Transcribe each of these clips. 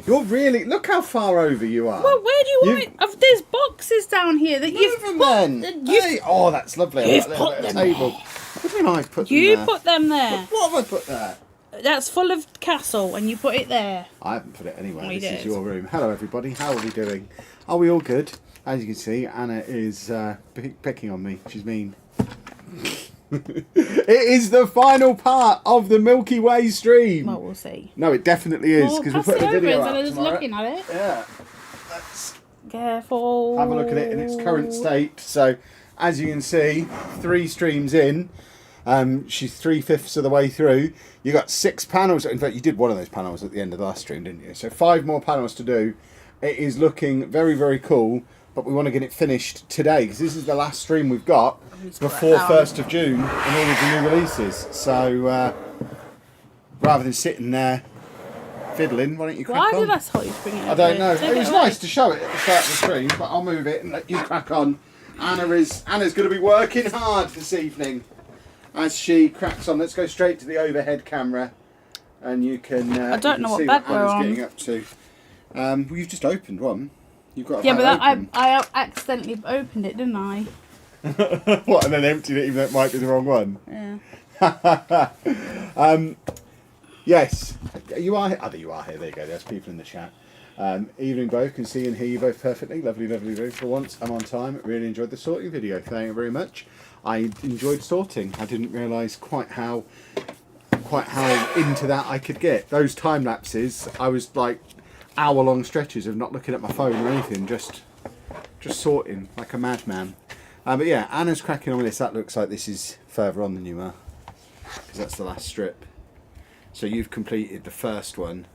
You're really... Look how far over you are. Well, where do you want it? There's boxes down here that you've Move put... them then. Hey. Oh, that's lovely. You've I've got put a them table. there. What do you mean I've put them there? You put them there. What have I put there? That's full of castle and you put it there. I haven't put it anywhere. We This did. is your room. Hello, everybody. How are we doing? Are we all good? As you can see, Anna is picking on me. She's mean. It is the final part of the Milky Way stream. Well, we'll see. No, it definitely is, because we put the video up just tomorrow. looking at it. Yeah. Let's Careful. have a look at it in its current state. So, as you can see, 3 streams in. She's 3/5 of the way through. You got 6 panels. In fact, you did one of those panels at the end of the last stream, didn't you? So 5 more panels to do. It is looking very, very cool. But we want to get it finished today, because this is the last stream we've got before 1st of June and all of the new releases. So rather than sitting there fiddling, why don't you crack on? Why did I tell you to bring it I don't know. It was nice to show it at the start of the stream, but I'll move it and let you crack on. Anna's going to be working hard this evening as she cracks on. Let's go straight to the overhead camera, and you can. I don't know what see bed what we're Anna's on. getting up to. Well, you've just opened one. You've got. Yeah, but open. I accidentally opened it, didn't I? What, and then emptied it, even though it might be the wrong one? Yeah. Yes, you are here. Oh, you are here. There you go. There's people in the chat. Evening both, can see and hear you both perfectly. Lovely, lovely room. For once, I'm on time. Really enjoyed the sorting video. Thank you very much. I enjoyed sorting. I didn't realise quite how into that I could get. Those time lapses, I was like hour-long stretches of not looking at my phone or anything, just sorting like a madman. But yeah, Anna's cracking on with this. That looks like this is further on than you are, because that's the last strip. So you've completed the first one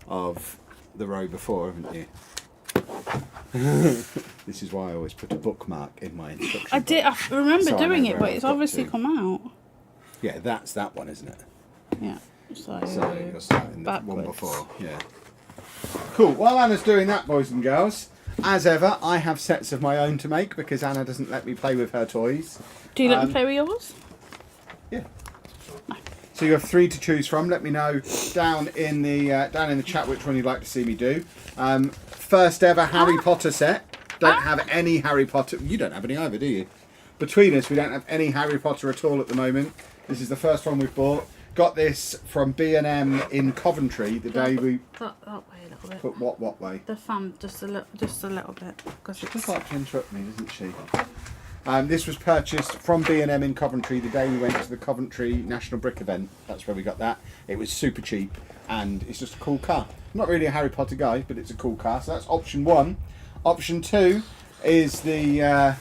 of the row before, haven't you? This is why I always put a bookmark in my instruction I did. I remember So I doing know it, where but I've it's got obviously to. come out. Yeah, that's that one, isn't it? Yeah. So you're starting the one backwards. before. Yeah. Cool. While Anna's doing that, boys and girls, as ever, I have sets of my own to make because Anna doesn't let me play with her toys. Do you let me play with yours? Yeah. So you have 3 to choose from. Let me know down in the chat which one you'd like to see me do. First ever Harry Potter set. Don't have any Harry Potter. You don't have any either, do you? Between us, we don't have any Harry Potter at all at the moment. This is the first one we've bought. Got this from B&M in Coventry the day we. That way a little bit. But what way? The fan just a little bit because She it's. likes to interrupt me, doesn't she? This was purchased from B&M in Coventry the day we went to the Coventry National Brick event. That's where we got that. It was super cheap and it's just a cool car. I'm not really a Harry Potter guy, but it's a cool car. So that's option 1. Option 2 is the...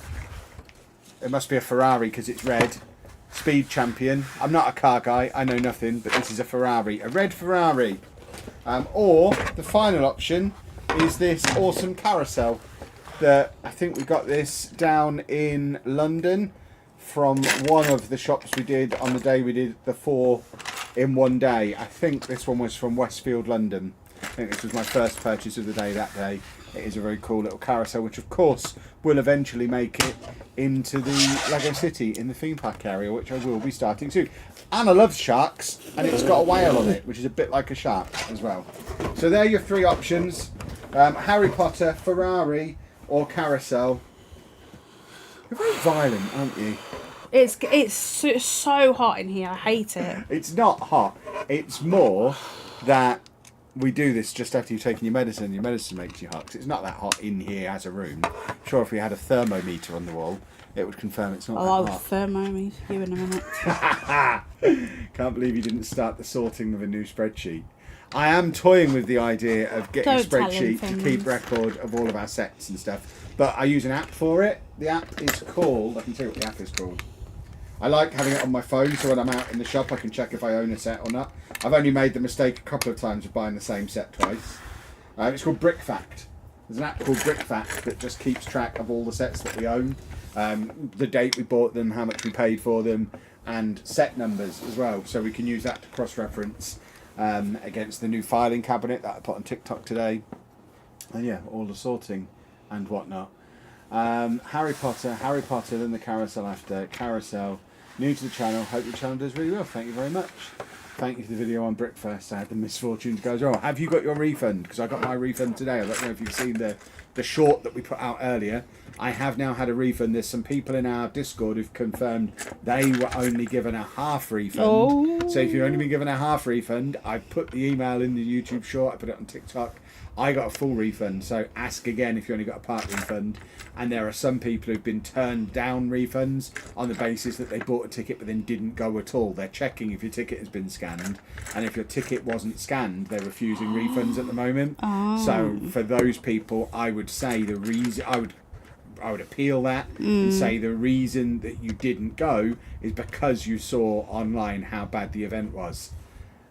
it must be a Ferrari because it's red. Speed Champion. I'm not a car guy. I know nothing, but this is a Ferrari. A red Ferrari. Or the final option is this awesome Carousel. That I think we got this down in London from one of the shops we did on the day we did the 4 in one day. I think this one was from Westfield, London. I think this was my first purchase of the day that day. It is a very cool little carousel, which of course will eventually make it into the Lego City in the theme park area, which I will be starting soon. Anna loves sharks, and it's got a whale on it, which is a bit like a shark as well. So there are your 3 options. Harry Potter, Ferrari, or Carousel. You're very violent, aren't you? It's so hot in here. I hate it. It's not hot. It's more that we do this just after you've taken your medicine. Your medicine makes you hot. 'Cause it's not that hot in here as a room. I'm sure if we had a thermometer on the wall, it would confirm it's not I'll that hot. thermometer you in a minute. Can't believe you didn't start the sorting with a new spreadsheet. I am toying with the idea of getting a Don't tell him spreadsheet to things. keep record of all of our sets and stuff. But I use an app for it. The app is called... I can tell you what the app is called. I like having it on my phone so when I'm out in the shop I can check if I own a set or not. I've only made the mistake a couple of times of buying the same set twice. It's called Brickfest. There's an app called Brickfest that just keeps track of all the sets that we own. The date we bought them, how much we paid for them, and set numbers as well. So we can use that to cross-reference against the new filing cabinet that I put on TikTok today. And yeah, all the sorting and whatnot. Harry Potter, then the Carousel after. Carousel, new to the channel, hope the channel does really well, thank you very much. thank you for the video on Brickfest. I had the misfortune to go, oh, have you got your refund? Because I got my refund today. I don't know if you've seen the short that we put out earlier. I have now had a refund. There's some people in our Discord who've confirmed they were only given a half refund. Oh. So if you've only been given a half refund, I put the email in the YouTube short, I put it on TikTok. I got a full refund, so ask again if you only got a part refund. And there are some people who've been turned down refunds on the basis that they bought a ticket but then didn't go at all. They're checking if your ticket has been scanned, and if your ticket wasn't scanned, they're refusing refunds at the moment. So for those people, I would say the reason I would appeal that and say the reason that you didn't go is because you saw online how bad the event was.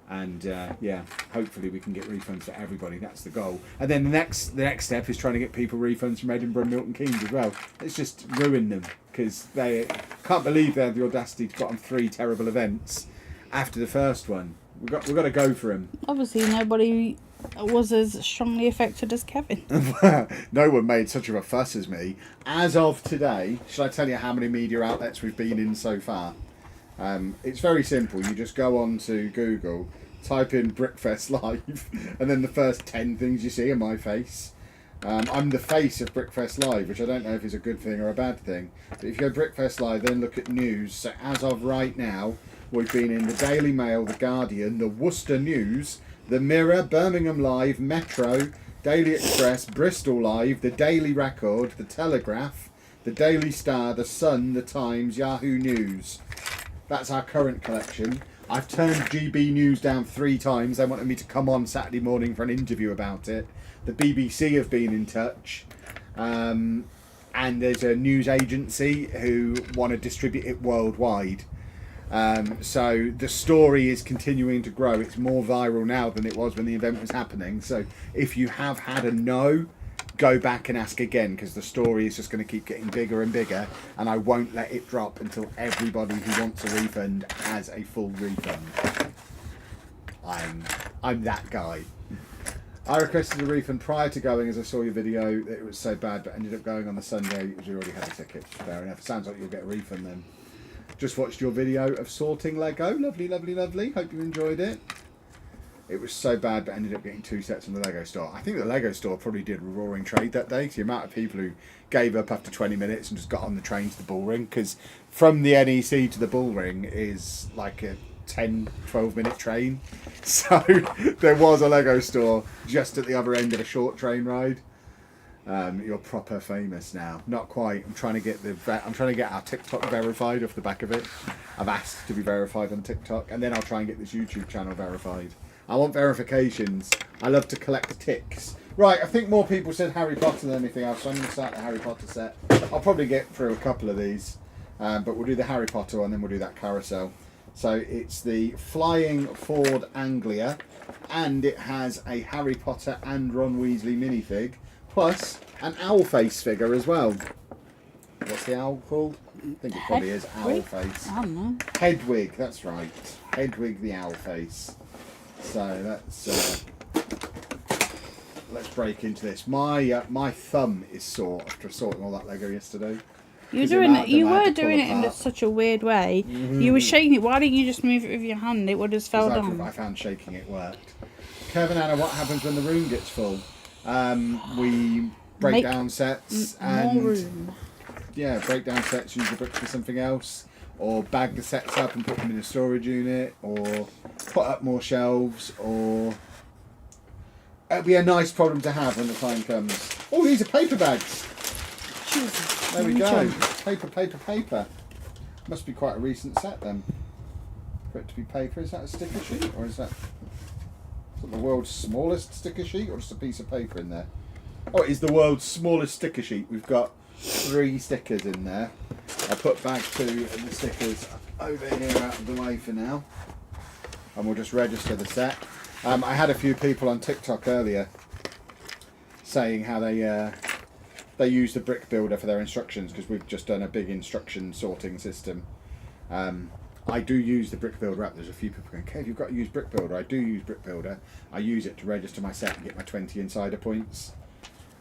And yeah, hopefully we can get refunds for everybody. That's the goal. And then the next step is trying to get people refunds from Edinburgh and Milton Keynes as well. Let's just ruin them, because they can't believe they had the audacity to put on 3 terrible events after the first one. We've got to go for them. Obviously, nobody was as strongly affected as Kevin. No one made such of a fuss as me. As of today, should I tell you how many media outlets we've been in so far? It's very simple. You just go on to Google, type in Brickfest Live, and then the first 10 things you see are my face. I'm the face of Brickfest Live, which I don't know if is a good thing or a bad thing. But if you go Brickfest Live, then look at news. So as of right now, we've been in the Daily Mail, the Guardian, the Worcester News, the Mirror, Birmingham Live, Metro, Daily Express, Bristol Live, the Daily Record, the Telegraph, the Daily Star, the Sun, the Times, Yahoo News. That's our current collection. I've turned GB News down 3 times. They wanted me to come on Saturday morning for an interview about it. The BBC have been in touch. And there's a news agency who want to distribute it worldwide. So the story is continuing to grow. It's more viral now than it was when the event was happening. So if you have had a no, go back and ask again, because the story is just going to keep getting bigger and bigger, and I won't let it drop until everybody who wants a refund has a full refund. I'm that guy. I requested a refund prior to going, as I saw your video that it was so bad, but ended up going on the Sunday because you already had a ticket. Fair enough. Sounds like you'll get a refund then. Just watched your video of sorting Lego. Lovely, lovely, lovely. Hope you enjoyed it. It was so bad, but ended up getting 2 sets from the Lego store. I think the Lego store probably did a roaring trade that day. The amount of people who gave up after 20 minutes and just got on the train to the bull ring, because from the NEC to the bull ring is like a 10-12 minute train. So there was a Lego store just at the other end of a short train ride. You're proper famous now. Not quite. I'm trying to get our TikTok verified off the back of it. I've asked to be verified on TikTok, and then I'll try and get this YouTube channel verified. I want verifications. I love to collect ticks. Right, I think more people said Harry Potter than anything else, so I'm going to start the Harry Potter set. I'll probably get through a couple of these, but we'll do the Harry Potter one, then we'll do that carousel. So it's the Flying Ford Anglia, and it has a Harry Potter and Ron Weasley minifig, plus an owl face figure as well. What's the owl called? I think it probably is owl face. I don't know. Hedwig, that's right. Hedwig the owl face. So let's break into this. My thumb is sore after sorting all that Lego yesterday. You were doing it in such a weird way. Mm-hmm. You were shaking it. Why didn't you just move it with your hand? It would have fell down. I found shaking it worked. Kevin, Anna, what happens when the room gets full? We break down sets and break down sets. Use the bricks for something else, or bag the sets up and put them in a storage unit, or put up more shelves, or it'll be a nice problem to have when the time comes. Oh, these are paper bags. There we go. Paper. Must be quite a recent set then. For it to be paper, is that a sticker sheet, or is that the world's smallest sticker sheet, or just a piece of paper in there? Oh, it is the world's smallest sticker sheet. We've got 3 stickers in there. I'll put bag 2 and the stickers over here out of the way for now, and we'll just register the set. I had a few people on TikTok earlier saying how they use the brick builder for their instructions, because we've just done a big instruction sorting system. I do use the brick builder app. There's a few people going, Kev, you've got to use brick builder. I do use brick builder. I use it to register my set and get my 20 insider points.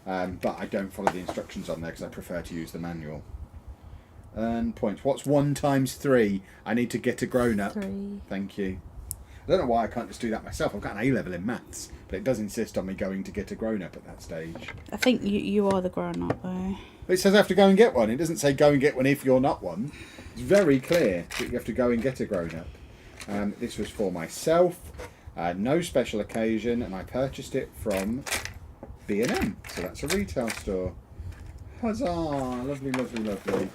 But I don't follow the instructions on there because I prefer to use the manual. And points. What's 1 times 3? I need to get a grown up. 3. Thank you. I don't know why I can't just do that myself. I've got an A-level in maths, but it does insist on me going to get a grown-up at that stage. I think you are the grown-up, though. It says I have to go and get one. It doesn't say go and get one if you're not one. It's very clear that you have to go and get a grown-up. This was for myself. No special occasion, and I purchased it from B&M. So that's a retail store. Huzzah! Lovely, lovely, lovely.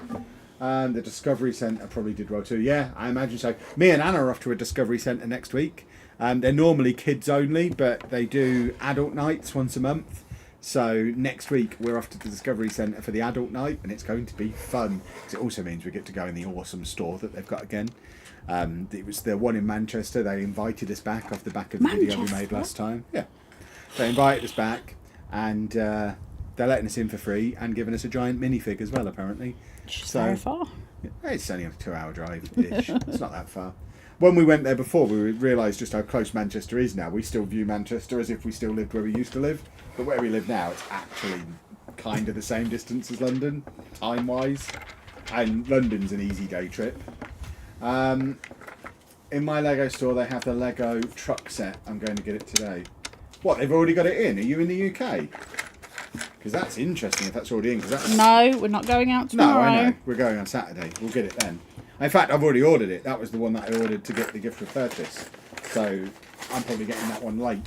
And the Discovery Centre probably did well too. Yeah, I imagine so. Me and Anna are off to a Discovery Centre next week. They're normally kids only, but they do adult nights once a month. So next week we're off to the Discovery Centre for the adult night, and it's going to be fun. Because it also means we get to go in the awesome store that they've got again. It was the one in Manchester. They invited us back off the back of the video we made last time. Yeah, they invited us back, and they're letting us in for free and giving us a giant minifig as well, apparently. So very far. It's only a 2-hour drive-ish. It's not that far. When we went there before, we realised just how close Manchester is now. We still view Manchester as if we still lived where we used to live. But where we live now, it's actually kind of the same distance as London, time-wise. And London's an easy day trip. In my Lego store, they have the Lego truck set. I'm going to get it today. What, they've already got it in? Are you in the UK? Because that's interesting if that's already in. No, we're not going out tomorrow. No, I know. We're going on Saturday. We'll get it then. In fact, I've already ordered it. That was the one that I ordered to get the gift of purchase. So I'm probably getting that one late.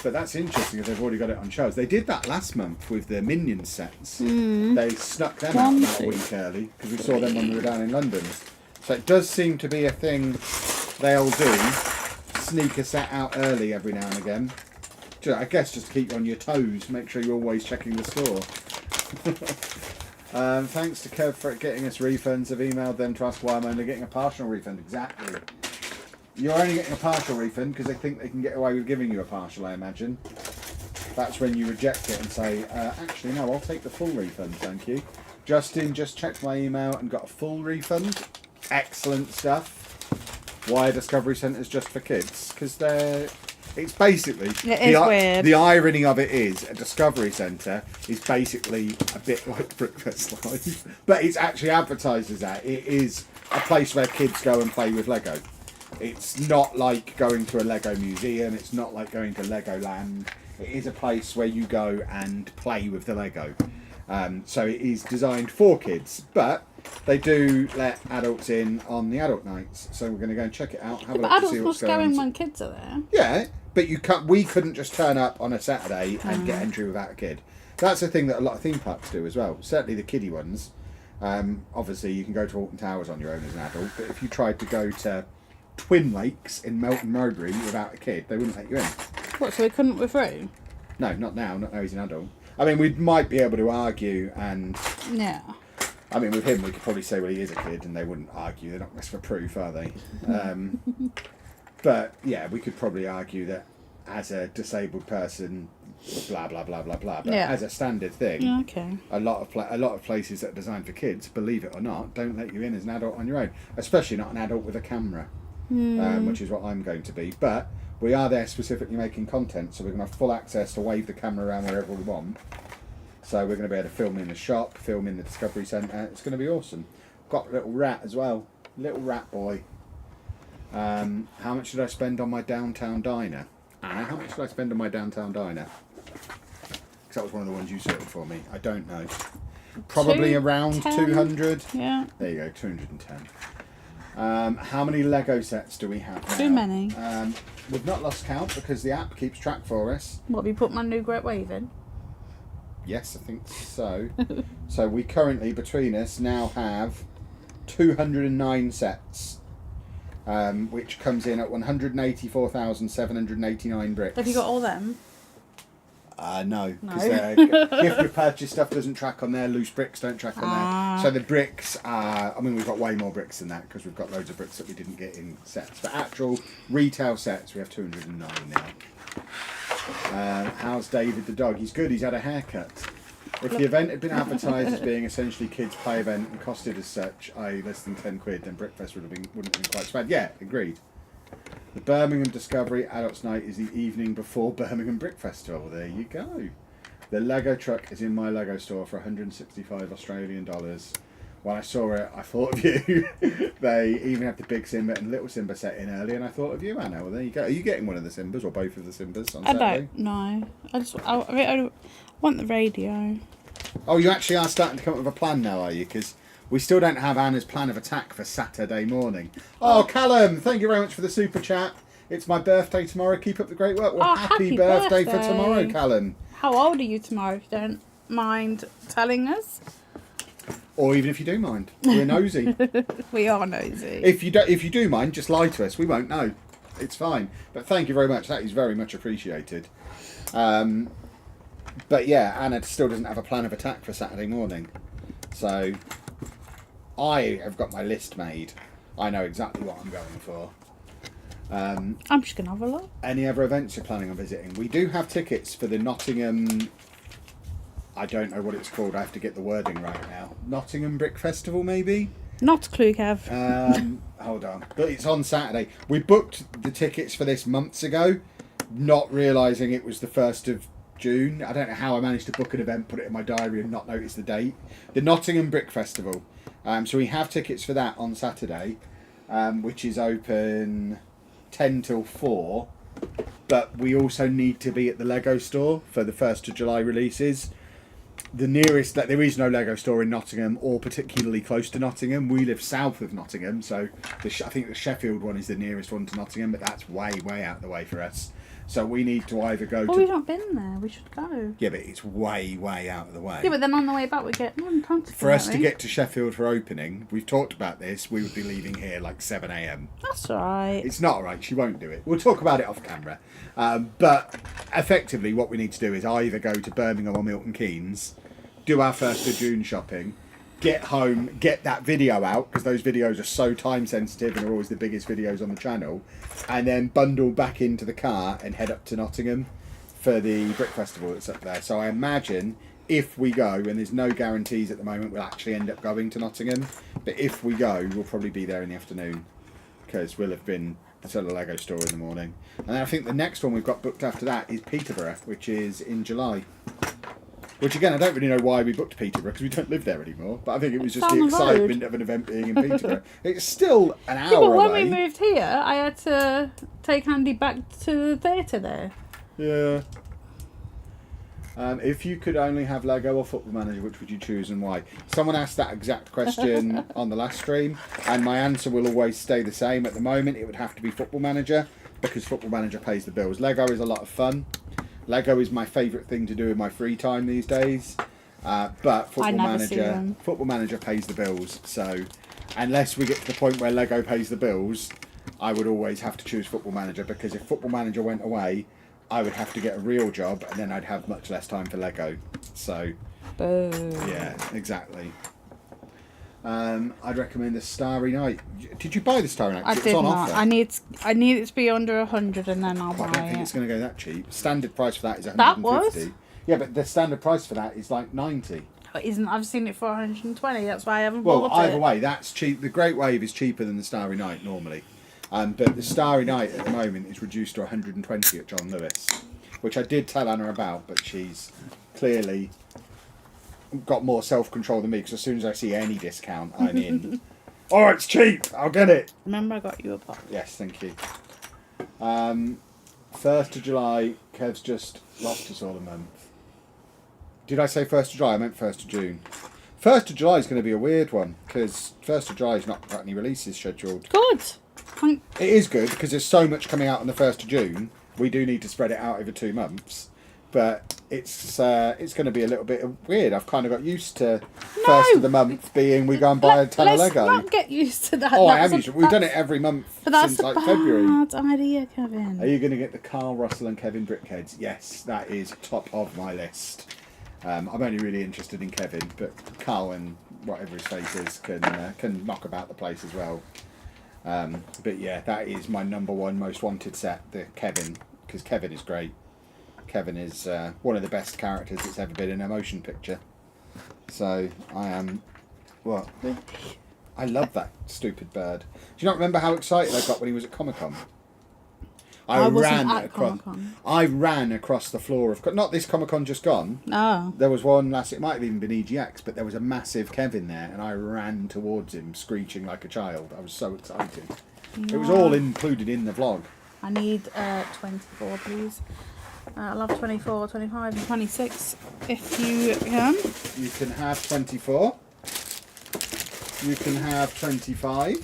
But that's interesting if they've already got it on shelves. They did that last month with the Minions sets. They snuck them out about a week early because we saw them when we were down in London. So it does seem to be a thing they'll do. Sneak a set out early every now and again. I guess just to keep you on your toes. Make sure you're always checking the store. Thanks to Kev for getting us refunds. I've emailed them to ask why I'm only getting a partial refund. Exactly. You're only getting a partial refund because they think they can get away with giving you a partial, I imagine. That's when you reject it and say, actually, no, I'll take the full refund, thank you. Justin just checked my email and got a full refund. Excellent stuff. Why Discovery Centre's just for kids? Because it's basically... It is weird. The irony of it is, a Discovery Centre is basically a bit like Brickfest Live, but it's actually advertised as that. It is a place where kids go and play with Lego. It's not like going to a Lego museum. It's not like going to Legoland. It is a place where you go and play with the Lego. So it is designed for kids, but they do let adults in on the adult nights. So we're going to go and check it out. Have a look to see what's going on. Adults must go in when kids are there. Yeah, but we couldn't just turn up on a Saturday and get entry without a kid. That's a thing that a lot of theme parks do as well. Certainly the kiddie ones. Obviously, you can go to Alton Towers on your own as an adult, but if you tried to go to Twin Lakes in Melton Mowbray without a kid, they wouldn't let you in. What, so we couldn't with Roo? No, not now. Not now he's an adult. I mean, we might be able to argue and... Yeah. I mean, with him, we could probably say, well, he is a kid, and they wouldn't argue. They're not less for proof, are they? But, yeah, we could probably argue that as a disabled person, blah, blah, blah, blah, blah. But as a standard thing, a lot of places that are designed for kids, believe it or not, don't let you in as an adult on your own. Especially not an adult with a camera, which is what I'm going to be. But we are there specifically making content, so we're going to have full access to wave the camera around wherever we want. So we're going to be able to film in the shop, film in the Discovery Centre. It's going to be awesome. Got a little rat as well. Little rat boy. How much did I spend on my downtown diner? How much did I spend on my downtown diner? Because that was one of the ones you sorted for me. I don't know. Probably around 200. Yeah. There you go, 210. How many Lego sets do we have now? Too many. We've not lost count because the app keeps track for us. What, have you put my new Great Wave in? Yes, I think so. So we currently, between us, now have 209 sets, which comes in at 184,789 bricks. Have you got all them? No, because gift of purchase stuff doesn't track on there. Loose bricks don't track on there. So the bricks are... I mean, we've got way more bricks than that because we've got loads of bricks that we didn't get in sets. But actual retail sets, we have 209 now. How's David the dog? He's good. He's had a haircut. If the event had been advertised as being essentially kids' play event and costed as such, i.e. less than 10 quid, then Brickfest wouldn't have been quite so bad. Yeah, agreed. The Birmingham Discovery Adults Night is the evening before Birmingham Brick Festival. There you go. The Lego truck is in my Lego store for 165 Australian dollars. when I saw it, I thought of you. They even have the big Simba and little Simba set in early, and I thought of you, Anna. Well, there you go. Are you getting one of the Simbas or both of the Simbas on Saturday? I don't know. I want the radio. Oh, you actually are starting to come up with a plan now, are you? Because we still don't have Anna's plan of attack for Saturday morning. Oh, Callum, thank you very much for the super chat. It's my birthday tomorrow. Keep up the great work. Well, happy birthday for tomorrow, Callum. How old are you tomorrow, if you don't mind telling us? Or even if you do mind. We're nosy. We are nosy. If you do mind, just lie to us. We won't know. It's fine. But thank you very much. That is very much appreciated. But yeah, Anna still doesn't have a plan of attack for Saturday morning. So I have got my list made. I know exactly what I'm going for. I'm just going to have a look. Any other events you're planning on visiting? We do have tickets for the Nottingham... I don't know what it's called. I have to get the wording right now. Nottingham Brick Festival, maybe? Not a clue, Kev. Hold on. But it's on Saturday. We booked the tickets for this months ago, not realising it was the 1st of June. I don't know how I managed to book an event, put it in my diary and not notice the date. The Nottingham Brick Festival. So we have tickets for that on Saturday, which is open 10 till 4. But we also need to be at the Lego store for the 1st of July releases. The nearest, there is no Lego store in Nottingham or particularly close to Nottingham. We live south of Nottingham, so I think the Sheffield one is the nearest one to Nottingham, but that's way out of the way for us. So we need to either go to... we've not been there. We should go. Yeah, but it's way out of the way. Yeah, but then on the way back we get... For us to get to Sheffield for opening, we've talked about this, we would be leaving here like 7 a.m. That's all right. It's not all right, she won't do it. We'll talk about it off camera. But effectively what we need to do is either go to Birmingham or Milton Keynes, do our 1st of June shopping, get home, get that video out, because those videos are so time sensitive and are always the biggest videos on the channel, and then bundle back into the car and head up to Nottingham for the Brick Festival that's up there. So I imagine if we go, and there's no guarantees at the moment we'll actually end up going to Nottingham, but if we go, we'll probably be there in the afternoon, because we'll have been to the Lego store in the morning. And then I think the next one we've got booked after that is Peterborough, which is in July. Which again, I don't really know why we booked Peterborough, because we don't live there anymore. But I think it was just the excitement of an event being in Peterborough. It's still an hour away. Yeah, but when we moved here, I had to take Andy back to the theatre there. Yeah. If you could only have Lego or Football Manager, which would you choose and why? Someone asked that exact question on the last stream, and my answer will always stay the same. At the moment, it would have to be Football Manager, because Football Manager pays the bills. Lego is a lot of fun. Lego is my favourite thing to do in my free time these days, but Football Manager pays the bills. So, unless we get to the point where Lego pays the bills, I would always have to choose Football Manager, because if Football Manager went away, I would have to get a real job, and then I'd have much less time for Lego. So, yeah, exactly. I'd recommend the Starry Night. Did you buy the Starry Night? I did not. Offer. I need it to be under 100, and then I'll buy it. I don't think it's going to go that cheap. Standard price for that is 150. That was? Yeah, but the standard price for that is like 90. But I've seen it for 120. That's why I haven't bought it. Well, either way, that's cheap. The Great Wave is cheaper than the Starry Night normally, but the Starry Night at the moment is reduced to 120 at John Lewis, which I did tell Anna about, but she's clearly got more self-control than me, because as soon as I see any discount, I'm in. Oh, it's cheap! I'll get it! Remember I got you a box. Yes, thank you. 1st of July, Kev's just lost us all a month. Did I say 1st of July? I meant 1st of June. 1st of July is going to be a weird one, because 1st of July has not got any releases scheduled. Good! It is good, because there's so much coming out on the 1st of June. We do need to spread it out over 2 months. But it's going to be a little bit weird. I've kind of got used to first of the month being we go and buy a ton of Lego. Let's not get used to that. Oh, I am used to it. We've done it every month since like February. That's a bad idea, Kevin. Are you going to get the Carl, Russell and Kevin Brickheads? Yes, that is top of my list. I'm only really interested in Kevin, but Carl and whatever his face is can knock about the place as well. But yeah, that is my #1 most wanted set, the Kevin, because Kevin is great. Kevin is one of the best characters that's ever been in a motion picture. So I am... What? I love that stupid bird. Do you not remember how excited I got when he was at Comic-Con? I wasn't ran at across. Comic-Con. I ran across the floor of not this Comic-Con just gone. Oh. There was one last. It might have even been EGX, but there was a massive Kevin there, and I ran towards him, screeching like a child. I was so excited. It was all included in the vlog. I need 24, please. I'll have 24, 25, and 26 if you can. You can have 24. You can have 25.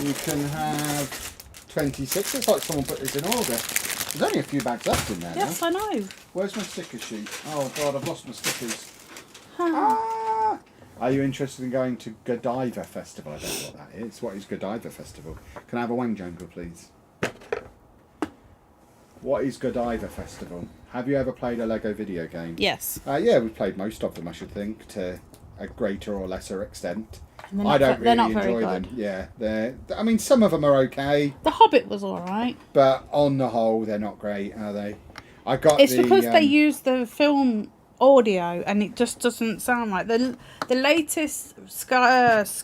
You can have 26. It's like someone put this in order. There's only a few bags left in there Yes, now. I know. Where's my sticker sheet? Oh God, I've lost my stickers. Ah! Are you interested in going to Godiva Festival? I don't know what that is. What is Godiva Festival? Can I have a wang jungle, please? What is Godiva Festival? Have you ever played a Lego video game? Yes. Yeah, we've played most of them, I should think, to a greater or lesser extent. I don't really enjoy them. Yeah, I mean, some of them are okay. The Hobbit was alright. But on the whole, they're not great, are they? It's because they use the film audio and it just doesn't sound right. The latest Skywalker,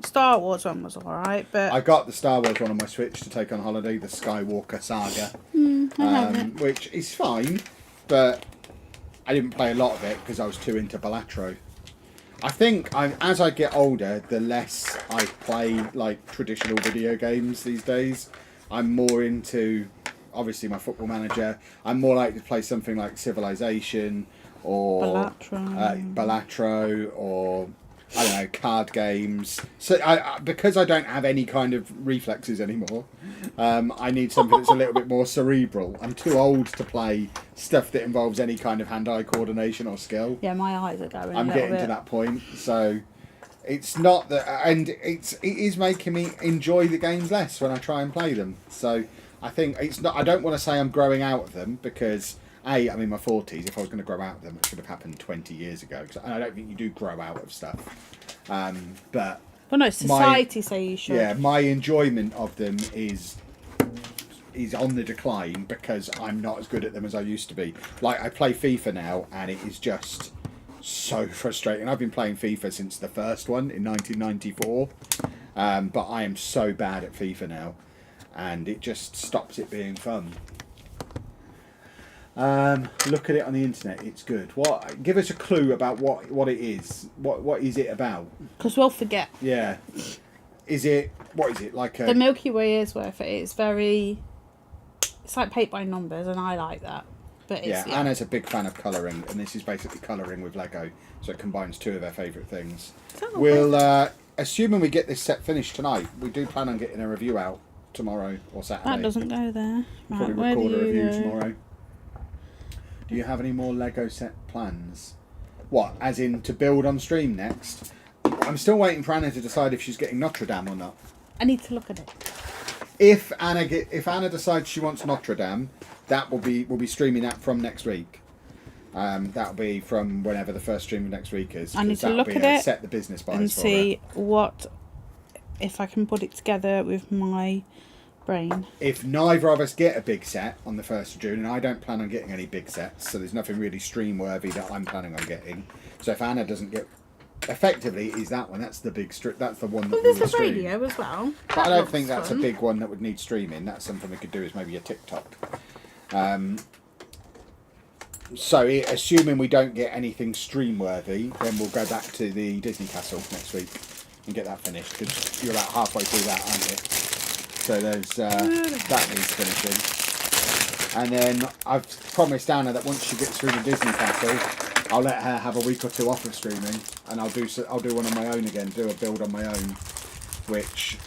Star Wars one was alright, but I got the Star Wars one on my Switch to take on holiday, the Skywalker Saga, which is fine, but I didn't play a lot of it because I was too into Balatro. I think as I get older, the less I play like traditional video games these days. I'm more into, obviously, my Football Manager. I'm more likely to play something like Civilization or Balatro or I don't know, card games. So because I don't have any kind of reflexes anymore, I need something that's a little bit more cerebral. I'm too old to play stuff that involves any kind of hand-eye coordination or skill. Yeah, my eyes are going. I'm getting to that point, so it's not that, and it is making me enjoy the games less when I try and play them. So I think it's not. I don't want to say I'm growing out of them because I'm in my 40s. If I was going to grow out of them, it should have happened 20 years ago. And I don't think you do grow out of stuff. But well, no, society say you should. Yeah, my enjoyment of them is on the decline because I'm not as good at them as I used to be. Like I play FIFA now, and it is just so frustrating. I've been playing FIFA since the first one in 1994, but I am so bad at FIFA now, and it just stops it being fun. Look at it on the internet. It's good. Give us a clue about what it is. What is it about? Because we'll forget. Yeah. What is it like? The Milky Way is worth it. It's like paint by numbers, and I like that. But it's, Anna's a big fan of colouring, and this is basically colouring with Lego, so it combines two of her favourite things. We'll, assuming we get this set finished tonight, we do plan on getting a review out tomorrow or Saturday. That doesn't go there. Probably record a review tomorrow. Do you have any more Lego set plans? What, as in to build on stream next? I'm still waiting for Anna to decide if she's getting Notre Dame or not. I need to look at it. If Anna decides she wants Notre Dame, we'll be streaming that from next week. That'll be from whenever the first stream of next week is. I need to look at it set the business buys and for see it. if I can put it together with my brain. If neither of us get a big set on the 1st of June, and I don't plan on getting any big sets, so there's nothing really stream-worthy that I'm planning on getting. So if Anna doesn't get... Effectively, is that one. That's the big that's the one that we would There's a stream. radio as well. But I don't think that's a big one that would need streaming. That's something we could do as maybe a TikTok. So assuming we don't get anything stream-worthy, then we'll go back to the Disney Castle next week and get that finished, because you're about halfway through that, aren't you? So there's that needs finishing. And then I've promised Anna that once she gets through the Disney Castle, I'll let her have a week or two off of streaming, and I'll do one on my own again, do a build on my own, which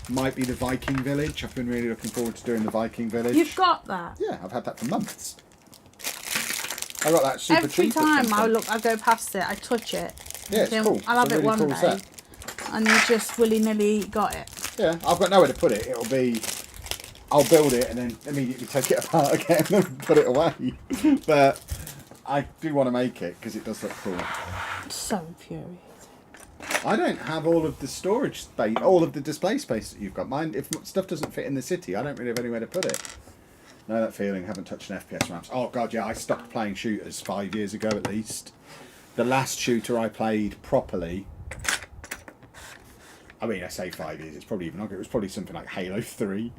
might be the Viking Village. I've been really looking forward to doing the Viking Village. You've got that? Yeah, I've had that for months. I got that super cheap. Every time I go past it, I touch it. Yeah, it's cool. I'll have it really one cool day, set. and you just willy-nilly got it. Yeah, I've got nowhere to put it. I'll build it and then immediately take it apart again and put it away. But I do want to make it because it does look cool. So infuriating. I don't have all of the storage space, all of the display space that you've got. Mine, if stuff doesn't fit in the city, I don't really have anywhere to put it. Know that feeling, haven't touched an FPS maps. Oh god, yeah, I stopped playing shooters 5 years ago at least. The last shooter I played properly, I mean, I say 5 years, it's probably even longer, it was probably something like Halo 3.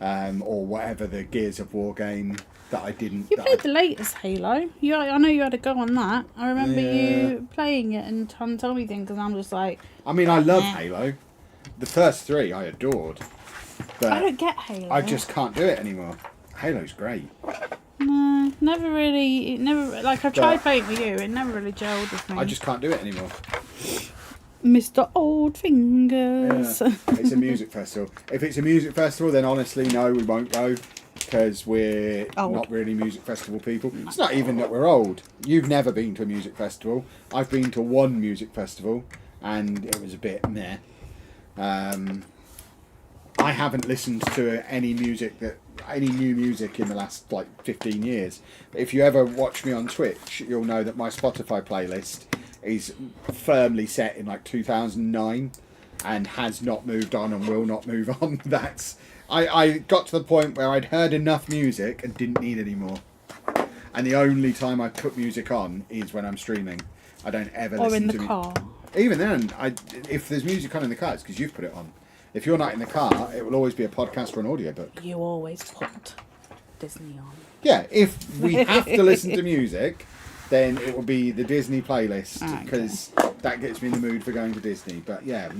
or whatever the Gears of War game that I didn't. You played the latest Halo. I know you had a go on that. I remember you playing it and trying to tell me things, and I'm just like. I mean, I love Halo. The first 3 I adored. But I don't get Halo. I just can't do it anymore. Halo's great. No, never really. It never like I've tried playing with you. It never really gelled with me. I just can't do it anymore. Mr. Old Fingers. Yeah. It's a music festival. If it's a music festival, then honestly, no, we won't go because we're not really music festival people. It's not even that we're old. You've never been to a music festival. I've been to one music festival, and it was a bit meh. I haven't listened to any new music in the last 15 years. But if you ever watch me on Twitch, you'll know that my Spotify playlist is firmly set in 2009 and has not moved on and will not move on. I got to the point where I'd heard enough music and didn't need any more. And the only time I put music on is when I'm streaming. I don't ever listen to in the car. Even then, if there's music on in the car, it's because you've put it on. If you're not in the car, it will always be a podcast or an audiobook. You always put Disney on. Yeah, if we have to listen to music, then it will be the Disney playlist because that gets me in the mood for going to Disney. But yeah,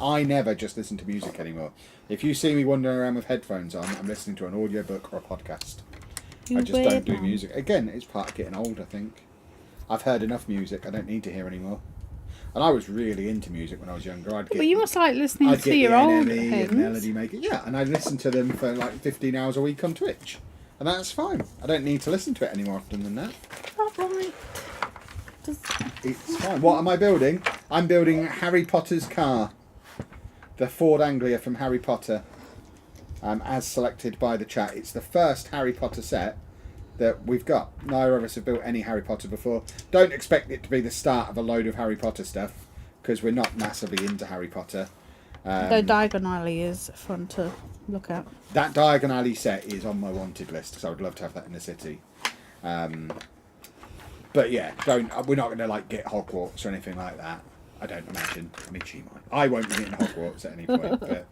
I never just listen to music anymore. If you see me wandering around with headphones on, I'm listening to an audiobook or a podcast. I just don't do music. Again, it's part of getting old, I think. I've heard enough music. I don't need to hear anymore. And I was really into music when I was younger. But you must like listening to your old things. And Melody Maker. Yeah, and I listened to them for 15 hours a week on Twitch. And that's fine. I don't need to listen to it any more often than that. Right. It's fine. What am I building? I'm building Harry Potter's car. The Ford Anglia from Harry Potter. As selected by the chat. It's the first Harry Potter set that we've got. Neither of us have built any Harry Potter before. Don't expect it to be the start of a load of Harry Potter stuff, because we're not massively into Harry Potter. Though Diagon Alley is fun to look at. That Diagon Alley set is on my wanted list, because I would love to have that in the city. But yeah, we're not going to get Hogwarts or anything like that. I don't imagine. I mean, she might. I won't be in Hogwarts at any point, but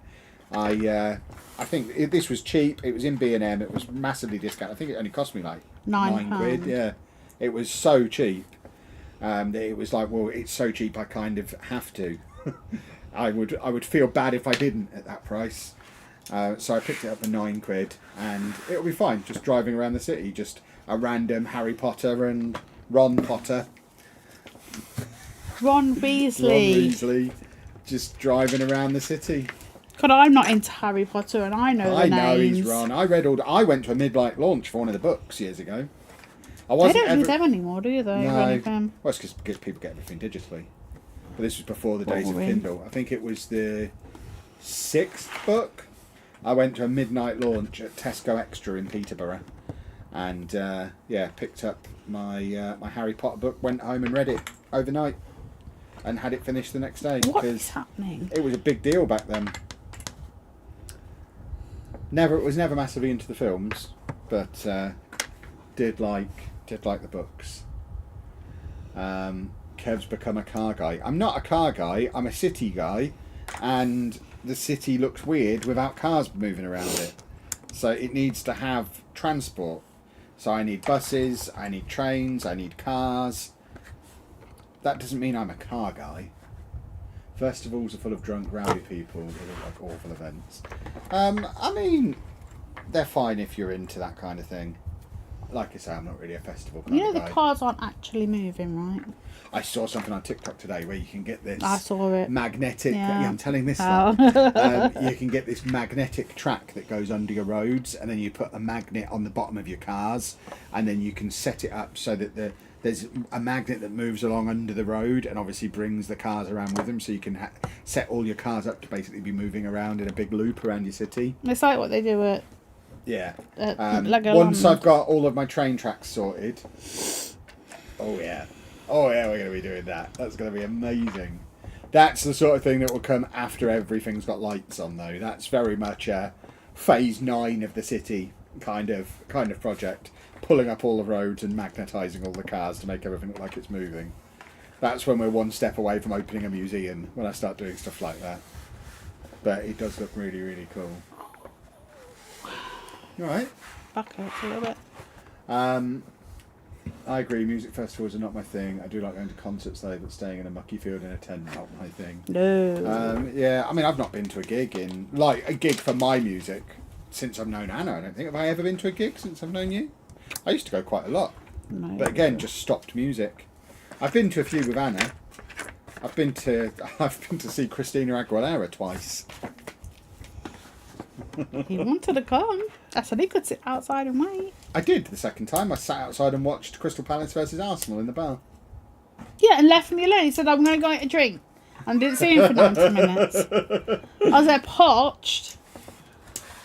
I think this was cheap. It was in B&M. It was massively discounted. I think it only cost me £9. Yeah, it was so cheap. That it was well, it's so cheap. I kind of have to. I would feel bad if I didn't at that price. So I picked it up for £9, and it'll be fine. Just driving around the city, just a random Harry Potter and Ron Potter. Ron Weasley. Ron Weasley, just driving around the city. God, I'm not into Harry Potter, and I know the names. I know he's Ron. I went to a midnight launch for one of the books years ago. They don't do them anymore, do they? No. Well, it's because people get everything digitally. But this was before the days of Kindle. I think it was the 6th book. I went to a midnight launch at Tesco Extra in Peterborough, and picked up my my Harry Potter book. Went home and read it overnight, and had it finished the next day. What is happening? It was a big deal back then. Was never massively into the films, but did like the books. Kev's become a car guy. I'm not a car guy. I'm a city guy, and the city looks weird without cars moving around it. So it needs to have transport. So I need buses, I need trains, I need cars. That doesn't mean I'm a car guy. Festivals are full of drunk, rowdy people who look like awful events. I mean, they're fine if you're into that kind of thing. Like I say, I'm not really a festival kind of guy. The cars aren't actually moving, right? I saw something on TikTok today where you can get this I saw it. magnetic... Yeah. I'm telling this you can get this magnetic track that goes under your roads, and then you put a magnet on the bottom of your cars, and then you can set it up so that there's a magnet that moves along under the road and obviously brings the cars around with them, so you can set all your cars up to basically be moving around in a big loop around your city. It's like what they do at... Once I've got all of my train tracks sorted... Oh yeah, we're going to be doing that. That's going to be amazing. That's the sort of thing that will come after everything's got lights on, though. That's very much a phase 9 of the city kind of project. Pulling up all the roads and magnetising all the cars to make everything look like it's moving. That's when we're one step away from opening a museum, when I start doing stuff like that. But it does look really, really cool. All right. Back hurts a little bit. I agree. Music festivals are not my thing. I do like going to concerts though, but staying in a mucky field in a tent not my thing. No. Yeah, I mean, I've not been to a gig for my music since I've known Anna. I don't think. Have I ever been to a gig since I've known you? I used to go quite a lot, No. but again, just stopped music. I've been to a few with Anna. I've been to see Christina Aguilera twice. He wanted to come. I said he could sit outside and wait. I did the second time. I sat outside and watched Crystal Palace versus Arsenal in the bar. Yeah, and left me alone. He said, I'm going to go get a drink. And didn't see him for 90 minutes. I was there parched.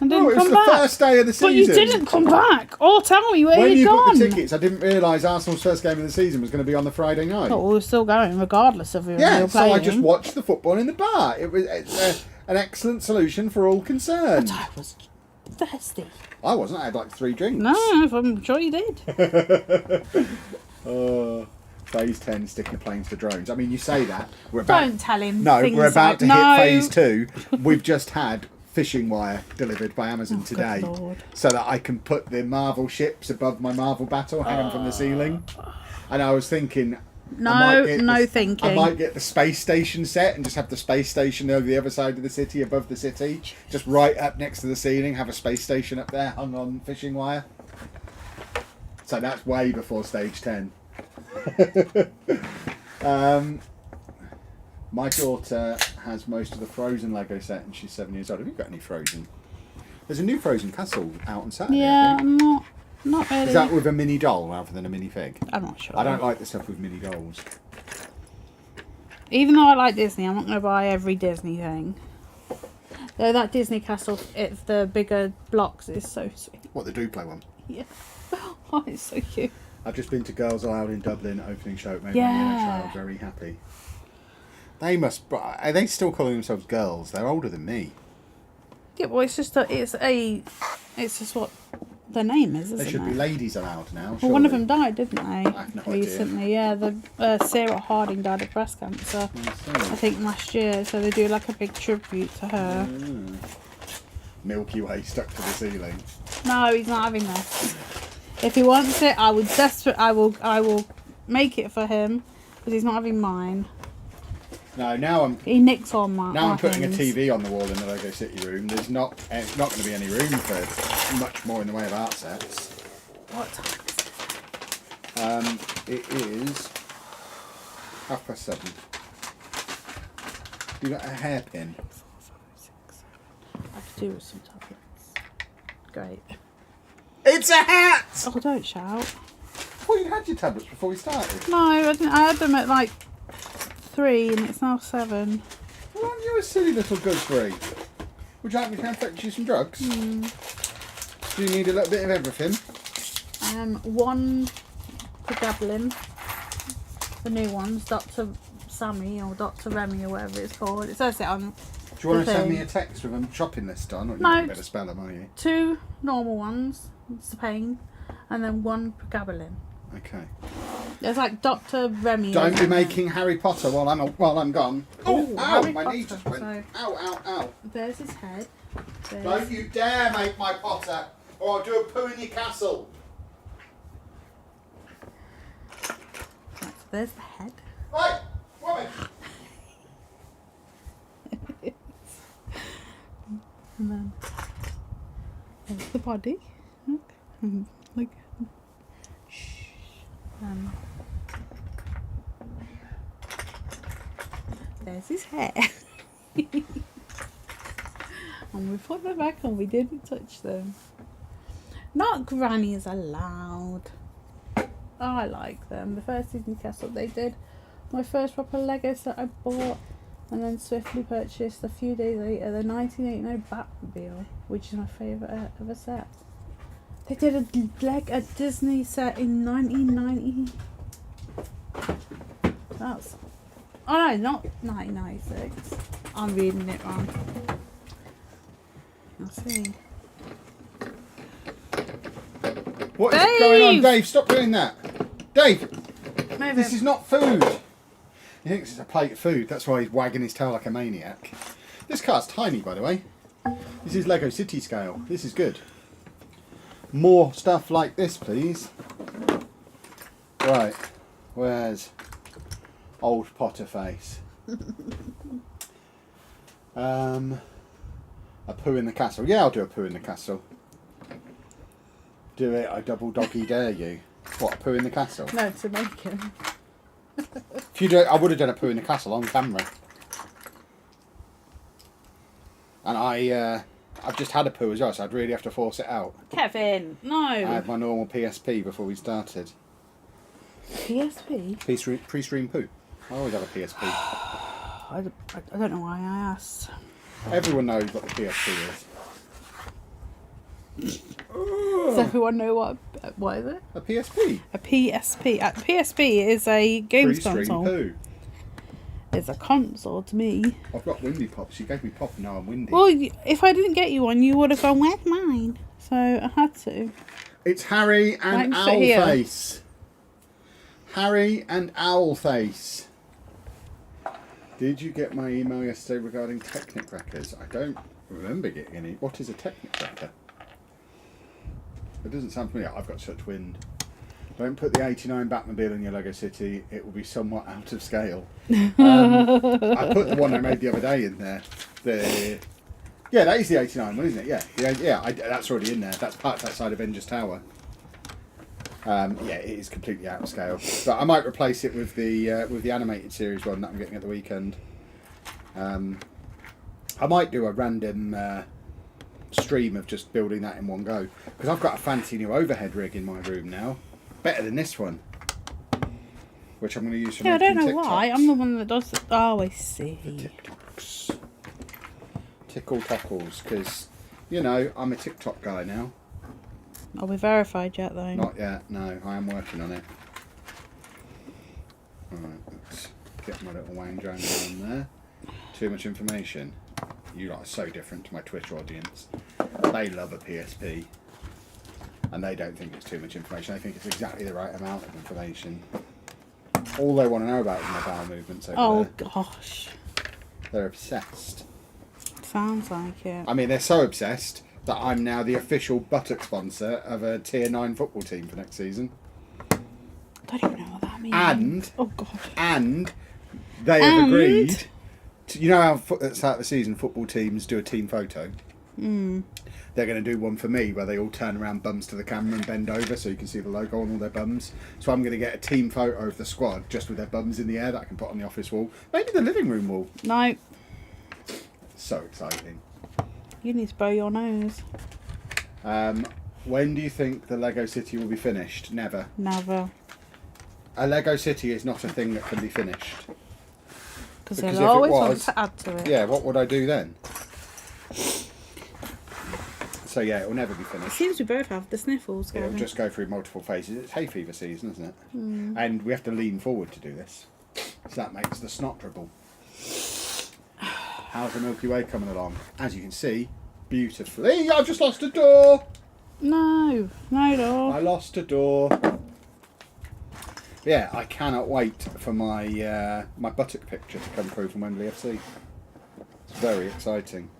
And didn't Oh, it was come the back. first day of the season. But you didn't come back. Oh, tell me where When you'd you gone. booked the tickets, I didn't realise Arsenal's first game of the season was going to be on the Friday night. But we were still going, regardless of who we Yeah, were so playing. I just watched the football in the bar. It's an excellent solution for all concerned. But I was thirsty. I wasn't. I had like 3 drinks. No, I'm sure you did. Phase 10 sticking planes to drones. I mean, you say that. We're about, Don't tell him. No, things we're about like, to no. hit phase 2. We've just had fishing wire delivered by Amazon today, good Lord. so that I can put the Marvel ships above my Marvel battle hanging from the ceiling. And I was thinking, thinking. I might get the space station set and just have the space station over the other side of the city, above the city, just right up next to the ceiling. Have a space station up there hung on fishing wire. So that's way before stage 10. My daughter has most of the Frozen Lego set and she's 7 years old. Have you got any Frozen? There's a new Frozen castle out on Saturday. Yeah, I think. not really. Is that with a mini doll rather than a mini fig? I'm not sure. I don't like the stuff with mini dolls. Even though I like Disney, I'm not going to buy every Disney thing. Though that Disney castle, it's the bigger blocks, is so sweet. What, the Duplo one? Yeah. Oh, it's so cute. I've just been to Girls Aloud in Dublin, opening show. It made my Yeah. inner child very happy. They must... Are they still calling themselves girls? They're older than me. Yeah, well, it's just what their name is, isn't They should it? be ladies allowed now. Well, one of surely. them died, didn't they? I have no idea. Recently, yeah. The Sarah Harding died of breast cancer. I think last year, so they do like a big tribute to her. Milky Way stuck to the ceiling. No, he's not having this. If he wants it, I will make it for him, because he's not having mine. No, now He nicks on my. I'm putting a things. TV on the wall in the Lego City room. There's not going to be any room for much more in the way of art sets. What time is it? It is 7:30. You got a hairpin? 4, 5, 6, 7. I could do with some tablets. Great. It's a hat! Oh, don't shout. Well, you had your tablets before we started. No, I didn't. I had them at like 3 and it's now 7. Well, aren't you a silly little gooseberry? Would you like me to infect you some drugs? Do you need a little bit of everything? 1 pregabalin. The new ones, Dr. Sammy or Dr. Remy or whatever it's called. It says it on. Do you want to The send me thing. a text with a shopping list on? Or you No. don't better spell them, are you? 2 normal ones. It's the pain, and then 1 pregabalin. Okay. There's like Dr. Remy. Don't be and- making Harry Potter while I'm gone. Oh, Ooh, ow! Harry My knee Potter, just went. so- Ow! Ow! Ow! There's his head. There's... Don't you dare make my Potter, or I'll do a poo in your castle. Right, so there's the head. Right, woman. And then there's the body. Look. Look. Shh. There's his hair. And we put them back and we didn't touch them. Not grannies allowed. I like them. The first Disney castle they did. My first proper Lego set I bought and then swiftly purchased a few days later the 1989 Batmobile, which is my favourite ever set. They did a Disney set in 1990. That's... Oh no, not 1996. I'm reading it wrong. I'll see. What is Dave! going on, Dave? Stop doing that, Dave. Move This it. is not food. He thinks it's a plate of food. That's why he's wagging his tail like a maniac. This car's tiny, by the way. This is Lego City scale. This is good. More stuff like this, please. Right, where's old Potter face? A poo in the castle. Yeah, I'll do a poo in the castle. Do it, I double doggy dare you. What, a poo in the castle? No, to make him. If you do it, I would have done a poo in the castle on camera. And I've just had a poo as well, so I'd really have to force it out. Kevin, no. I had my normal PSP before we started. PSP? Pre-stream poo. I always have a PSP. I don't know why I asked. Everyone knows what the PSP is. Does everyone know what is it? A PSP. A PSP. A PSP is a games Pre-stream console. poo. It's a console to me. I've got windy pops. She gave me pop and now I'm windy. Well, if I didn't get you one, you would have gone, where's mine? So I had to. It's Harry and Thanks for here. Owlface. Harry and Owlface. Did you get my email yesterday regarding Technic Wreckers? I don't remember getting any. What is a Technic Wrecker? It doesn't sound familiar. I've got such wind. Don't put the 89 Batmobile in your Lego City. It will be somewhat out of scale. I put the one I made the other day in there. Yeah, that is the 89 one, isn't it? Yeah. That's already in there. That's parked outside Avengers Tower. Yeah, it is completely out of scale. But I might replace it with the animated series one that I'm getting at the weekend. I might do a random stream of just building that in one go, because I've got a fancy new overhead rig in my room now, better than this one, which I'm going to use for I don't making know TikToks. why. I'm the one that does it. Oh, I see. TikToks. Tickle tockles, because, you know, I'm a TikTok guy now. Are we verified yet, though? Not yet, no. I am working on it. Alright, let's get my little wang jang on there. Too much information. You lot are so different to my Twitter audience. They love a PSP. And they don't think it's too much information. They think it's exactly the right amount of information. All they want to know about is my bowel movements over there. Gosh. They're obsessed. Sounds like it. I mean, they're so obsessed that I'm now the official buttock sponsor of a Tier 9 football team for next season. I don't even know what that means. And, oh God. And they have agreed. You know how at the start of the season football teams do a team photo? Mm. They're going to do one for me where they all turn around bums to the camera and bend over so you can see the logo on all their bums. So I'm going to get a team photo of the squad just with their bums in the air that I can put on the office wall. Maybe the living room wall. No. So exciting. You need to blow your nose. When do you think the Lego City will be finished? Never. Never. A Lego City is not a thing that can be finished. Because if they'll it always want was, to add to it. Yeah, what would I do then? So yeah, it will never be It finished. seems we both have the sniffles, It'll Gavin. just go through multiple phases. It's hay fever season, isn't it? Mm. And we have to lean forward to do this. So that makes the snot dribble. How's the Milky Way coming along? As you can see, beautifully. I've just lost a door! No door. I lost a door. Yeah, I cannot wait for my my buttock picture to come through from Wembley FC. It's very exciting.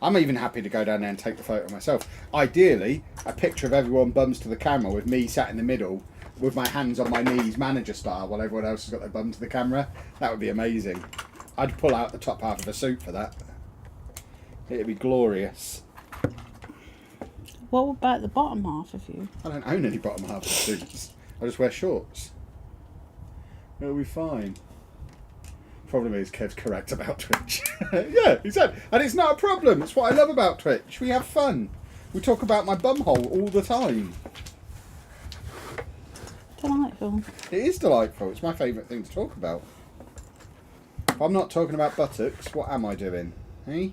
I'm even happy to go down there and take the photo myself. Ideally, a picture of everyone bums to the camera with me sat in the middle with my hands on my knees, manager style, while everyone else has got their bum to the camera. That would be amazing. I'd pull out the top half of a suit for that. It'd be glorious. What about the bottom half of you? I don't own any bottom half of suits. I just wear shorts. It'll be fine. Problem is, Kev's correct about Twitch. Yeah, he said. And it's not a problem. It's what I love about Twitch. We have fun. We talk about my bumhole all the time. Delightful. It is delightful. It's my favourite thing to talk about. If I'm not talking about buttocks, what am I doing? Eh?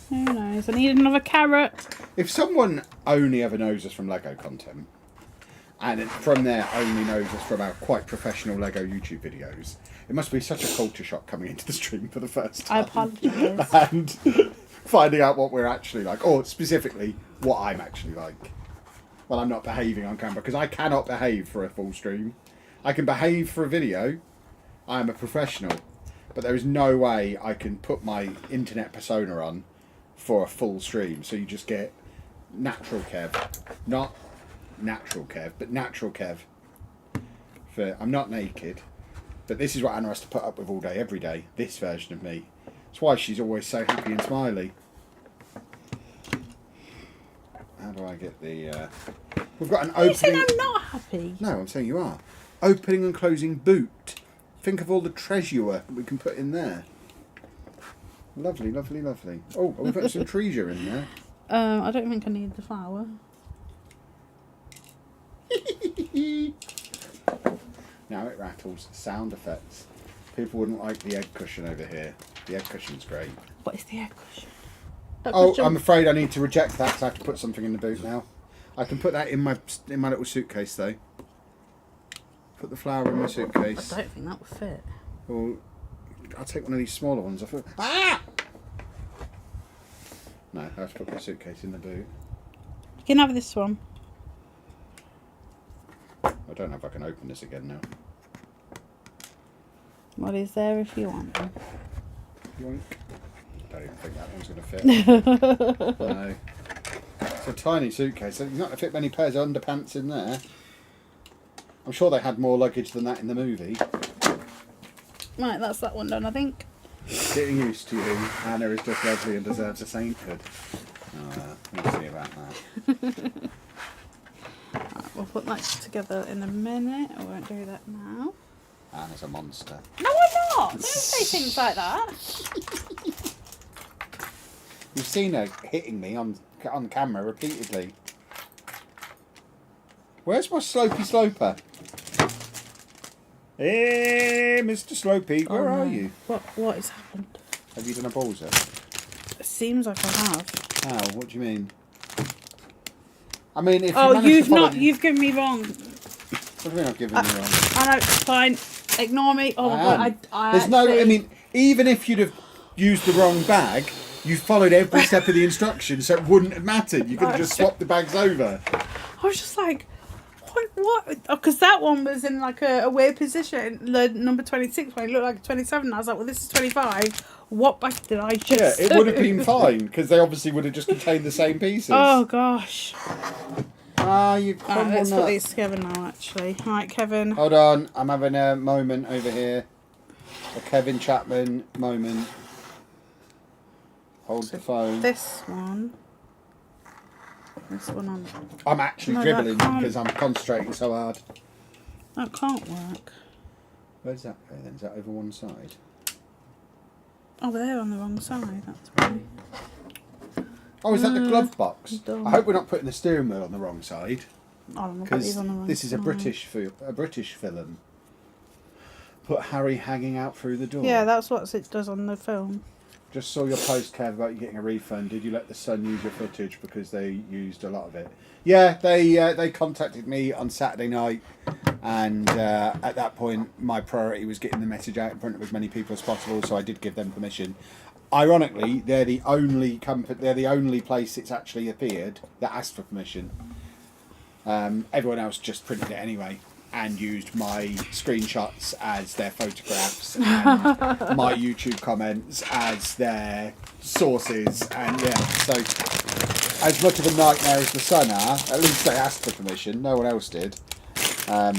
Who knows? I need another carrot. If someone only ever knows us from Lego content, and from there only knows us from our quite professional Lego YouTube videos, it must be such a culture shock coming into the stream for the first I time. apologise. And finding out what we're actually like, or specifically what I'm actually like. Well, I'm not behaving on camera, because I cannot behave for a full stream. I can behave for a video. I am a professional. But there is no way I can put my internet persona on for a full stream. So you just get natural Kev. Not natural Kev, but natural Kev. For I'm not naked, but this is what Anna has to put up with all day, every day. This version of me. That's why she's always so happy and smiley. How do I get the... We've got an opening... You saying I'm not happy? No, I'm saying you are. Opening and closing boot. Think of all the treasure we can put in there. Lovely, lovely, lovely. Oh, we've got some treasure in there. I don't think I need the flour. Now it rattles. Sound effects. People wouldn't like the egg cushion over here. The egg cushion's great. What is the egg cushion? I'm afraid I need to reject that because I have to put something in the boot now. I can put that in my little suitcase though. Put the flour in my suitcase. I don't think that would fit. Well, I'll take one of these smaller ones. Ah! No, I have to put my suitcase in the boot. You can have this one. I don't know if I can open this again now. What is there if you want them? Yoink. I don't even think that one's going to fit. No. It's a tiny suitcase. There's not going to fit many pairs of underpants in there. I'm sure they had more luggage than that in the movie. Right, that's that one done, I think. Getting used to you. Anna is just lovely and deserves a sainthood. We'll see about that. Right, we'll put that together in a minute. I won't do that now. Anna's a monster. No, I'm not. Don't say things like that. You've seen her hitting me on camera repeatedly. Where's my slopey sloper? Hey, Mr. Slopey, where are you? What has happened? Have you done a ballser? It seems like I have. How? What do you mean? I mean, if you've given me wrong. What do you mean I've given you wrong? I know, it's fine. Ignore me. Oh my god, I mean, even if you'd have used the wrong bag, you followed every step of the instructions, so it wouldn't have mattered. You could have just swapped the bags over. I was just like, what? Because that one was in like a weird position, the number 26, when it looked like a 27. I was like, well, this is 25. What bag did I just... Yeah, it would have been fine, because they obviously would have just contained the same pieces. Oh, gosh. You Let's put these together now, actually. Right, Kevin. Hold on, I'm having a moment over here. A Kevin Chapman moment. Hold the phone. This one on. I'm actually dribbling because I'm concentrating so hard. That can't work. Where's that go then? Is that over one side? Oh, they're on the wrong side. That's why. Oh, is that the glove box? Dumb. I hope we're not putting the steering wheel on the wrong side. Because this is a British film. Put Harry hanging out through the door. Yeah, that's what it does on the film. Just saw your post, Kev, about you getting a refund. Did you let the Sun use your footage because they used a lot of it? Yeah, they contacted me on Saturday night, and at that point, my priority was getting the message out in front of as many people as possible. So I did give them permission. Ironically, they're the only company, they're the only place it's actually appeared that asked for permission. Everyone else just printed it anyway and used my screenshots as their photographs and my YouTube comments as their sources. And yeah, so as much of a nightmare as the Sun are, at least they asked for permission. No one else did. But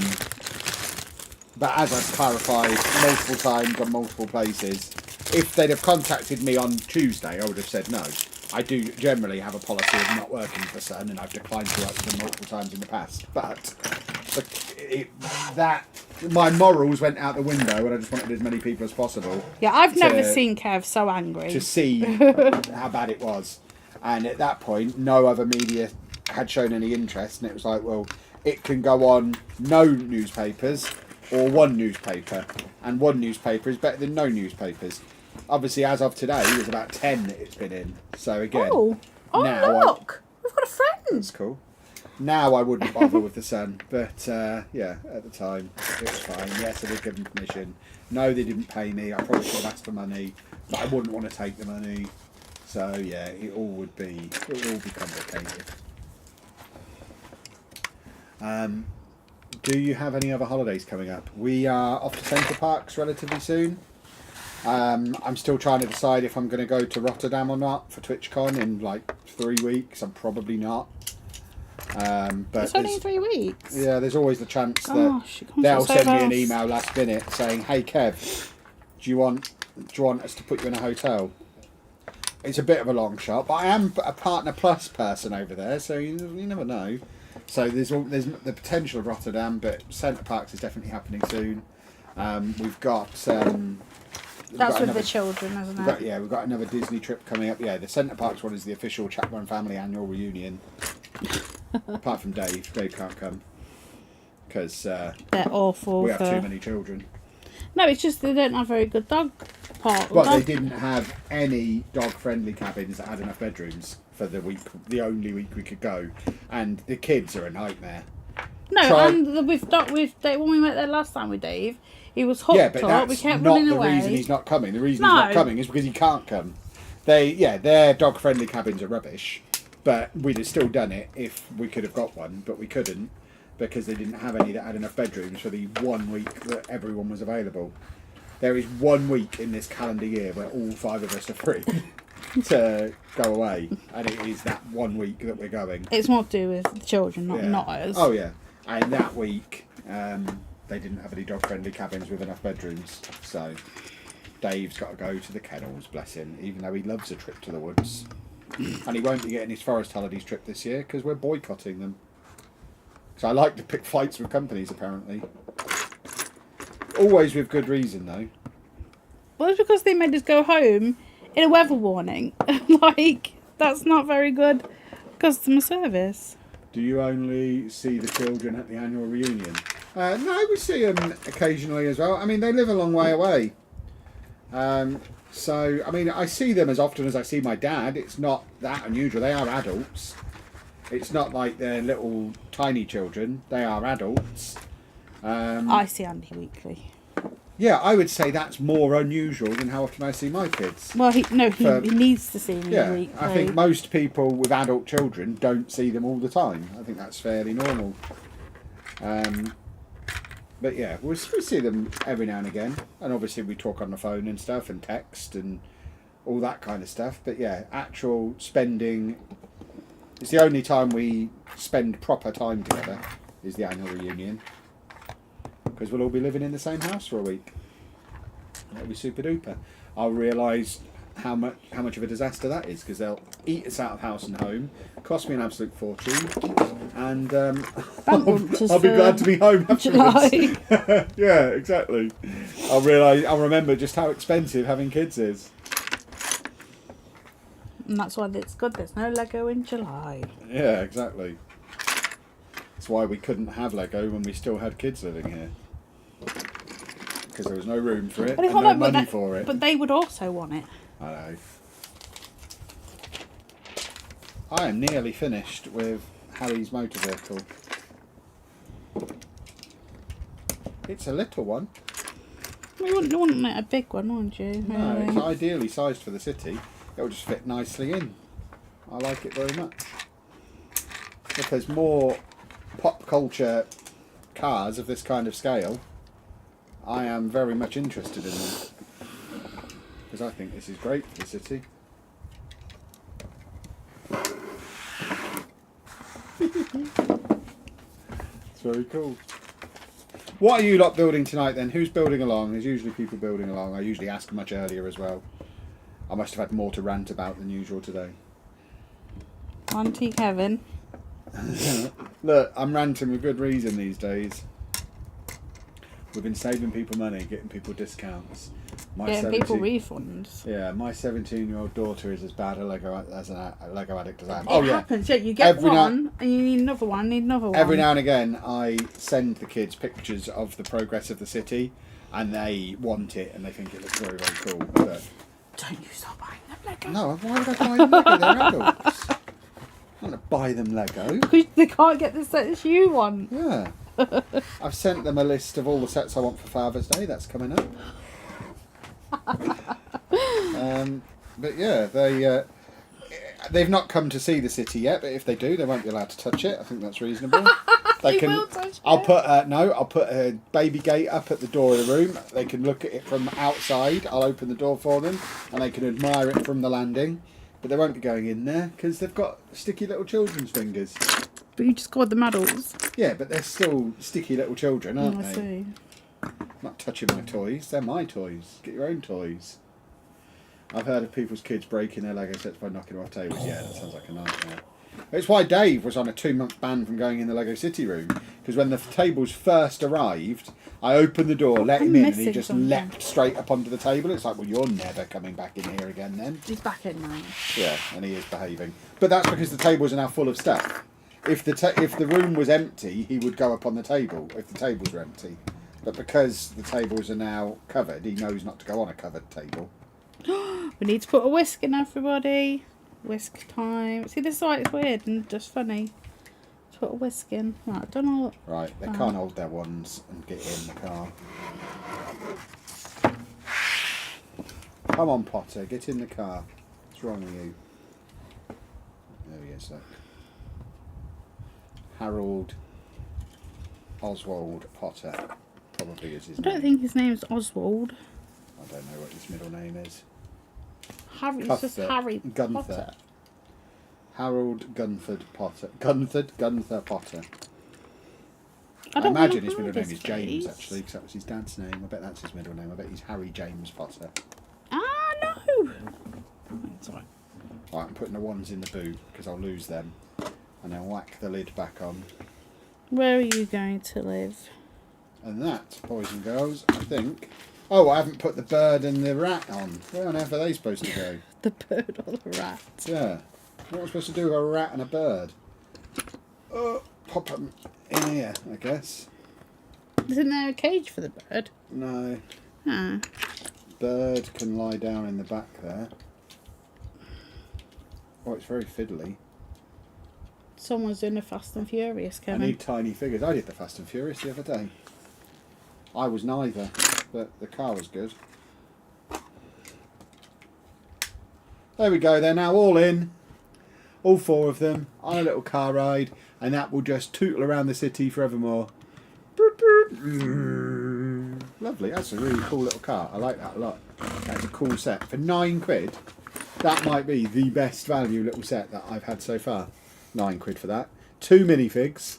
as I've clarified multiple times on multiple places, if they'd have contacted me on Tuesday, I would have said no. I do generally have a policy of not working for Sun, and I've declined to work with them multiple times in the past. But my morals went out the window, and I just wanted as many people as possible. Yeah, I've never seen Kev so angry. To see how bad it was. And at that point, no other media had shown any interest, and it was like, well, it can go on no newspapers or one newspaper, and one newspaper is better than no newspapers. Obviously, as of today, there's about 10 that it's been in. So again, now look, we've got a friend. That's cool. Now I wouldn't bother with the Sun, but yeah, at the time it was fine. Yes, I did give them permission. No, they didn't pay me. I probably should have asked for money, but I wouldn't want to take the money. So yeah, it will all be complicated. Do you have any other holidays coming up? We are off to Centre Parks relatively soon. I'm still trying to decide if I'm going to go to Rotterdam or not for TwitchCon in like 3 weeks. I'm probably not. But it's only 3 weeks. Yeah, there's always the chance that Gosh, it comes they'll so send me an fast. email last minute saying, "Hey Kev, do you want us to put you in a hotel?" It's a bit of a long shot, but I am a Partner Plus person over there, so you never know. So there's the potential of Rotterdam, but Centre Parks is definitely happening soon. We've got That's with the children, isn't it? we've got another Disney trip coming up. Yeah, the Centre Parks one is the official Chaperone Family annual reunion. Apart from Dave can't come because They're awful. we have too many children. No, it's just they don't have very good dog park. Well, they didn't have any dog-friendly cabins that had enough bedrooms for the only week we could go, and the kids are a nightmare. No, and when we went there last time with Dave, he was hooked up. We kept running away. Not the reason he's not coming. The reason he's not coming is because he can't come. Their dog-friendly cabins are rubbish, but we'd have still done it if we could have got one, but we couldn't because they didn't have any that had enough bedrooms for the 1 week that everyone was available. There is 1 week in this calendar year where all 5 of us are free to go away, and it is that 1 week that we're going. It's more to do with the children, not us. Oh yeah, and that week they didn't have any dog-friendly cabins with enough bedrooms, so Dave's got to go to the kennels, bless him, even though he loves a trip to the woods. And he won't be getting his Forest Holidays trip this year because we're boycotting them. So I like to pick fights with companies, apparently. Always with good reason, though. Well, it's because they made us go home in a weather warning. That's not very good customer service. Do you only see the children at the annual reunion? No, we see them occasionally as well. I mean, they live a long way away. So, I mean, I see them as often as I see my dad. It's not that unusual. They are adults. It's not like they're little tiny children. They are adults. I see Andy weekly. Yeah, I would say that's more unusual than how often I see my kids. Well, he needs to see me weekly. I think most people with adult children don't see them all the time. I think that's fairly normal. But yeah, we see them every now and again. And obviously we talk on the phone and stuff and text and all that kind of stuff. But yeah, actual spending... It's the only time we spend proper time together is the annual reunion. Because we'll all be living in the same house for a week. That'll be super duper. I'll realise how much of a disaster that is because they'll eat us out of house and home, cost me an absolute fortune, and I'll be glad to be home afterwards. Yeah, exactly. I'll remember just how expensive having kids is. And that's why it's good there's no Lego in July. Yeah, exactly. That's why we couldn't have Lego when we still had kids living here. Because there was no room for it and no money for it. But they would also want it. I know. I am nearly finished with Harry's motor vehicle. It's a little one. You wouldn't make a big one, wouldn't you? No, it's ideally sized for the city. It'll just fit nicely in. I like it very much. If there's more pop culture cars of this kind of scale, I am very much interested in them. Because I think this is great for the city. It's very cool. What are you lot building tonight then? Who's building along? There's usually people building along. I usually ask much earlier as well. I must have had more to rant about than usual today. Auntie Kevin. Look, I'm ranting with good reason these days. We've been saving people money, getting people discounts. Getting people refunds. Yeah, my 17-year-old daughter is as bad a Lego addict as I am. It happens, yeah. You get one and you need another one, Every now and again, I send the kids pictures of the progress of the city, and they want it, and they think it looks very, very cool. But don't you stop buying them Lego. No, why would I buy them Lego? They're adults. I'm not going to buy them Lego. Because they can't get the sets you want. Yeah. I've sent them a list of all the sets I want for Father's Day. That's coming up. But yeah, they've not come to see the city yet, but if they do, they won't be allowed to touch it. I think that's reasonable. They will touch I'll it. I'll put a baby gate up at the door of the room. They can look at it from outside. I'll open the door for them, and they can admire it from the landing. But they won't be going in there because they've got sticky little children's fingers. But you just got the medals. Yeah, but they're still sticky little children, aren't I they? see. Not touching my toys. They're my toys. Get your own toys. I've heard of people's kids breaking their Lego sets by knocking them off tables. Yeah, that sounds like a nightmare. It's why Dave was on a 2-month ban from going in the Lego City room. Because when the tables first arrived, I opened the door, let him in, and he just leapt straight up onto the table. It's like, well, you're never coming back in here again then. He's back in now. Yeah, and he is behaving. But that's because the tables are now full of stuff. If the room was empty, he would go up on the table if the tables were empty. But because the tables are now covered, he knows not to go on a covered table. We need to put a whisk in, everybody. Whisk time. See, this is why it's weird and just funny. Let's put a whisk in. Right, I've done all. Right, they can't hold their wands and get in the car. Come on, Potter, get in the car. What's wrong with you? There he is, look. Harold Oswald Potter. Probably is his name. I don't think his name's Oswald. I don't know what his middle name is. Harry, it's just Harry Gunther. Potter. Harold Gunther Potter. I imagine his middle name is James, actually, because that was his dad's name. I bet that's his middle name. I bet he's Harry James Potter. Ah, no! Sorry. Right, I'm putting the ones in the boot, because I'll lose them. And then whack the lid back on. Where are you going to live? And that, boys and girls, I think... Oh, I haven't put the bird and the rat on. Where on earth are they supposed to go? The bird or the rat? Yeah. What am I supposed to do with a rat and a bird? Oh, pop them in here, I guess. Isn't there a cage for the bird? No. Ah. Bird can lie down in the back there. Oh, it's very fiddly. Someone's doing a Fast and Furious, Kevin. I need tiny figures. I did the Fast and Furious the other day. I was neither, but the car was good. There we go, they're now all in. All 4 of them on a little car ride, and that will just tootle around the city forevermore. Lovely, that's a really cool little car. I like that a lot. That's a cool set. For £9, that might be the best value little set that I've had so far. £9 for that. 2 minifigs.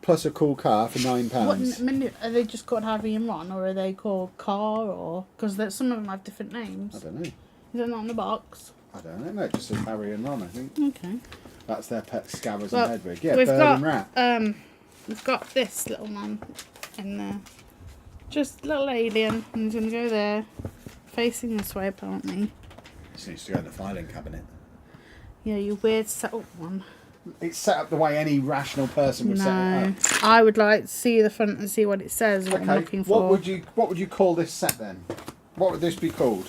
Plus a cool car for £9. What, are they just called Harry and Ron, or are they called Car, or... Because some of them have different names. I don't know. Is it not on the box? I don't know. No, it just says Harry and Ron, I think. Okay. That's their pet Scabbers and Hedwig. Yeah, we've bird got, and rat. We've got this little man in there. Just a little alien. And he's going to go there. Facing this way, apparently. This needs to go in the filing cabinet. Yeah, you weird setup one. It's set up the way any rational person would set it up. I would like to see the front and see what it says, what I'm looking for. What would you call this set then? What would this be called?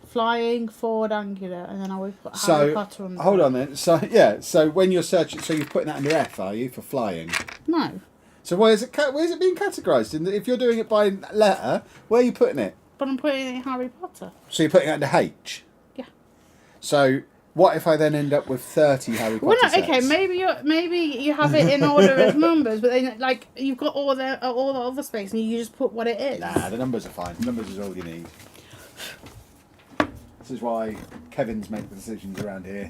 Flying Forward Angular, and then I would put Harry Potter on. Hold on then. So yeah, so when you're searching, so you're putting that under F, are you, for flying? No. So where's it being categorised? If you're doing it by letter, where are you putting it? But I'm putting it in Harry Potter. So you're putting it under H? Yeah. So what if I then end up with 30 Harry Potter sets? Okay, maybe you have it in order of numbers, but then like you've got all the other space, and you just put what it is. Nah, the numbers are fine. The numbers is all you need. This is why Kevin's make the decisions around here.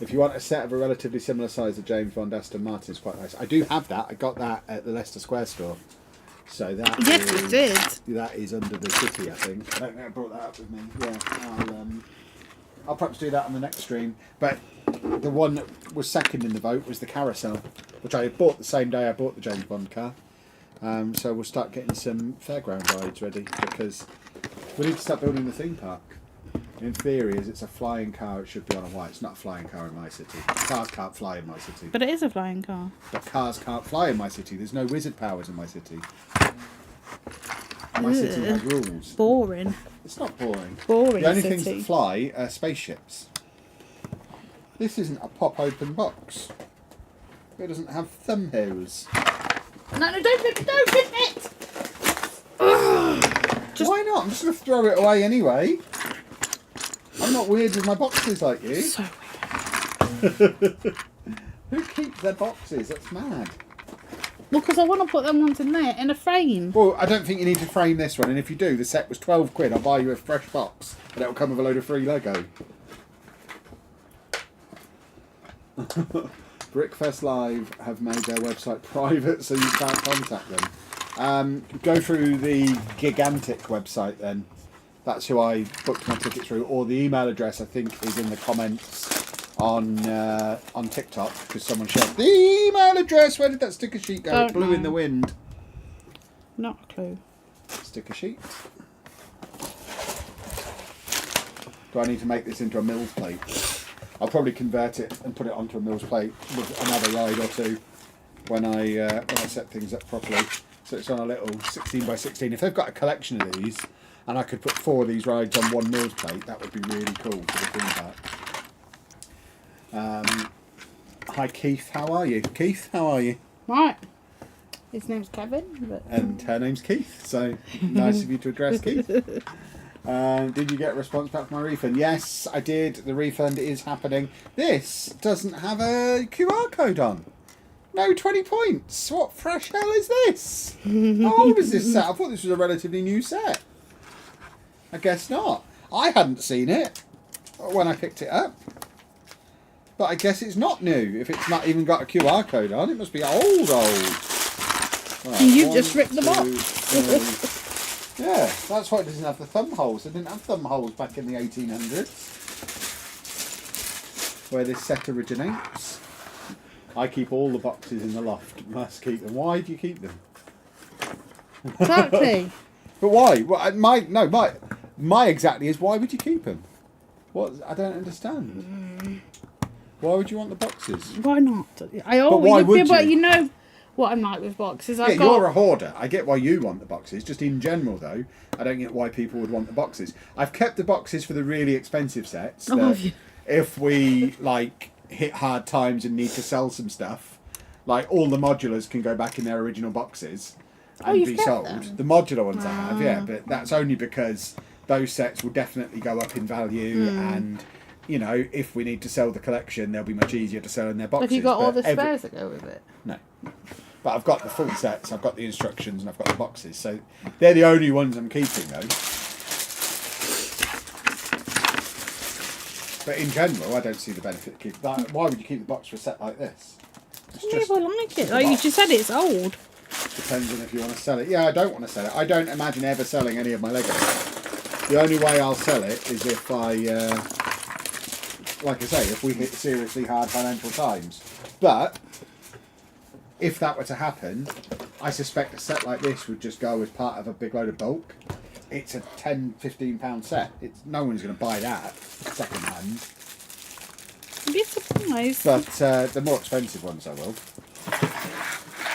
If you want a set of a relatively similar size to James Bond Aston Martin, it's quite nice. I do have that. I got that at the Leicester Square store. So that yes, you did. That is under the city, I think. I don't think I brought that up with me. Yeah, I'll perhaps do that on the next stream. But the one that was second in the vote was the Carousel, which I bought the same day I bought the James Bond car. So we'll start getting some fairground rides ready, because we need to start building the theme park. In theory, as it's a flying car, it should be on a white. It's not a flying car in my city. Cars can't fly in my city. But it is a flying car. But cars can't fly in my city. There's no wizard powers in my city. My city has rules. Boring. It's not boring. Boring The only city. things that fly are spaceships. This isn't a pop-open box. It doesn't have thumbnails. No, don't rip it! Why not? I'm just going to throw it away anyway. I'm not weird with my boxes like you. So weird. Who keeps their boxes? That's mad. Well, because I want to put them ones in there in a frame. Well, I don't think you need to frame this one, and if you do, the set was £12. I'll buy you a fresh box, and it'll come with a load of free Lego. Brickfest Live have made their website private, so you can't contact them. Go through the Gigantic website then. That's who I booked my ticket through, or the email address I think is in the comments on TikTok, because someone shared the email address. Where did that sticker sheet go? It blew in the wind. Not a clue. Sticker sheet. Do I need to make this into a Mills plate? I'll probably convert it and put it onto a Mills plate with another ride or two when I set things up properly. So it's on a little 16 by 16. If they've got a collection of these, and I could put 4 of these rides on one Mills plate, that would be really cool for the theme park. Hi Keith, how are you? Keith, how are you? Right. His name's Kevin. But... And her name's Keith, so nice of you to address Keith. Did you get a response back from my refund? Yes, I did. The refund is happening. This doesn't have a QR code on. No 20 points. What fresh hell is this? How old is this set? I thought this was a relatively new set. I guess not. I hadn't seen it when I picked it up. But I guess it's not new. If it's not even got a QR code on, it must be old. Right, you just ripped the box. Yeah, that's why it doesn't have the thumb holes. They didn't have thumb holes back in the 1800s, where this set originates. I keep all the boxes in the loft. Must keep them. Why do you keep them? Exactly. But why? Well, my exactly is, why would you keep them? What? I don't understand. Why would you want the boxes? Why not? Why would you? But you know what I'm like with boxes. You're a hoarder. I get why you want the boxes. Just in general, though, I don't get why people would want the boxes. I've kept the boxes for the really expensive sets. If we hit hard times and need to sell some stuff, all the modulars can go back in their original boxes and be sold. Them? The modular ones I have, yeah, but that's only because those sets will definitely go up in value and. You know, if we need to sell the collection, they'll be much easier to sell in their boxes. Have you got all the spares that go with it? No. But I've got the full sets, I've got the instructions, and I've got the boxes. So they're the only ones I'm keeping, though. But in general, I don't see the benefit of keeping that. Why would you keep the box for a set like this? People like it. You just said it's old. Depends on if you want to sell it. Yeah, I don't want to sell it. I don't imagine ever selling any of my Legos. The only way I'll sell it is if like I say, if we hit seriously hard financial times. But if that were to happen, I suspect a set like this would just go as part of a big load of bulk. It's a £10-15 set. No one's going to buy that second hand. I'd be surprised. But the more expensive ones I will.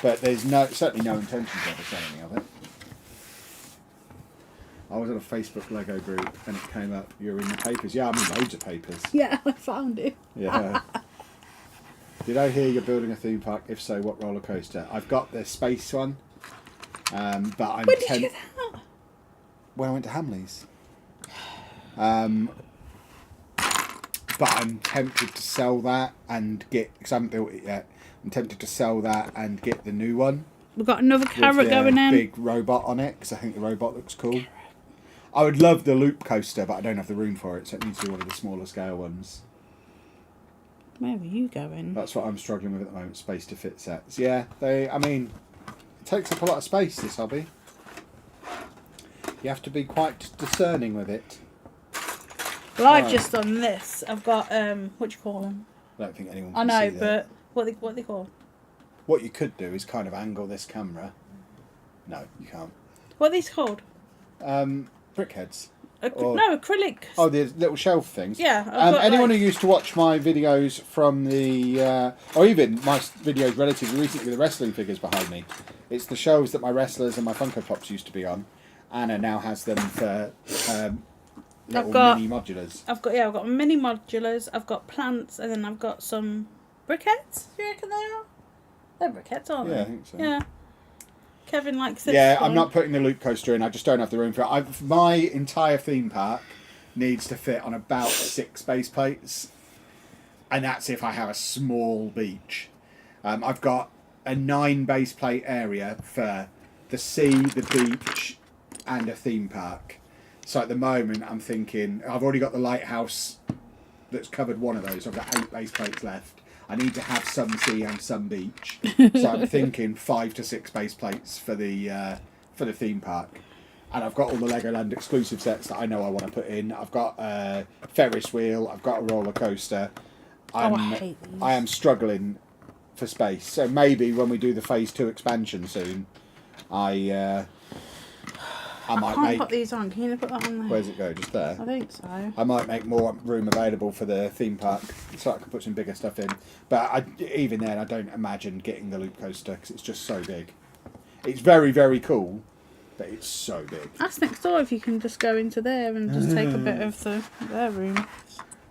But there's certainly no intention of ever selling any of it. I was in a Facebook Lego group and it came up, you're in the papers. Yeah, I'm in loads of papers. Yeah, I found it. Yeah. Did I hear you're building a theme park? If so, what roller coaster? I've got the space one. But I'm When did you do that? When I went to Hamleys. But I'm tempted to sell that and get, because I haven't built it yet, I'm tempted to sell that and get the new one. We've got another carrot going in. Big robot on it, because I think the robot looks cool. I would love the loop coaster, but I don't have the room for it, so it needs to be one of the smaller scale ones. Where were you going? That's what I'm struggling with at the moment, space to fit sets. Yeah, it takes up a lot of space, this hobby. You have to be quite discerning with it. Well, I've just done this. I've got, what do you call them? I don't think anyone I can see know, that. but what are they called? What you could do is kind of angle this camera. No, you can't. What are these called? Brickheads. No, acrylic. Oh, the little shelf things. Yeah. Anyone who used to watch my videos from the, or even my videos relatively recently with the wrestling figures behind me, it's the shelves that my wrestlers and my Funko Pops used to be on. Anna now has them for little mini modulars. I've got mini modulars. I've got plants, and then I've got some briquettes. Do you reckon they are? They're briquettes, aren't they? Yeah, I think so. Yeah. Kevin likes this. Yeah, I'm not putting the loop coaster in. I just don't have the room for it. My entire theme park needs to fit on about 6 base plates, and that's if I have a small beach. I've got a 9 base plate area for the sea, the beach, and a theme park. So at the moment, I'm thinking I've already got the lighthouse that's covered one of those. I've got 8 base plates left. I need to have some sea and some beach. So I'm thinking 5 to 6 base plates for the theme park. And I've got all the Legoland exclusive sets that I know I want to put in. I've got a Ferris wheel. I've got a roller coaster. I hate these. I am struggling for space. So maybe when we do the phase 2 expansion soon, I might can't make. put these on. Can you put that on there? Where's it go? Just there. I think so. I might make more room available for the theme park, so I can put some bigger stuff in. But even then, I don't imagine getting the loop coaster because it's just so big. It's very, very cool, but it's so big. Ask next door if you can just go into there and just take a bit of their room.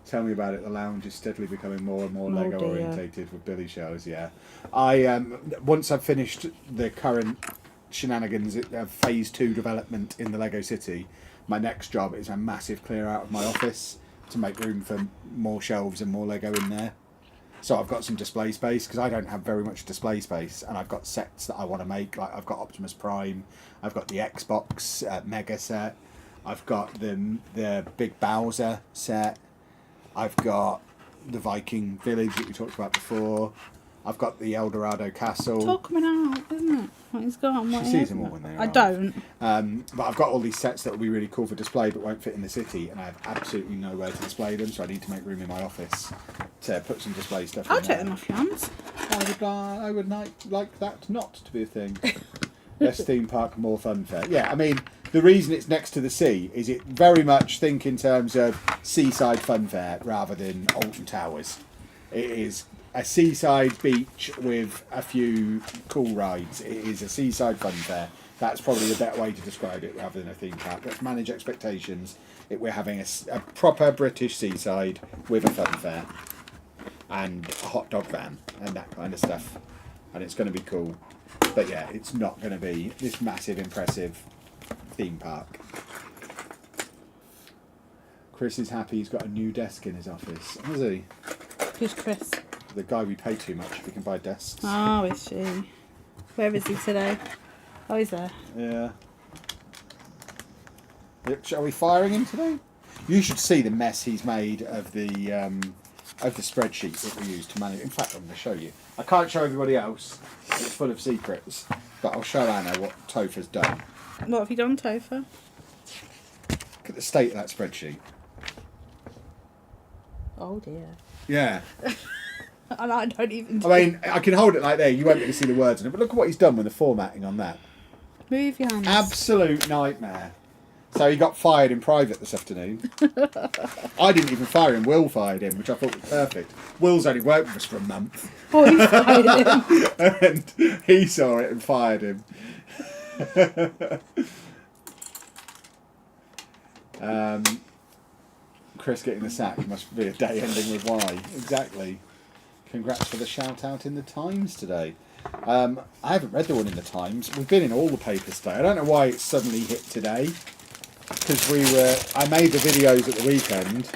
Tell me about it. The lounge is steadily becoming more and more Lego dear. orientated with Billy shows. Yeah, I once I've finished the current shenanigans of phase 2 development in the Lego City, my next job is a massive clear out of my office to make room for more shelves and more Lego in there. So I've got some display space because I don't have very much display space, and I've got sets that I want to make. Like I've got Optimus Prime, I've got the Xbox Mega set, I've got the Big Bowser set, I've got the Viking Village that we talked about before, I've got the El Dorado Castle. It's all coming out, isn't it? What he's got. She sees them all when they I arrive. don't. But I've got all these sets that will be really cool for display but won't fit in the city, and I have absolutely nowhere to display them, so I need to make room in my office to put some display stuff I'll in take there. them off your hands. I would like that not to be a thing. Less theme park, more fun fair. Yeah, I mean, the reason it's next to the sea is it very much think in terms of seaside fun fair rather than Alton Towers. It is a seaside beach with a few cool rides. It is a seaside fun fair. That's probably a better way to describe it rather than a theme park. Let's manage expectations. We're having a proper British seaside with a fun fair and a hot dog van and that kind of stuff. And it's going to be cool. But yeah, it's not going to be this massive, impressive theme park. Chris is happy he's got a new desk in his office. Has he? Who's Chris? The guy we pay too much if we can buy desks. Oh, is she? Where is he today? Oh, he's there. Yeah. Are we firing him today? You should see the mess he's made of the spreadsheet that we use to manage. In fact, I'm going to show you. I can't show everybody else. It's full of secrets. But I'll show Anna what Topher's done. What have you done, Topher? Look at the state of that spreadsheet. Oh dear. Yeah. And I don't even. I mean, I can hold it like there. You won't be able to see the words in it. But look at what he's done with the formatting on that. Move your hands. Absolute nightmare. So he got fired in private this afternoon. I didn't even fire him. Will fired him, which I thought was perfect. Will's only worked with us for a month. Oh, he fired him. And he saw it and fired him. Chris getting the sack must be a day ending with Y. Exactly. Congrats for the shout out in the Times today. I haven't read the one in the Times. We've been in all the papers today. I don't know why it's suddenly hit today. Because I made the videos at the weekend,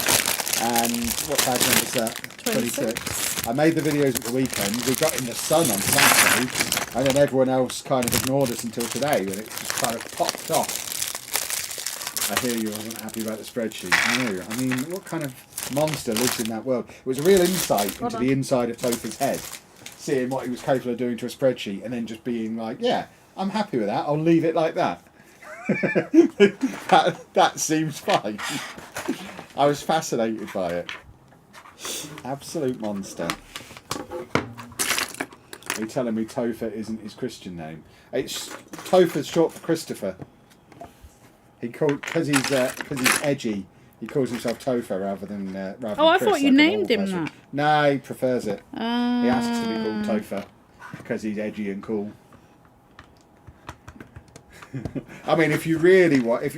and what tag number is that? 26. I made the videos at the weekend. We got in the sun on Saturday, and then everyone else kind of ignored us until today, when it just kind of popped off. I hear you wasn't happy about the spreadsheet. No, I mean, what kind of monster lives in that world? It was a real insight into the inside of Topher's head, seeing what he was capable of doing to a spreadsheet, and then just being like, yeah, I'm happy with that, I'll leave it like that. that seems fine. I was fascinated by it. Absolute monster. Are you telling me Topher isn't his Christian name? It's Topher's short for Christopher. He called because he's edgy. He calls himself Topher rather than Chris, I thought you like named him that. No, he prefers it. He asks to be called Topher because he's edgy and cool. I mean,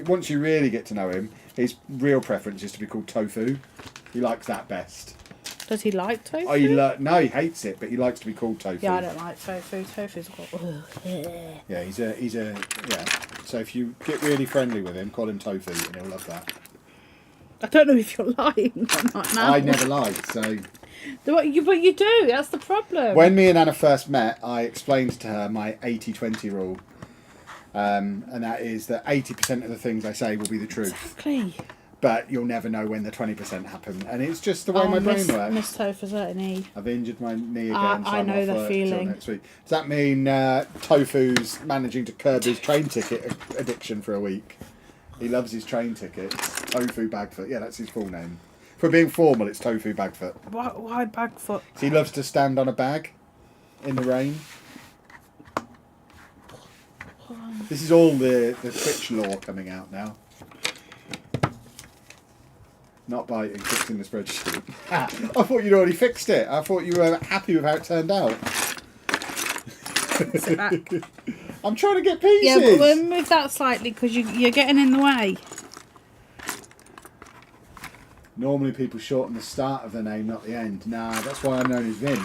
once you really get to know him, his real preference is to be called Tofu. He likes that best. Does he like tofu? Oh, no, he hates it, but he likes to be called Tofu. Yeah, I don't like tofu. Tofu's got. Yeah, he's a yeah. So if you get really friendly with him, call him Tofu, and he'll love that. I don't know if you're lying or not now. I never lied, so But you do. That's the problem. When me and Anna first met, I explained to her my 80-20 rule. And that is that 80% of the things I say will be the truth. Exactly. But you'll never know when the 20% happen. And it's just the way my brain works. Miss Topher's hurt a knee. I've injured my knee again, so I I'm know off the work feeling. till next week. Does that mean Tofu's managing to curb his train ticket addiction for a week? He loves his train tickets. Tofu Bagfoot. Yeah, that's his full name. For being formal, it's Tofu Bagfoot. Why Bagfoot? So he loves to stand on a bag in the rain. This is all the Twitch lore coming out now. Not biting, fixing the spreadsheet. I thought you'd already fixed it. I thought you were happy with how it turned out. Sit back. I'm trying to get pieces. Yeah, but we'll move that slightly because you're getting in the way. Normally people shorten the start of the name, not the end. Nah, that's why I'm known as Vin.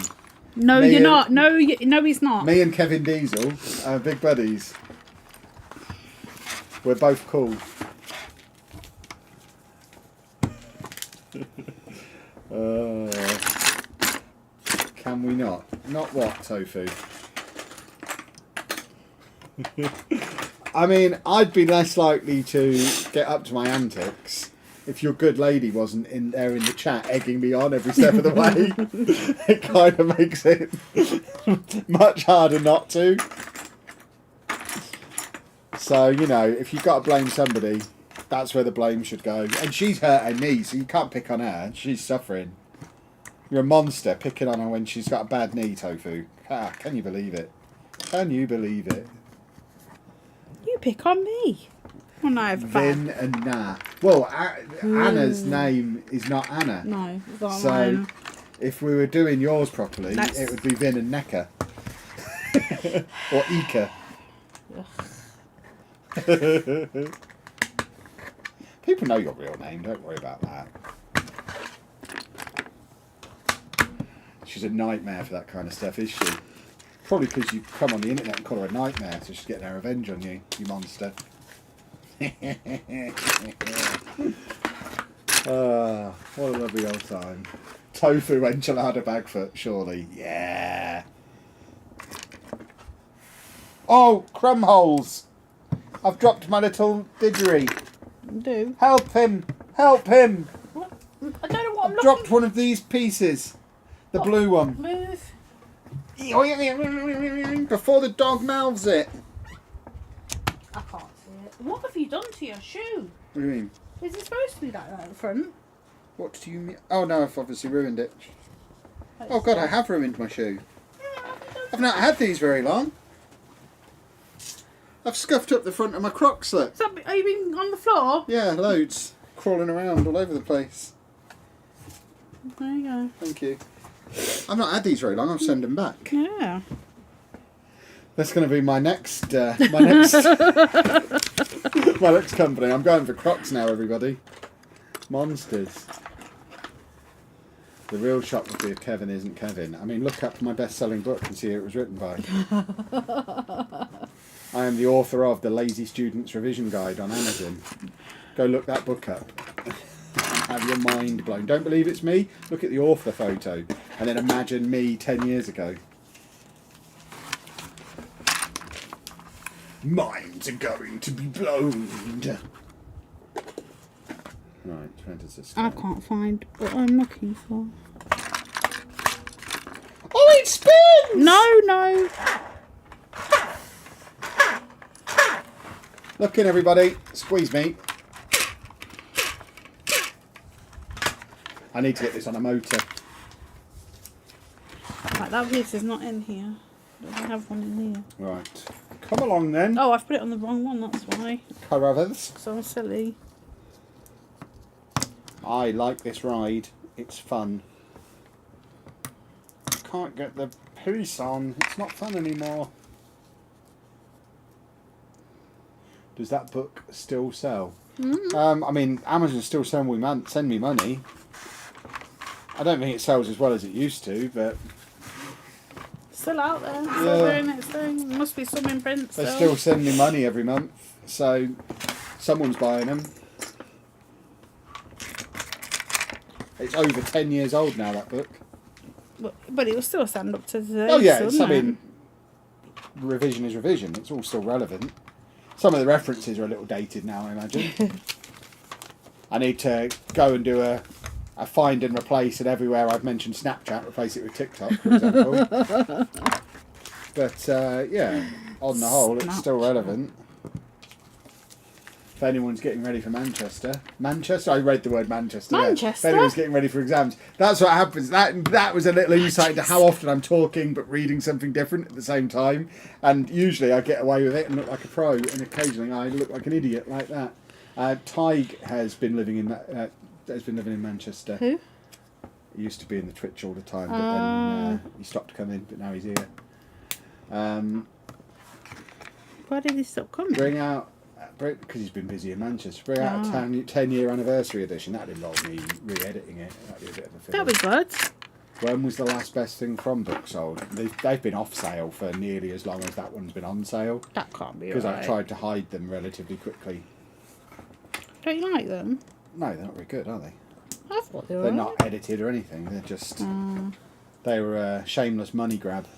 No, you're not. No, he's not. Me and Kevin Diesel are big buddies. We're both cool. Can we not? Not what, Tofu? I mean, I'd be less likely to get up to my antics if your good lady wasn't in there in the chat egging me on every step of the way. It kind of makes it much harder not to. So, you know, if you've got to blame somebody, that's where the blame should go. And she's hurt her knee, so you can't pick on her. She's suffering. You're a monster picking on her when she's got a bad knee, Tofu. Ah, can you believe it? Can you believe it? You pick on me. When I have a Vin and Na. Well, Anna's name is not Anna. No, it's not So, mine. if we were doing yours properly, That's- it would be Vin and Necker. Or Ika. People know your real name, don't worry about that. She's a nightmare for that kind of stuff, is she? Probably because you come on the internet and call her a nightmare, so she's getting her revenge on you, you monster. What a lovely old time. Tofu enchilada Bagfoot, surely. Yeah. Oh, crumb holes. I've dropped my little didgeridoo. Do. Help him! Help him! What? I don't know what I'm I've looking dropped one of these pieces. The blue one. Move. Before the dog mouths it. I can't see it. What have you done to your shoe? What do you mean? Is it supposed to be like that at the front? What do you mean? Oh no, I've obviously ruined it. Oh god, I have ruined my shoe. I've not had these very long. I've scuffed up the front of my Crocs, look. Are you been on the floor? Yeah, loads. Crawling around all over the place. There you go. Thank you. I've not had these very long, I'll send them back. Yeah. That's going to be my next, my next company. I'm going for Crocs now, everybody. Monsters. The real shock would be if Kevin isn't Kevin. I mean, look up my best-selling book and see who it was written by. I am the author of The Lazy Student's Revision Guide on Amazon. Go look that book up. Have your mind blown. Don't believe it's me? Look at the author photo and then imagine me 10 years ago. Minds are going to be blown. Right, where does this go? I can't find what I'm looking for. Oh, it spins! No. Look in, everybody. Squeeze me. I need to get this on a motor. Right, that piece is not in here. I don't have one in here. Right. Come along then. Oh, I've put it on the wrong one, that's why. Caravans. So I'm silly. I like this ride. It's fun. Can't get the piece on. It's not fun anymore. Does that book still sell? I mean, Amazon still send me money. I don't think it sells as well as it used to, but Still out there. Still doing its thing. There must be some in print they still. still send me money every month, so someone's buying them. It's over 10 years old now, that book. But it will still stand up to today. Oh yeah, I mean, revision is revision. It's all still relevant. Some of the references are a little dated now, I imagine. I need to go and do a find and replace, and everywhere I've mentioned Snapchat, replace it with TikTok, for example. But yeah, on the whole, it's still relevant. If anyone's getting ready for Manchester, I read the word Manchester. Manchester. If anyone's getting ready for exams, that's what happens. That was a little insight into how often I'm talking but reading something different at the same time. And usually I get away with it and look like a pro, and occasionally I look like an idiot like that. Tig has been living in Manchester. Who? He used to be in the Twitch all the time, but then he stopped coming. But now he's here. Why did he stop coming? Bring out. Because he's been busy in Manchester. Bring out a 10-year anniversary edition. That'd involve me re-editing it. That'd be a bit of a film. That was good. When was the last best thing from book sold? They've been off sale for nearly as long as that one's been on sale. That can't be right. Because I've tried to hide them relatively quickly. Don't you like them? No, they're not very good, are they? I thought they were. They're not edited or anything. They're just... They were a shameless money grab.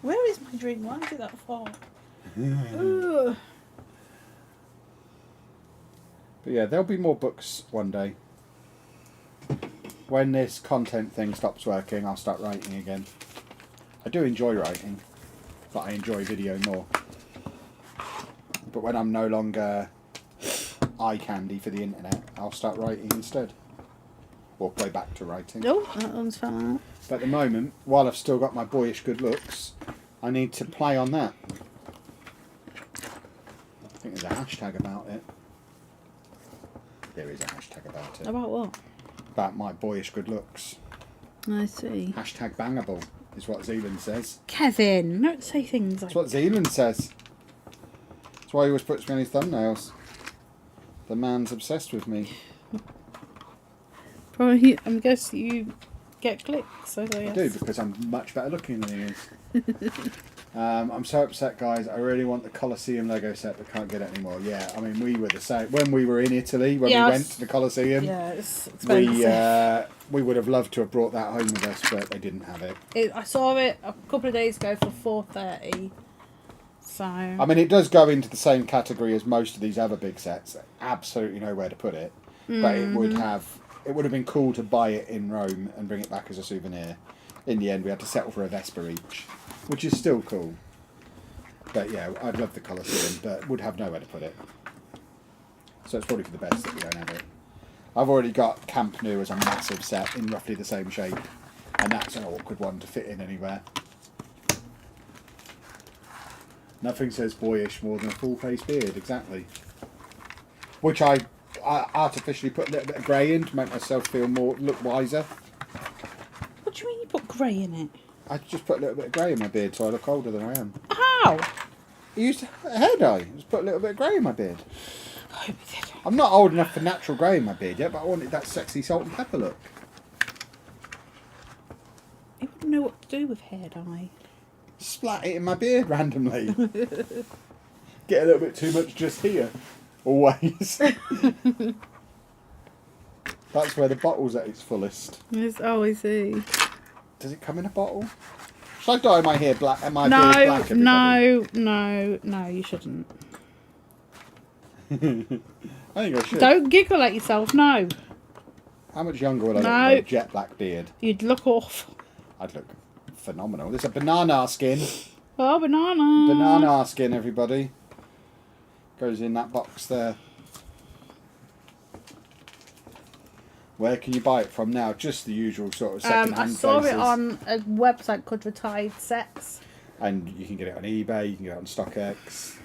Where is my drink? Why is it that far? Ugh. But yeah, there'll be more books one day. When this content thing stops working, I'll start writing again. I do enjoy writing, but I enjoy video more. But when I'm no longer eye candy for the internet, I'll start writing instead. Or go back to writing. Oh, that one's fell out. But at the moment, while I've still got my boyish good looks, I need to play on that. I think there's a hashtag about it. There is a hashtag about it. About what? About my boyish good looks. I see. Hashtag bangable is what Zealand says. Kevin, don't say things like That's what Zealand says. That's why he always puts me on his thumbnails. The man's obsessed with me. Probably, I guess you get clicks. So I do, because I'm much better looking than he is. I'm so upset, guys. I really want the Colosseum Lego set, but can't get it anymore. Yeah, I mean, we were the same. When we were in Italy, when we went to the Colosseum, it's expensive. we would have loved to have brought that home with us, but they didn't have it. I saw it a couple of days ago for $4.30. So I mean, it does go into the same category as most of these other big sets. Absolutely nowhere to put it, but it would have been cool to buy it in Rome and bring it back as a souvenir. In the end, we had to settle for a Vespa each, which is still cool. But yeah, I'd love the Colosseum, but would have nowhere to put it. So it's probably for the best that we don't have it. I've already got Camp Nou as a massive set in roughly the same shape, and that's an awkward one to fit in anywhere. Nothing says boyish more than a full-face beard, exactly. Which I artificially put a little bit of grey in to make myself look wiser. What do you mean you put grey in it? I just put a little bit of grey in my beard so I look older than I am. How? I used a hair dye. Just put a little bit of grey in my beard. I hope you did. I'm not old enough for natural grey in my beard yet, but I wanted that sexy salt and pepper look. You wouldn't know what to do with hair dye. Splat it in my beard randomly. Get a little bit too much just here. Always. That's where the bottle's at its fullest. Yes, oh, I see. Does it come in a bottle? Should I dye my hair black and my beard black? No, you shouldn't. I think I should. Don't giggle at yourself, no. How much younger would I look with a jet black beard? You'd look awful. I'd look phenomenal. There's a banana skin. Oh, banana. Banana skin, everybody. Goes in that box there. Where can you buy it from now? Just the usual sort of second-hand I saw places. it on a website called Retired Sets. And you can get it on eBay, you can get it on StockX.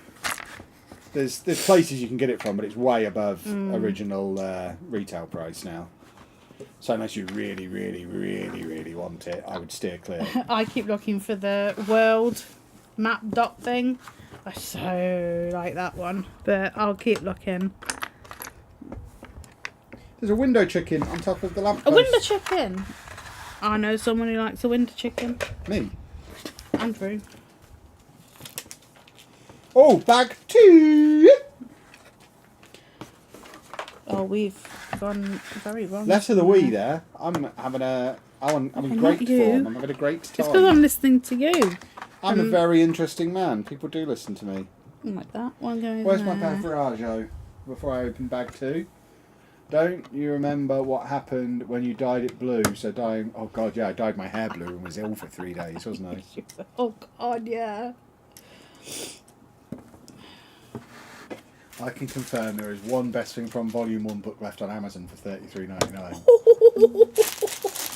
There's places you can get it from, but it's way above original retail price now. So unless you really, really, really, really want it, I would steer clear. I keep looking for the world map dot thing. I so like that one, but I'll keep looking. There's a window chicken on top of the lamppost. A window chicken? I know someone who likes a window chicken. Me? Andrew. Oh, bag 2! Oh, we've gone very wrong. Less of the we there. I'm I'm in Okay, great not you. form. I'm having a great time. It's because I'm listening to you. I'm a very interesting man. People do listen to me. Like that one goes Where's there. my beverage before I open bag 2? Don't you remember what happened when you dyed it blue? So dyeing... Oh, God, yeah, I dyed my hair blue and was ill for 3 days, wasn't I? Oh, God, yeah. I can confirm there is one Best Thing From Volume 1 book left on Amazon for $33.99.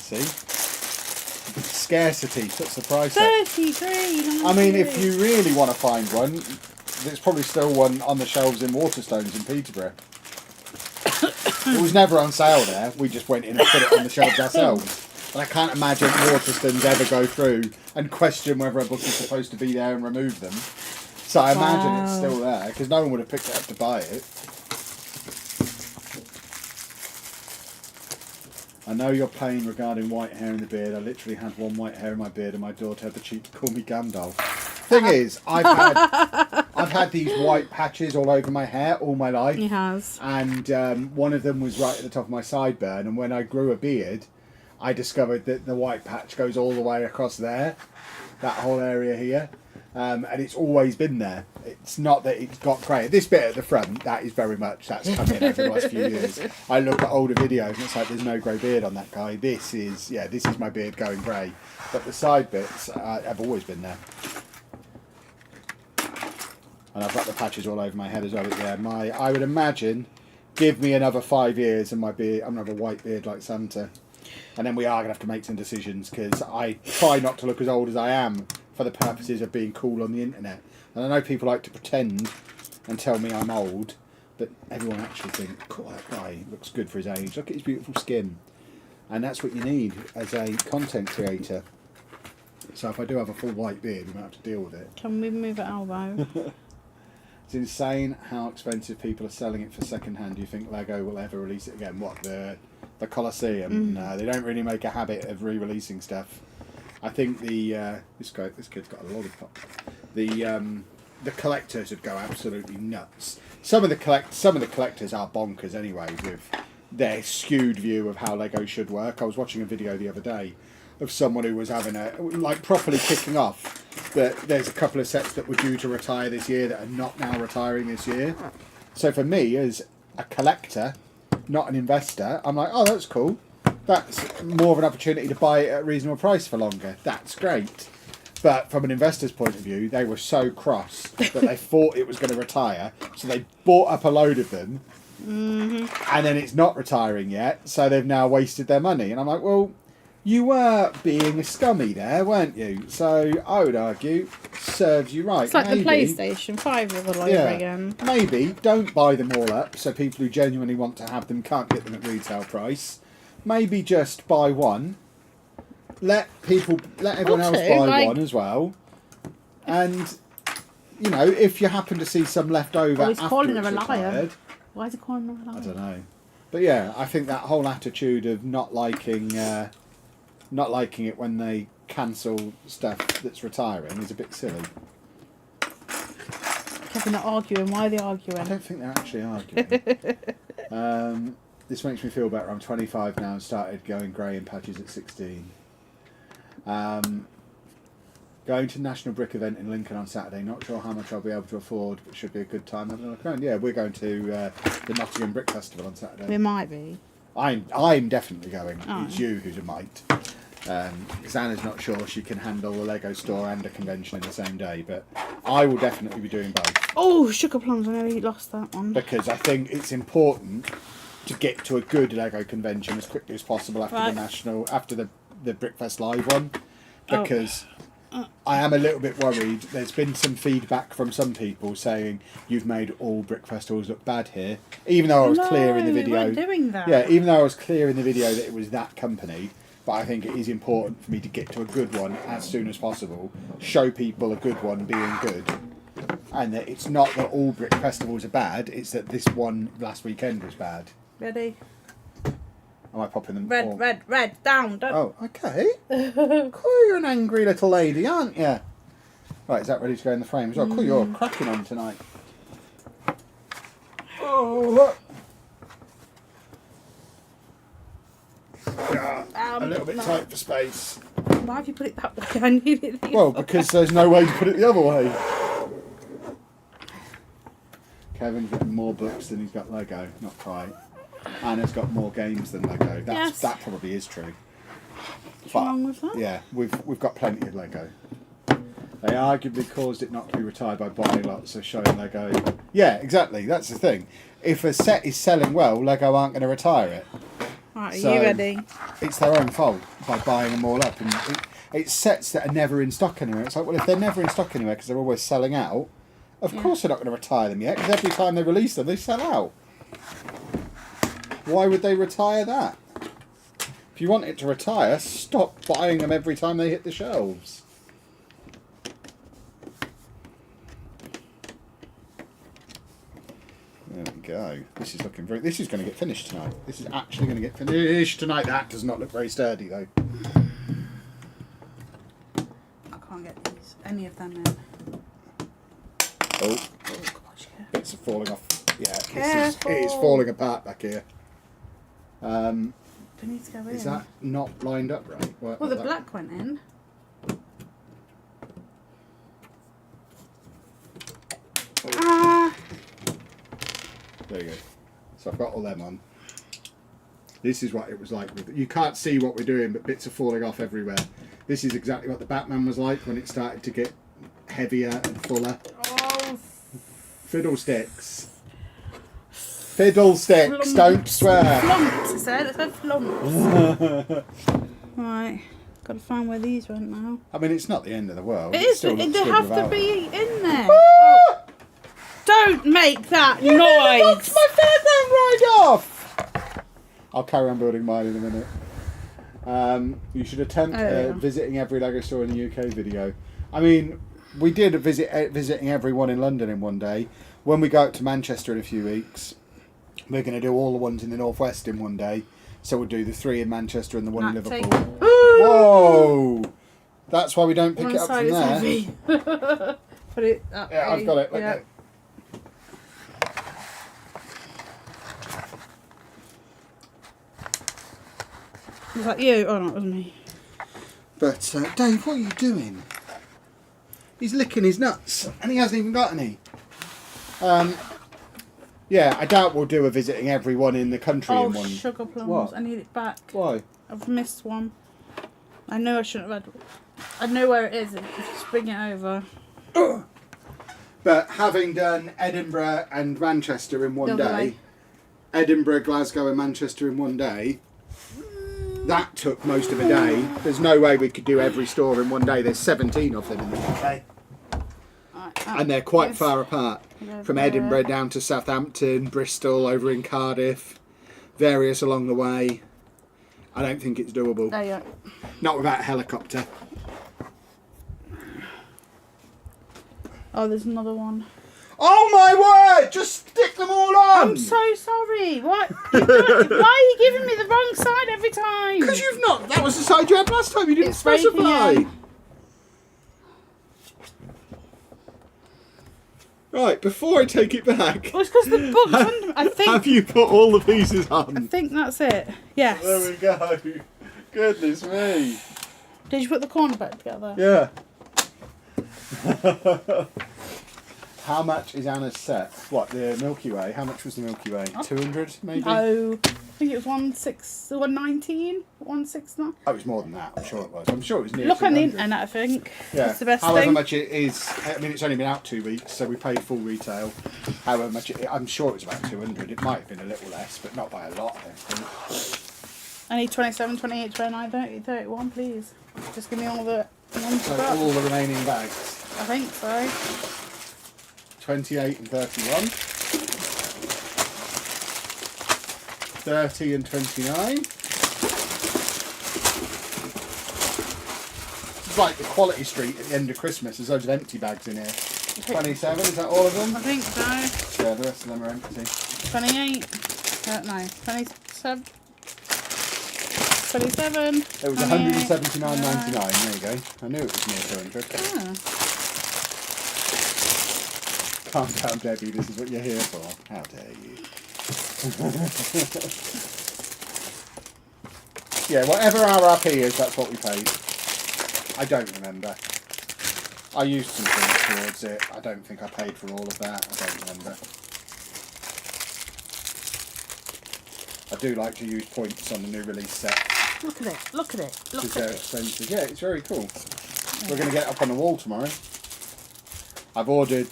See? Scarcity puts the price up. $33.99. I mean, if you really want to find one, there's probably still one on the shelves in Waterstones in Peterborough. It was never on sale there. We just went in and put it on the shelves ourselves. And I can't imagine Waterstones ever go through and question whether a book is supposed to be there and remove them. So I imagine it's still there, because no one would have picked it up to buy it. I know your pain regarding white hair in the beard. I literally had one white hair in my beard and my daughter had the cheek to call me Gandalf. Thing is, I've had these white patches all over my hair all my life. He has. And one of them was right at the top of my sideburn, and when I grew a beard, I discovered that the white patch goes all the way across there, that whole area here. And it's always been there. It's not that it's got grey. This bit at the front, that is very much, that's come in over the last few years. I look at older videos and it's like there's no grey beard on that guy. This is my beard going grey. But the side bits have always been there. And I've got the patches all over my head as well. But yeah, I would imagine, give me another 5 years and my beard, I'm going to have a white beard like Santa. And then we are going to have to make some decisions, because I try not to look as old as I am for the purposes of being cool on the internet. And I know people like to pretend and tell me I'm old, but everyone actually thinks, cool, that guy looks good for his age. Look at his beautiful skin. And that's what you need as a content creator. So if I do have a full white beard, we might have to deal with it. Can we move it elbow? It's insane how expensive people are selling it for second hand. Do you think Lego will ever release it again? What, the Colosseum? No, they don't really make a habit of re-releasing stuff. I think this kid's got a lollipop. The collectors would go absolutely nuts. Some of the collectors are bonkers anyway, with their skewed view of how Lego should work. I was watching a video the other day of someone who was having properly kicking off that there's a couple of sets that were due to retire this year that are not now retiring this year. So for me, as a collector, not an investor, I'm like, oh, that's cool. That's more of an opportunity to buy it at a reasonable price for longer. That's great. But from an investor's point of view, they were so cross that they thought it was going to retire. So they bought up a load of them. Mm-hmm. And then it's not retiring yet. So they've now wasted their money. And I'm like, well, you were being a scummy there, weren't you? So I would argue, serves you right. It's like the PlayStation 5 all over again. Maybe don't buy them all up so people who genuinely want to have them can't get them at retail price. Maybe just buy one. Let everyone else buy one as well. And, you know, if you happen to see some left over after it's retired... Why is he calling her a liar? I don't know. But yeah, I think that whole attitude of not liking it when they cancel stuff that's retiring is a bit silly. Kevin, they're arguing. Why are they arguing? I don't think they're actually arguing. This makes me feel better. I'm 25 now and started going grey in patches at 16. Going to National Brick event in Lincoln on Saturday. Not sure how much I'll be able to afford, but should be a good time having a look around. Yeah, we're going to the Nottingham Brick Festival on Saturday. We might be. I'm definitely going. Oh. It's you who's a might. Xana's not sure she can handle the Lego store and a convention in the same day, but I will definitely be doing both. Oh, sugar plums! I nearly lost that one. Because I think it's important to get to a good Lego convention as quickly as possible after the Brickfest Live one, because I am a little bit worried. There's been some feedback from some people saying you've made all brick festivals look bad here, even though I was clear in the video. We weren't doing that. Yeah, even though I was clear in the video that it was that company. But I think it is important for me to get to a good one as soon as possible, show people a good one being good, and that it's not that all brick festivals are bad, it's that this one last weekend was bad. Ready? Am I popping them? Red, down. Oh, okay. Cool, you're an angry little lady, aren't you? Right, is that ready to go in the frame as well? Cool, you're cracking on tonight. Oh, look. Ow, a little bit tight for space. Why have you put it that way? I need it the Well, other because way. there's no way to put it the other way. Kevin's got more books than he's got Lego. Not quite. Anna's got more games than Lego. That probably is true. What's wrong with that? Yeah, we've got plenty of Lego. They arguably caused it not to be retired by buying lots of showing Lego. Yeah, exactly. That's the thing. If a set is selling well, Lego aren't going to retire it. Right, So, are you ready? It's their own fault by buying them all up. And it's sets that are never in stock anywhere. It's like, well, if they're never in stock anywhere because they're always selling out, of course they're not going to retire them yet, because every time they release them, they sell out. Why would they retire that? If you want it to retire, stop buying them every time they hit the shelves. There we go. This is looking very... This is going to get finished tonight. This is actually going to get finished tonight. That does not look very sturdy, though. I can't get these, any of them in. Oh, Gosh, yeah. bits are falling off. Yeah, Careful. it is falling apart back here. Do we need to go in? Is that not lined up right? Well, the black went in. Ah! There you go. So I've got all them on. This is what it was like. You can't see what we're doing, but bits are falling off everywhere. This is exactly what the Batman was like when it started to get heavier and fuller. Oh, Fiddlesticks. Fiddlesticks, don't swear. flumps, it said. It said flumps. Right. Got to find where these went now. I mean, it's not the end of the world. It is. still They looks good have to without be it. in there. Oh. Don't make that You nearly noise. knocked my fairground ride off! I'll carry on building mine in a minute. You should attempt visiting every Lego store in the UK video. I mean, we did visiting everyone in London in one day. When we go out to Manchester in a few weeks, we're going to do all the ones in the Northwest in one day. So we'll do the 3 in Manchester and the 1 in Liverpool. Whoa! That's why we don't pick One it up side from there. is heavy. Put it up. Yeah, I've got it. Look, Yeah. look. Was that you? Oh, no, it wasn't me. But, Dave, what are you doing? He's licking his nuts, and he hasn't even got any. Yeah, I doubt we'll do a visiting everyone in the country in Oh, one. sugar plums. What? I need it back. Why? I've missed one. I know I shouldn't have had. I know where it is. Just bring it over. But having done Edinburgh and Manchester in one The other day, way. Edinburgh, Glasgow and Manchester in one day, that took most of a day. There's no way we could do every store in one day. There's 17 of them in the UK. And they're quite far apart. From Edinburgh down to Southampton, Bristol, over in Cardiff, various along the way. I don't think it's doable. There you go. Not without a helicopter. Oh, there's another one. Oh my word! Just stick them all on! I'm so sorry. What? Why are you giving me the wrong side every time? Because you've not. That was the side you had last time. You didn't It's breaking, specify. yeah. Right, before I take it back, Well, it's because the book's under. I think. have you put all the pieces I on? think that's it. Yes. There we go. Goodness me. Did you put the corner back together? Yeah. How much is Anna's set? What, the Milky Way? How much was the Milky Way? 200 maybe? No. I think it was 119, 169. Oh, it was more than that. I'm sure it was. I'm sure it was near Look on the 200. internet, I think. Yeah. That's the best However thing. much it is, I mean, it's only been out 2 weeks, so we paid full retail. However much I'm sure it was about 200. It might have been a little less, but not by a lot, I don't think. I need 27, 28, 29, 30, 31, please. Just give me all the ones So you've got. all the remaining bags. I think so. 28 and 31. 30 and 29. It's like the Quality Street at the end of Christmas. There's loads of empty bags in here. 27, is that all of them? I think so. Yeah, the rest of them are empty. 28. No, 27. 27. It was 179.99. There you go. I knew it was near 200. Oh. Calm down, Debbie. This is what you're here for. How dare you? Yeah, whatever our RP is, that's what we paid. I don't remember. I used some things towards it. I don't think I paid for all of that. I don't remember. I do like to use points on the new release set. Look at it. Look at it. Look Because at they're it. expensive. Yeah, it's very cool. We're going to get it up on the wall tomorrow. I've ordered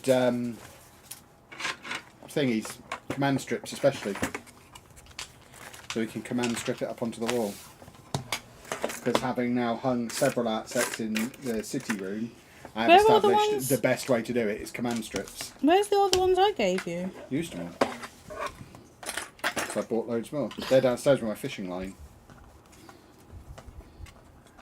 thingies, command strips especially. So we can command strip it up onto the wall. Because having now hung several art sets in the city room, I have established the best way to do it is command strips. Where's the other ones I gave you? Used them all. So I bought loads more. They're downstairs with my fishing line.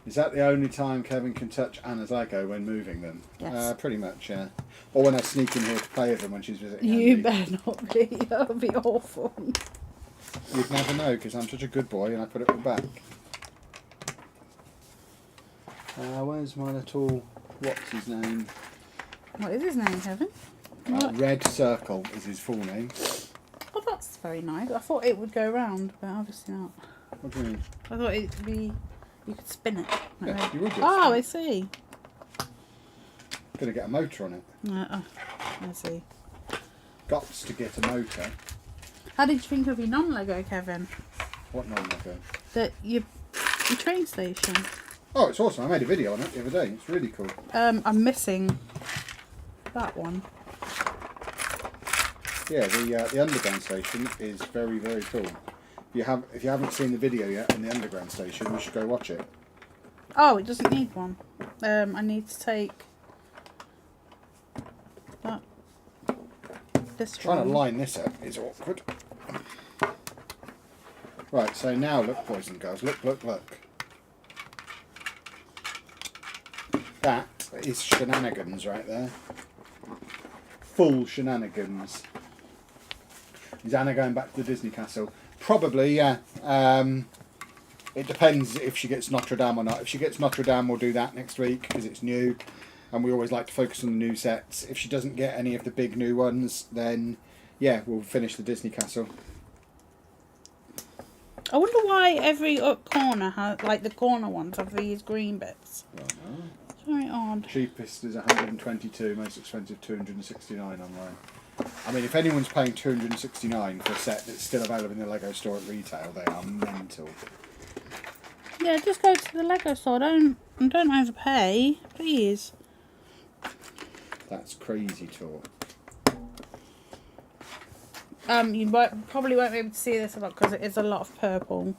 Is that the only time Kevin can touch Anna's Lego when moving them? Yes. Pretty much, yeah. Or when I sneak in here to play with them when she's visiting You Andy. better not be. That would be awful. You'd never know because I'm such a good boy and I put it all back. Where's my little... What's his name? What is his name, Kevin? Red Circle is his full name. Oh, that's very nice. I thought it would go round, but obviously not. What do you mean? I thought it would be... You could spin it. Yeah, you would do. Oh, I see. Gotta get a motor on it. I see. Gots to get a motor. How did you think of your non-Lego, Kevin? What non-Lego? Your train station. Oh, it's awesome. I made a video on it the other day. It's really cool. I'm missing that one. Yeah, the underground station is very, very cool. If you haven't seen the video yet on the underground station, you should go watch it. Oh, it doesn't need one. I need to take that. This Trying one. to line this up is awkward. Right, so now look, boys and girls. Look, look, look. That is shenanigans right there. Full shenanigans. Is Anna going back to the Disney Castle? Probably, yeah. It depends if she gets Notre Dame or not. If she gets Notre Dame, we'll do that next week because it's new. And we always like to focus on the new sets. If she doesn't get any of the big new ones, then, yeah, we'll finish the Disney Castle. I wonder why every corner has, like the corner ones have these green bits. Well, no. It's very odd. Cheapest is 122, most expensive 269 online. I mean, if anyone's paying 269 for a set that's still available in the Lego store at retail, they are mental. Yeah, just go to the Lego store. Don't overpay, please. That's crazy talk. You probably won't be able to see this a lot because it is a lot of purple.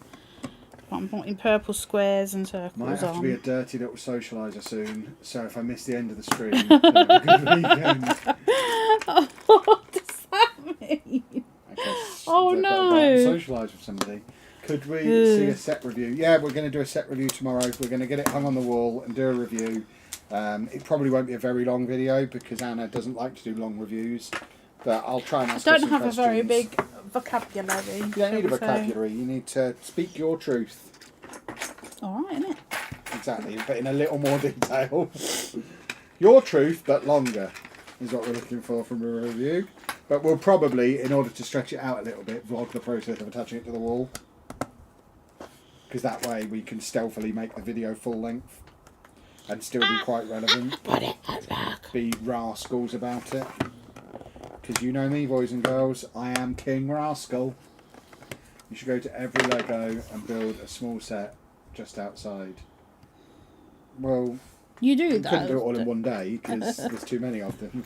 But I'm putting purple squares and circles Might have on. to be a dirty little socialiser soon, so if I miss the end of the stream, then have a good weekend. What does that mean? I guess Oh, that- no. that- Socialise with somebody. Could we see a set review? Yeah, we're going to do a set review tomorrow. We're going to get it hung on the wall and do a review. It probably won't be a very long video because Anna doesn't like to do long reviews. But I'll try and ask her I some don't have a very questions. big vocabulary. You don't need a vocabulary. You need to speak your truth. Alright, innit? Exactly, but in a little more detail. Your truth, but longer, is what we're looking for from a review. But we'll probably, in order to stretch it out a little bit, vlog the process of attaching it to the wall. Because that way we can stealthily make the video full length and still be quite relevant. Put it back. Be rascals about it. Because you know me, boys and girls, I am King Rascal. You should go to every Lego and build a small set just outside. Well, You do you that. couldn't do it all in one day because there's too many of them.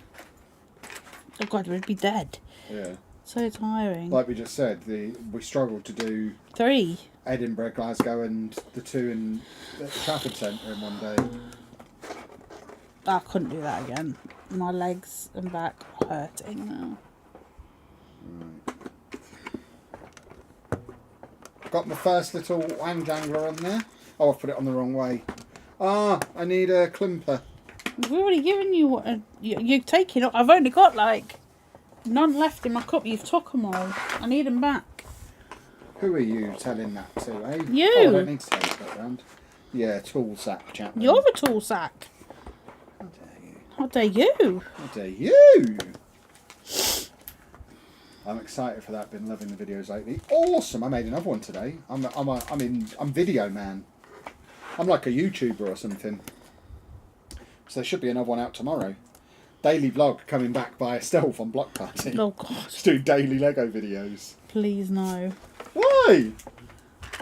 Oh god, we'd be dead. Yeah. So tiring. Like we just said, we struggled to do 3. Edinburgh, Glasgow and the 2 in the Trafford Centre in one day. I couldn't do that again. My legs and back are hurting now. Right. Got my first little wang jangler on there. Oh, I've put it on the wrong way. Ah, I need a climper. We've already given you what you're taking. I've only got like none left in my cup. You've took them all. I need them back. Who are you telling that to, eh? You. Oh, I don't need to take that round. Yeah, tool sack, Chapman. You're a tool sack. How dare you? How dare you? How dare you? I'm excited for that. Been loving the videos lately. Awesome! I made another one today. I'm video man. I'm like a YouTuber or something. So there should be another one out tomorrow. Daily vlog coming back by stealth on Block Party. Oh God! Just doing daily Lego videos. Please no. Why?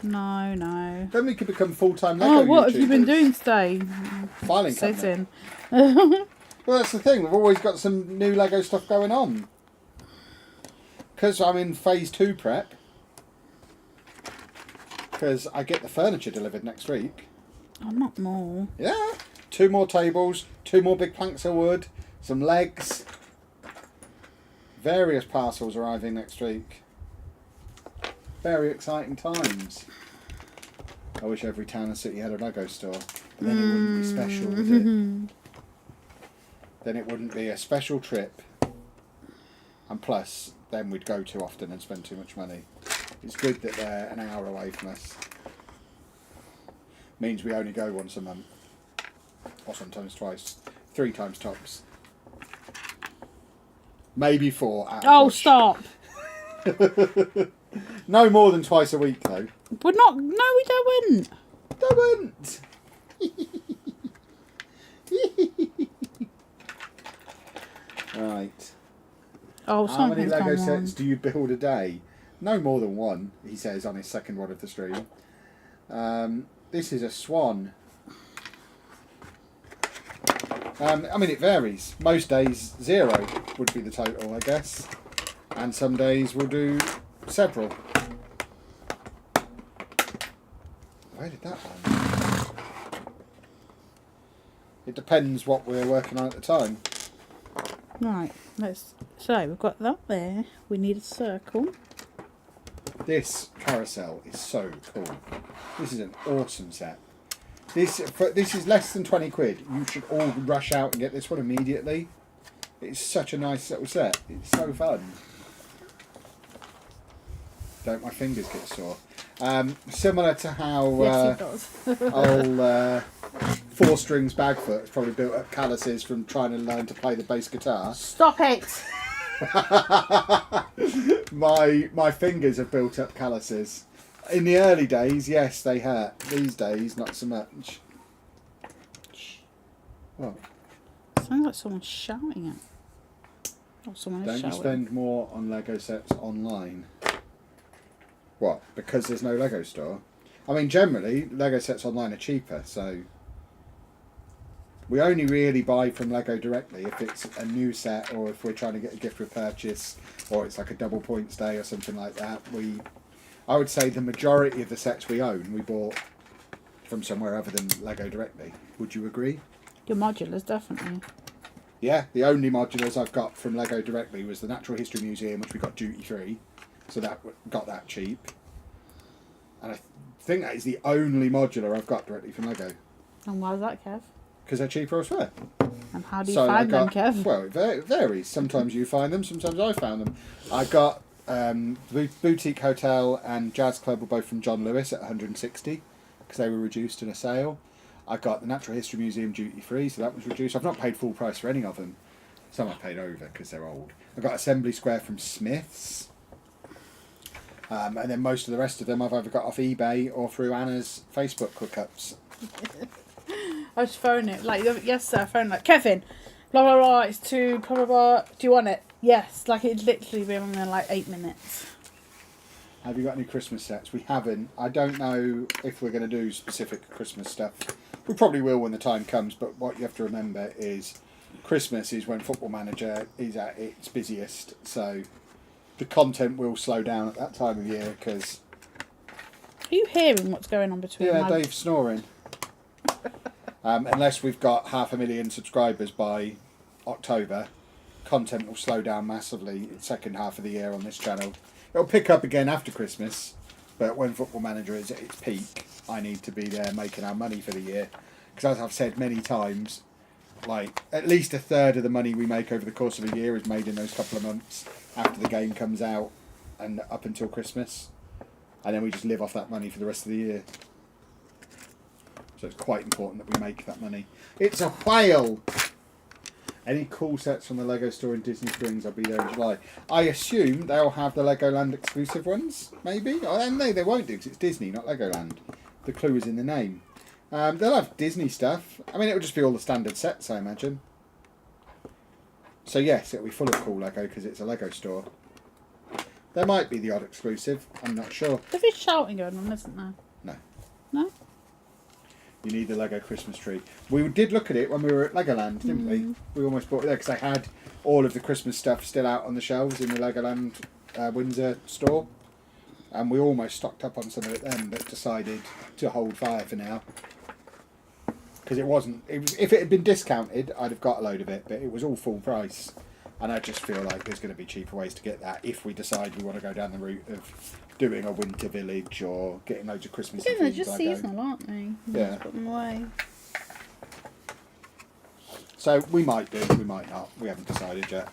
No. Then we could become full-time Lego Oh, what YouTubers. have you been doing today? Filing cabinet. Sitting. Well, that's the thing. We've always got some new Lego stuff going on. Because I'm in phase 2 prep. Because I get the furniture delivered next week. Oh, not more. Yeah. 2 more tables, 2 more big planks of wood, some legs. Various parcels arriving next week. Very exciting times. I wish every town and city had a Lego store. But then it wouldn't be special, would it? Then it wouldn't be a special trip. And plus, then we'd go too often and spend too much money. It's good that they're an hour away from us. Means we only go once a month. Or sometimes twice. 3 times tops. Maybe 4 at a Oh, push. stop! No more than twice a week, though. We're not. No, we don't. Don't! Right. Oh, How many something's Lego gone sets wrong. do you build a day? No more than 1, he says on his second one of the stream. This is a swan. I mean, it varies. Most days, 0 would be the total, I guess. And some days we'll do several. Where did that land? It depends what we're working on at the time. Right. So we've got that there. We need a circle. This carousel is so cool. This is an awesome set. This is less than 20 quid. You should all rush out and get this one immediately. It's such a nice little set. It's so fun. Don't my fingers get sore. Similar to how Yes, it does. old 4 Strings Bagfoot has probably built up calluses from trying to learn to play the bass guitar. Stop it! My fingers have built up calluses. In the early days, yes, they hurt. These days, not so much. Well, Sounds like someone's shouting at. Or someone is don't you shouting. spend more on Lego sets online? What? Because there's no Lego store? I mean, generally, Lego sets online are cheaper, so... We only really buy from Lego directly if it's a new set or if we're trying to get a gift with purchase or it's like a double points day or something like that. I would say the majority of the sets we own we bought from somewhere other than Lego directly. Would you agree? Your modulars, definitely. Yeah, the only modulars I've got from Lego directly was the Natural History Museum, which we got duty free, so that got that cheap. And I think that is the only modular I've got directly from Lego. And why is that, Kev? Because they're cheaper elsewhere. And how do you find them, Kev? Well, it varies. Sometimes you find them, sometimes I found them. I got Boutique Hotel and Jazz Club were both from John Lewis at 160 because they were reduced in a sale. I got the Natural History Museum duty free, so that was reduced. I've not paid full price for any of them. Some I've paid over because they're old. I got Assembly Square from Smith's. And then most of the rest of them I've either got off eBay or through Anna's Facebook hookups. I just phone it. Like, yesterday I phoned like, Kevin, blah, blah, blah, it's to blah, blah, blah. Do you want it? Yes. Like, it's literally been on there like 8 minutes. Have you got any Christmas sets? We haven't. I don't know if we're going to do specific Christmas stuff. We probably will when the time comes, but what you have to remember is Christmas is when Football Manager is at its busiest, so the content will slow down at that time of year because... Are you hearing what's going on between Yeah, Dave's snoring. Unless we've got 500,000 subscribers by October, content will slow down massively in the second half of the year on this channel. It'll pick up again after Christmas, but when Football Manager is at its peak, I need to be there making our money for the year. Because as I've said many times, like at least a third of the money we make over the course of a year is made in those couple of months after the game comes out and up until Christmas. And then we just live off that money for the rest of the year. So it's quite important that we make that money. It's a whale! Any cool sets from the Lego store in Disney Springs, I'll be there in July. I assume they'll have the Legoland exclusive ones, maybe? Oh, no, they won't do, because it's Disney, not Legoland. The clue is in the name. They'll have Disney stuff. I mean, it'll just be all the standard sets, I imagine. So yes, it'll be full of cool Lego, because it's a Lego store. There might be the odd exclusive, I'm not sure. There is shouting going on, isn't there? No. No? You need the Lego Christmas tree. We did look at it when we were at Legoland, didn't we? We almost bought it there because they had all of the Christmas stuff still out on the shelves in the Legoland Windsor store. And we almost stocked up on some of it then, but decided to hold fire for now. Because it wasn't... if it had been discounted, I'd have got a load of it, but it was all full price. And I just feel like there's going to be cheaper ways to get that if we decide we want to go down the route of doing a winter village or getting loads of Christmas Yeah, they're themed just Lego. seasonal, aren't they? Yeah. Just put them away. So we might do, we might not. We haven't decided yet.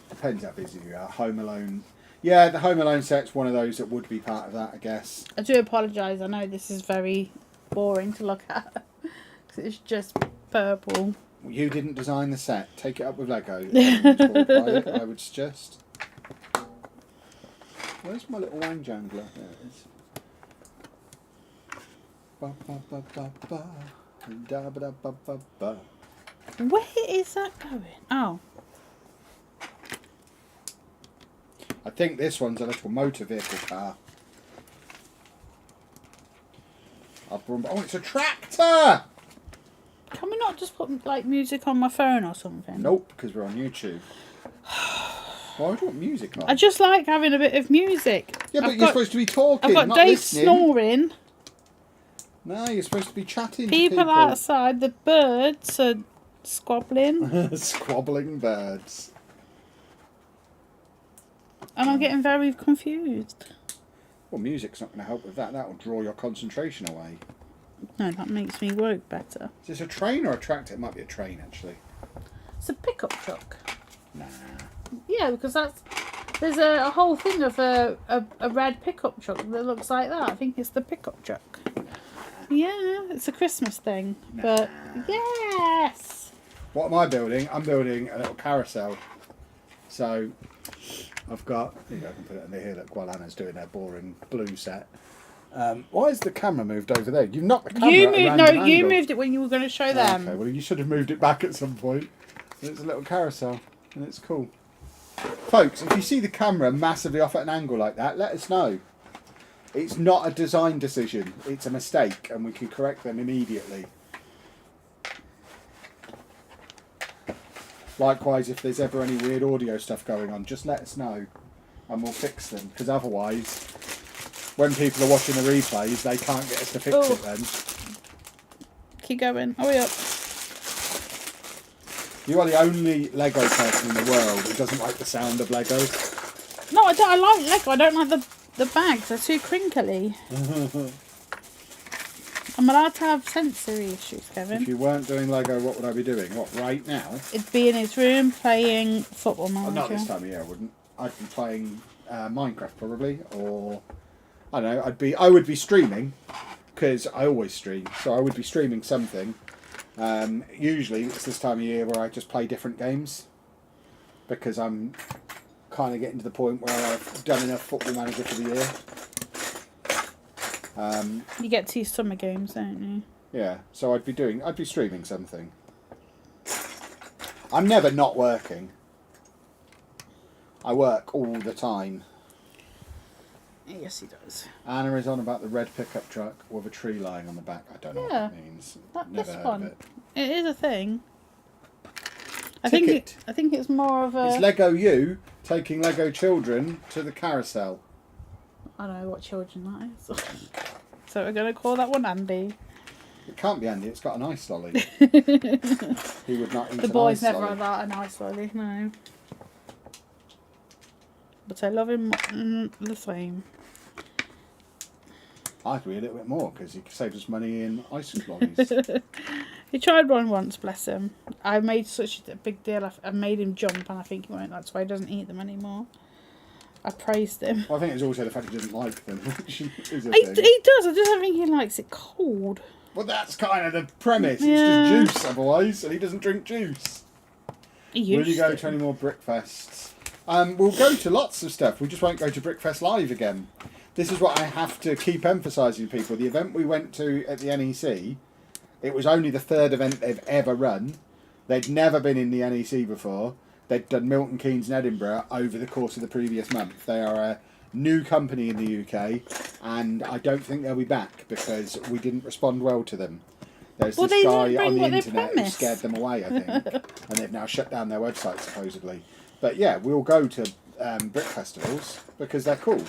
Depends how busy we are. Home Alone. Yeah, the Home Alone set's one of those that would be part of that, I guess. I do apologise. I know this is very boring to look at. Because it's just purple. You didn't design the set. Take it up with Lego. It, I would suggest. Where's my little wine jangler? There it is. Ba, ba, ba, ba, ba. Da, ba, da, ba, ba, ba. Where is that going? Oh. I think this one's a little motor vehicle car. Oh, it's a tractor! Can we not just put like music on my phone or something? Nope, because we're on YouTube. Why do you want music on? I just like having a bit of music. Yeah, but you're supposed to be talking, I've got not Dave listening. snoring. No, you're supposed to be chatting to People outside, the birds are squabbling. Squabbling birds. And I'm getting very confused. Well, music's not going to help with that. That will draw your concentration away. No, that makes me work better. Is this a train or a tractor? It might be a train, actually. It's a pickup truck. Nah. Yeah, because there's a whole thing of a red pickup truck that looks like that. I think it's the pickup truck. Yeah, it's a Christmas thing. Nah. But yes. What am I building? I'm building a little carousel. So I've got... I can put it under here. Look, while Anna's doing her boring blue set. Why is the camera moved over there? You've knocked the camera You at a moved. random No, you angle. moved it when you were going to show them. Okay, well, you should have moved it back at some point. It's a little carousel, and it's cool. Folks, if you see the camera massively off at an angle like that, let us know. It's not a design decision. It's a mistake, and we can correct them immediately. Likewise, if there's ever any weird audio stuff going on, just let us know, and we'll fix them. Because otherwise, when people are watching the replays, they can't get us to fix it then. Keep going. Hurry up. You are the only Lego person in the world who doesn't like the sound of Legos. No, I don't. I like Lego. I don't like the bags. They're too crinkly. I'm allowed to have sensory issues, Kevin. If you weren't doing Lego, what would I be doing? What, right now? It'd be in his room playing Football Manager. Oh, not this time of year, I wouldn't. I'd be playing Minecraft probably, or I don't know. I would be streaming because I always stream, so I would be streaming something. Usually it's this time of year where I just play different games because I'm kind of getting to the point where I've done enough Football Manager for the year. You get to your summer games, don't you? Yeah, so I'd be streaming something. I'm never not working. I work all the time. Yes, he does. Anna is on about the red pickup truck with a tree lying on the back. I don't know what that means. Never this heard one. of it. It is a thing. I Ticket. think it's more of a. It's Lego You taking Lego children to the carousel. I don't know what children that is. So we're going to call that one Andy. It can't be Andy. It's got an ice lolly. He would not eat The an boys ice never lolly. had that an ice lolly, no. But I love him the same. I'd be a little bit more because he saves us money in ice lollies. He tried one once, bless him. I made such a big deal. I made him jump, and I think he won't. That's why he doesn't eat them anymore. I praised him. Well, I think it's also the fact he doesn't like them, which is a He thing. does. I just don't think he likes it cold. Well, that's kind of the premise. Yeah. It's just juice otherwise, and he doesn't drink juice. Will you go to any more Brickfests? We'll go to lots of stuff. We just won't go to Brickfest Live again. This is what I have to keep emphasising to people. The event we went to at the NEC, it was only the third event they've ever run. They'd never been in the NEC before. They'd done Milton Keynes and Edinburgh over the course of the previous month. They are a new company in the UK, and I don't think they'll be back because we didn't respond well to them. There's this guy on the internet who scared them away, I think, and they've now shut down their website supposedly. But yeah, we'll go to Brick Festivals because they're cool.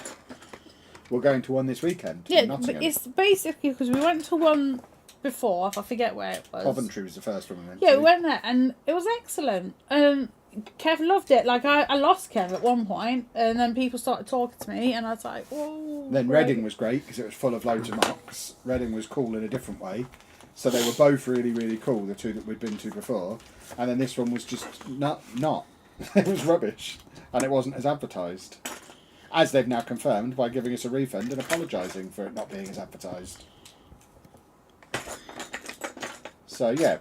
We're going to one this weekend. Yeah, but it's basically because we went to one before. I forget where it was. Coventry was the first one we went to. Yeah, we went there and it was excellent. Kev loved it. Like I lost Kev at one point, and then people started talking to me, and I was like, "Whoa!" Then great. Reading was great because it was full of loads of mocks. Reading was cool in a different way, so they were both really, really cool. The two that we'd been to before, and then this one was just not. It was rubbish, and it wasn't as advertised. As they've now confirmed by giving us a refund and apologising for it not being as advertised. So yeah,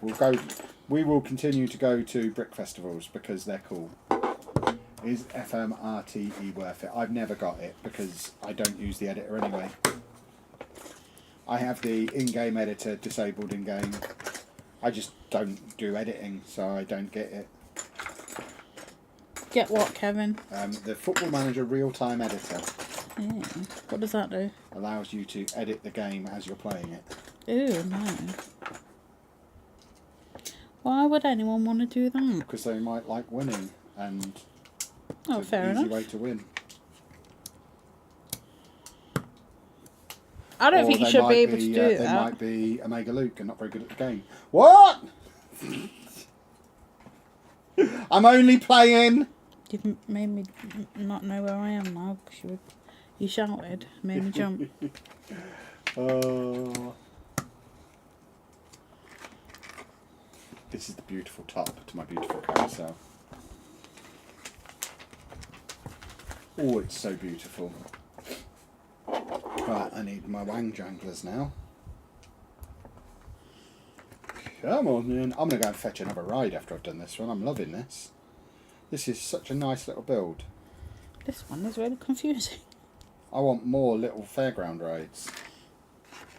we will continue to go to Brick Festivals because they're cool. Is FMRTE worth it? I've never got it because I don't use the editor anyway. I have the in-game editor disabled in-game. I just don't do editing, so I don't get it. Get what, Kevin? The Football Manager real-time editor. Yeah. What does that do? Allows you to edit the game as you're playing it. Ooh, no. Why would anyone want to do that? Because they might like winning, and Oh, it's fair an easy enough. way to win. I don't Or think you they should might be able to do They that. might be Omega Luke and not very good at the game. What? I'm only playing. You've made me not know where I am now because you shouted, made me jump. Oh. This is the beautiful top to my beautiful carousel. Oh, it's so beautiful. Right, I need my wang janglers now. Come on, man. I'm going to go and fetch another ride after I've done this one. I'm loving this. This is such a nice little build. This one is really confusing. I want more little fairground rides.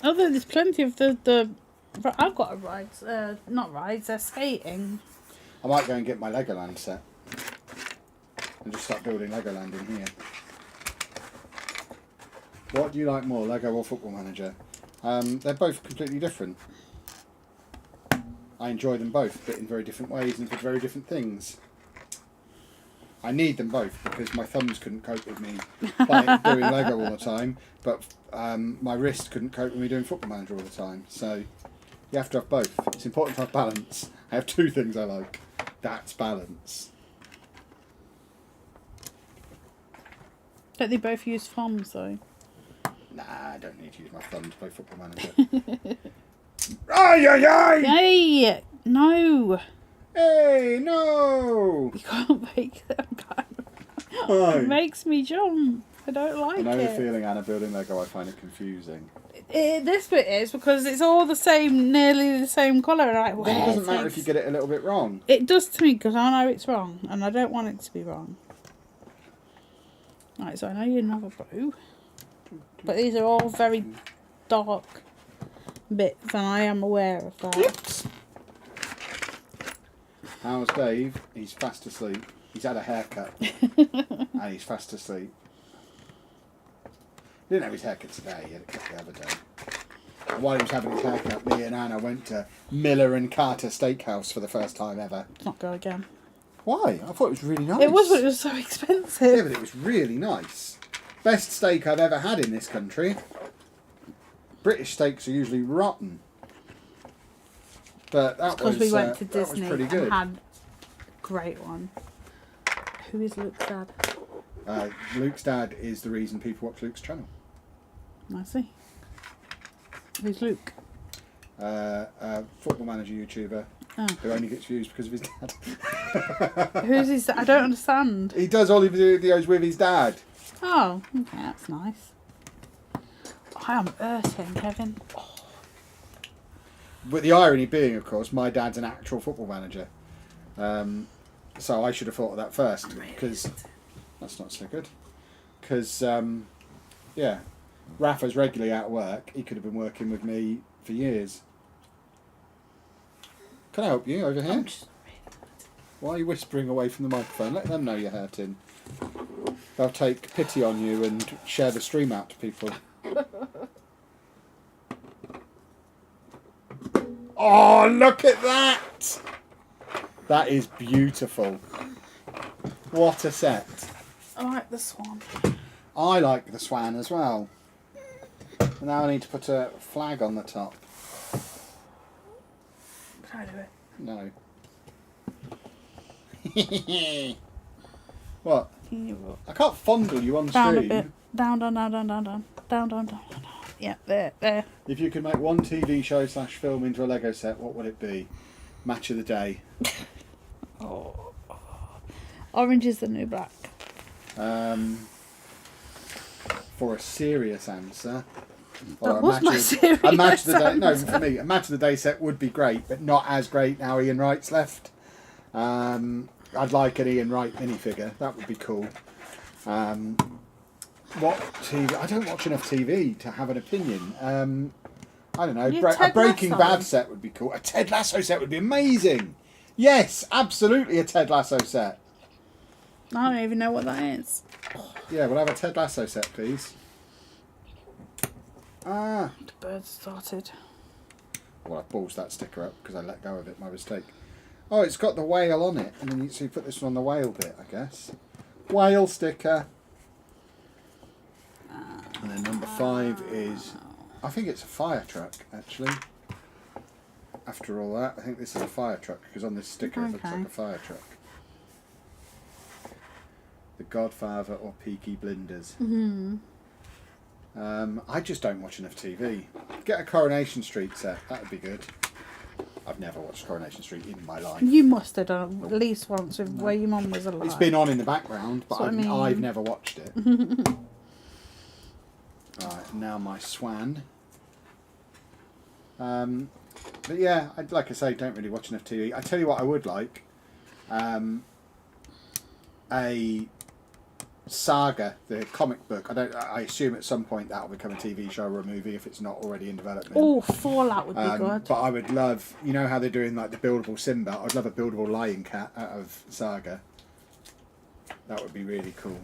Although there's plenty of the I've got a rides, not rides, they're skating. I might go and get my Legoland set and just start building Legoland in here. What do you like more, Lego or Football Manager? They're both completely different. I enjoy them both, but in very different ways and for very different things. I need them both because my thumbs couldn't cope with me doing Lego all the time, but my wrist couldn't cope with me doing Football Manager all the time. So you have to have both. It's important to have balance. I have two things I like. That's balance. Don't they both use thumbs though? Nah, I don't need to use my thumb to play Football Manager. Ay, ay, ay! Hey! No! Hey, no! You can't make them go. Aye. It makes me jump. I don't like I know the it. feeling, Anna, building Lego, I find it confusing. This bit is because it's all the same, nearly the same colour. And I'm like, Then it doesn't where matter if you get it a little bit wrong. It does to me because I know it's wrong and I don't want it to be wrong. Right, so I know you have a bow. But these are all very dark bits and I am aware of that. Whoops! How's Dave? He's fast asleep. He's had a haircut. And he's fast asleep. He didn't have his haircut today, he had it cut the other day. And while he was having his haircut, me and Anna went to Miller and Carter Steakhouse for the first time ever. Let's not go again. Why? I thought it was really nice. It was, but it was so expensive. Yeah, but it was really nice. Best steak I've ever had in this country. British steaks are usually rotten. But that was Because we went to that was Disney pretty good. and had a great one. Who is Luke's dad? Luke's dad is the reason people watch Luke's channel. I see. Who's Luke? Football Manager YouTuber who only gets views because of his dad. Who's his dad? I don't understand. He does all his videos with his dad. Oh, okay, that's nice. I am hurting, Kevin. Oh. But the irony being, of course, my dad's an actual football manager. So I should have thought of that first, because that's not so good. Because, yeah, Rafa's regularly out of work. He could have been working with me for years. Can I help you over here? Why are you whispering away from the microphone? Let them know you're hurting. They'll take pity on you and share the stream out to people. Oh, look at that! That is beautiful. What a set. I like the swan. I like the swan as well. Now I need to put a flag on the top. Can I do it? No. What? I can't fondle you on Down stream. a bit. Down. Yeah, there. If you could make one TV show / film into a Lego set, what would it be? Match of the day. Oh. Orange is the new black. For a serious answer. That was my serious A match of the day. No, answer. for me, a match of the day set would be great, but not as great now Ian Wright's left. I'd like an Ian Wright minifigure. That would be cool. What TV? I don't watch enough TV to have an opinion. I don't know. A Breaking Bad set would be cool. A Ted Lasso set would be amazing. Yes, absolutely a Ted Lasso set. I don't even know what that is. Yeah, we'll have a Ted Lasso set, please. Ah. The bird started. Well, I ballsed that sticker up because I let go of it. My mistake. Oh, it's got the whale on it. And then you put this one on the whale bit, I guess. Whale sticker. And then number 5 is... I think it's a fire truck, actually. After all that, I think this is a fire truck because on this sticker it looks like a fire truck. The Godfather or Peaky Blinders. Mm-hmm. I just don't watch enough TV. Get a Coronation Street set. That would be good. I've never watched Coronation Street in my life. You must have done at least once where your mum was alive. It's been on in the background, but I've never watched it. Right, now my swan. But yeah, like I say, don't really watch enough TV. I tell you what I would like. A Saga, the comic book. I assume at some point that will become a TV show or a movie if it's not already in development. Oh, Fallout would be good. But I would love, you know how they're doing like the buildable Simba? I'd love a buildable Lion Cat out of Saga. That would be really cool.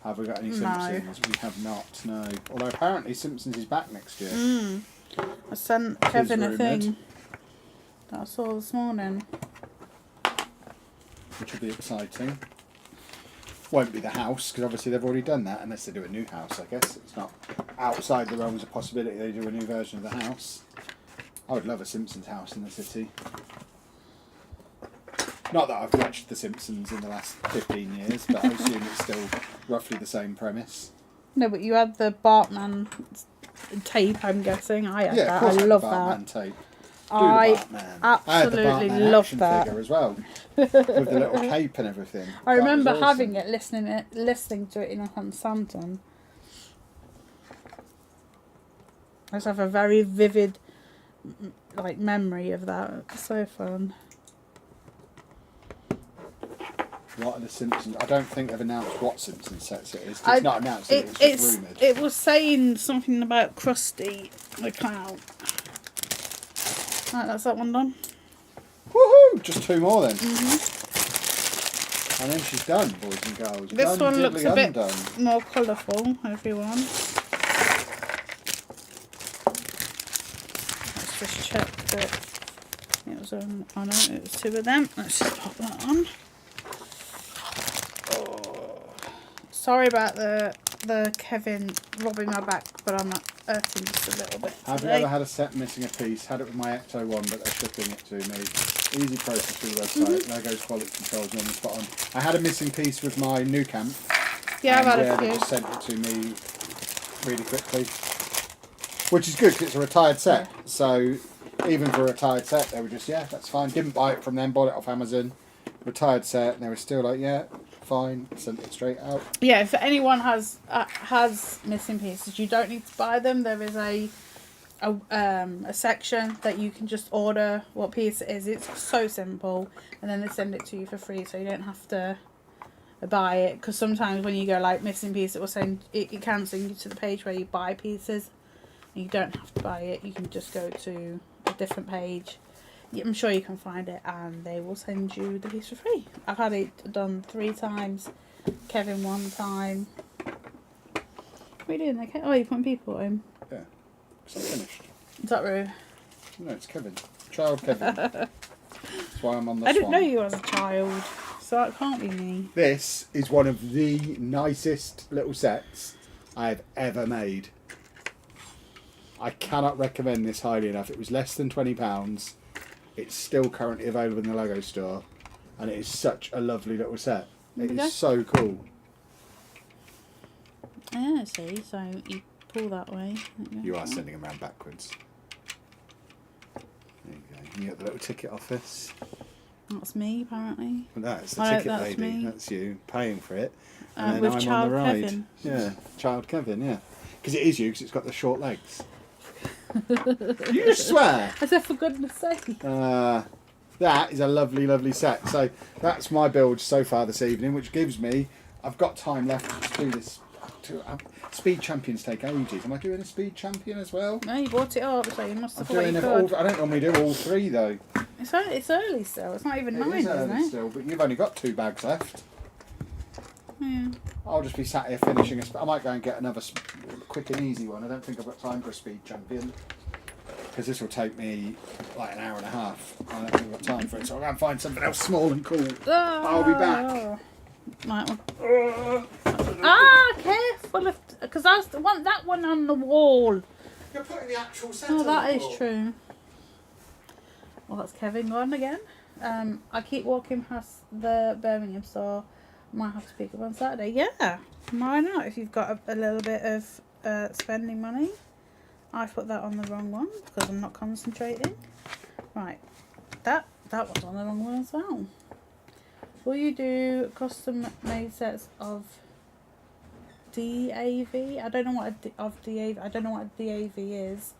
Have we got any Simpsons? We have not, no. Although apparently Simpsons is back next year. I sent Kevin a thing that I saw this morning. Which will be exciting. Won't be the house, because obviously they've already done that, unless they do a new house, I guess. It's not outside the realms of possibility they do a new version of the house. I would love a Simpsons house in the city. Not that I've watched The Simpsons in the last 15 years, but I assume it's still roughly the same premise. No, but you had the Bartman tape, I'm guessing. I had that. Of course I love Bartman that. tape. I absolutely I had the Bartman love action that figure as well, with the little cape and everything. I remember was awesome. having it, listening to it in Hunstanton. I just have a very vivid, memory of that. It's so fun. What are the Simpsons? I don't think they've announced what Simpsons sets it is. It's not announced. It's just rumoured. It was saying something about Krusty the Clown. Right, that's that one done. Woohoo! Just 2 more then. And then she's done, boys and girls. This Done, one looks diddly a bit undone. more colourful, everyone. Let's just check that it was on. Oh no, it was 2 of them. Let's just pop that on. Oh. Sorry about the Kevin robbing my back, but I'm hurting just a little bit Have you today. ever had a set missing a piece? Had it with my Ecto 1, but they're shipping it to me. Easy process through the website. Lego's quality control is normally spot on. I had a missing piece with my new camp. Yeah, I've had a They few. just sent it to me really quickly. Which is good because it's a retired set. So even for a retired set, they were just, yeah, that's fine. Didn't buy it from them, bought it off Amazon. Retired set, and they were still like, yeah, fine. Sent it straight out. Yeah, if anyone has missing pieces, you don't need to buy them. There is a a section that you can just order what piece it is. It's so simple, and then they send it to you for free, so you don't have to buy it. Because sometimes when you go like missing piece, it will send it can send you to the page where you buy pieces, and you don't have to buy it. You can just go to a different page. I'm sure you can find it, and they will send you the piece for free. I've had it done 3 times. Kevin 1 time. What are you doing there? Oh, you're putting people in. Yeah, because I'm finished. Is that rude? No, it's Kevin. Child Kevin. That's why I'm on the I didn't know swan. you as a child, so that can't be me. This is one of the nicest little sets I've ever made. I cannot recommend this highly enough. It was less than £20. It's still currently available in the Lego store, and it is such a lovely little set. It is so cool. Yeah, see, so you pull that way. You are sending them around backwards. There you go. You got the little ticket office. That's me, apparently. Well, that's the I ticket that's lady. me. That's you paying for it. And then With I'm Child on the ride. Kevin. Yeah, Child Kevin, yeah. Because it is you, because it's got the short legs. You swear! I said, for goodness sake. That is a lovely, lovely set. So that's my build so far this evening, which gives me, I've got time left to do this. Speed Champions take ages. Am I doing a Speed Champion as well? No, you bought it up, so you must I'm have thought you doing could. I don't normally do all 3 though. It's early still. It's not even 9, It is isn't early it? still, but you've only got 2 bags left. Yeah. I'll just be sat here finishing. I might go and get another quick and easy one. I don't think I've got time for a Speed Champion, because this will take me like an hour and a half. I don't think I've got time for it, so I'll go and find something else small and cool. I'll be back. Right, careful, because I want that one on the wall. You're putting the actual set Oh, on that the is wall. true. Well, that's Kevin gone again. I keep walking past the Birmingham store. Might have to pick up on Saturday. Yeah, why not? If you've got a little bit of spending money. I put that on the wrong one because I'm not concentrating. Right, that was on the wrong one as well. Will you do custom made sets of DAV? I don't know what I don't know what DAV is.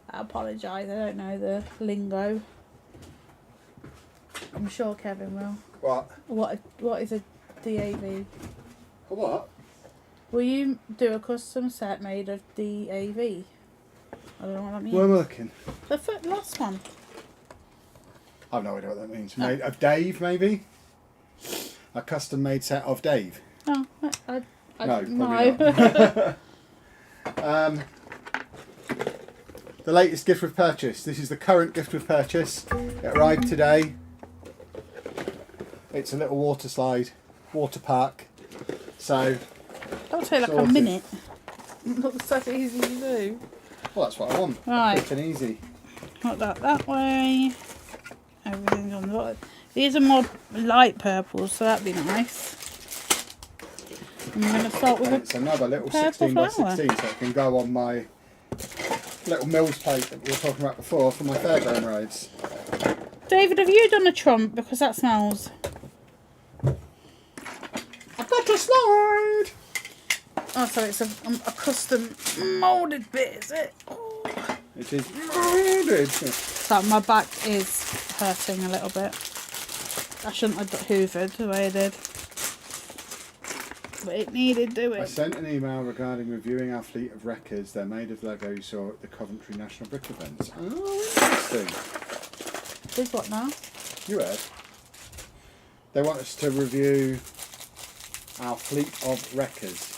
I apologise. I don't know the lingo. I'm sure Kevin will. What is a DAV? A what? Will you do a custom set made of DAV? I don't know what that means. Where am I looking? The last one. I have no idea what that means. Made of Dave, maybe? A custom made set of Dave? No, No, no. probably not. The latest gift with purchase. This is the current gift with purchase. It arrived today. It's a little water slide, water park. So, That'll take like a sorted. minute. It looks so easy to do. Well, that's what I want. Right. Quick and easy. Put that way. Everything's on the bottom. These are more light purples, so that'd be nice. I'm going to start with It's another little purple 16 by flower. 16, so it can go on my little Mills plate that we were talking about before for my fairground rides. David, have you done a trump? Because that smells. I've got a slide! Oh, so it's a custom moulded bit, is it? Oh. It is molded. So my back is hurting a little bit. I shouldn't have hoovered the way I did. But it needed doing. I sent an email regarding reviewing our fleet of wreckers. They're made of Lego you saw at the Coventry National Brick events. Oh, interesting. Is what now? You heard. They want us to review our fleet of wreckers.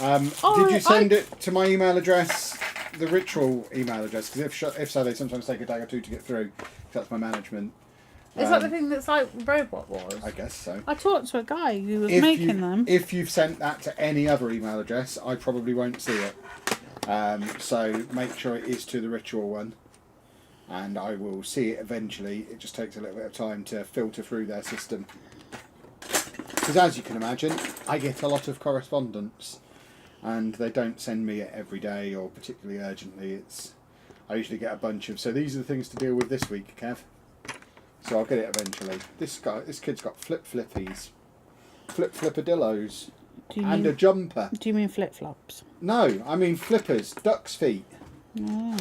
Did you send it to my email address, the ritual email address? Because if so, they sometimes take a day or 2 to get through. That's my management. Is that the thing that's like Robot Wars? I guess so. I talked to a guy who was making them. If you've sent that to any other email address, I probably won't see it. So make sure it is to the ritual one, and I will see it eventually. It just takes a little bit of time to filter through their system. Because as you can imagine, I get a lot of correspondence, and they don't send me it every day or particularly urgently. I usually get a bunch of. So these are the things to deal with this week, Kev. So I'll get it eventually. This kid's got flippies, flippadillos, and a jumper. Do you mean flip flops? No, I mean flippers, duck's feet. Oh.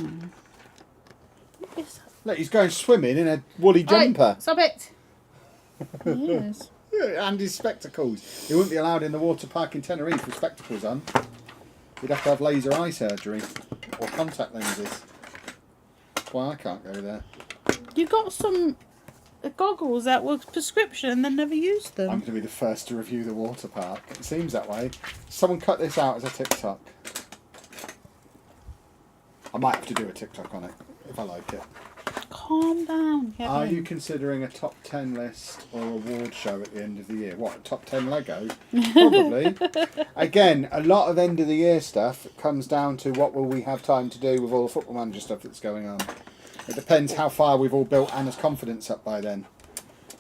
It's... Look, he's going swimming in a woolly jumper. Right, stop it. Yes. And his spectacles. He wouldn't be allowed in the water park in Tenerife with spectacles on. He'd have to have laser eye surgery or contact lenses. That's why I can't go there. You got some goggles that were prescription and then never used them. I'm going to be the first to review the water park. It seems that way. Someone cut this out as a TikTok. I might have to do a TikTok on it if I like it. Calm down. Kevin. Are you considering a top 10 list or award show at the end of the year? What, top 10 Lego? Probably. Again, a lot of end of the year stuff comes down to what will we have time to do with all the Football Manager stuff that's going on. It depends how far we've all built Anna's confidence up by then.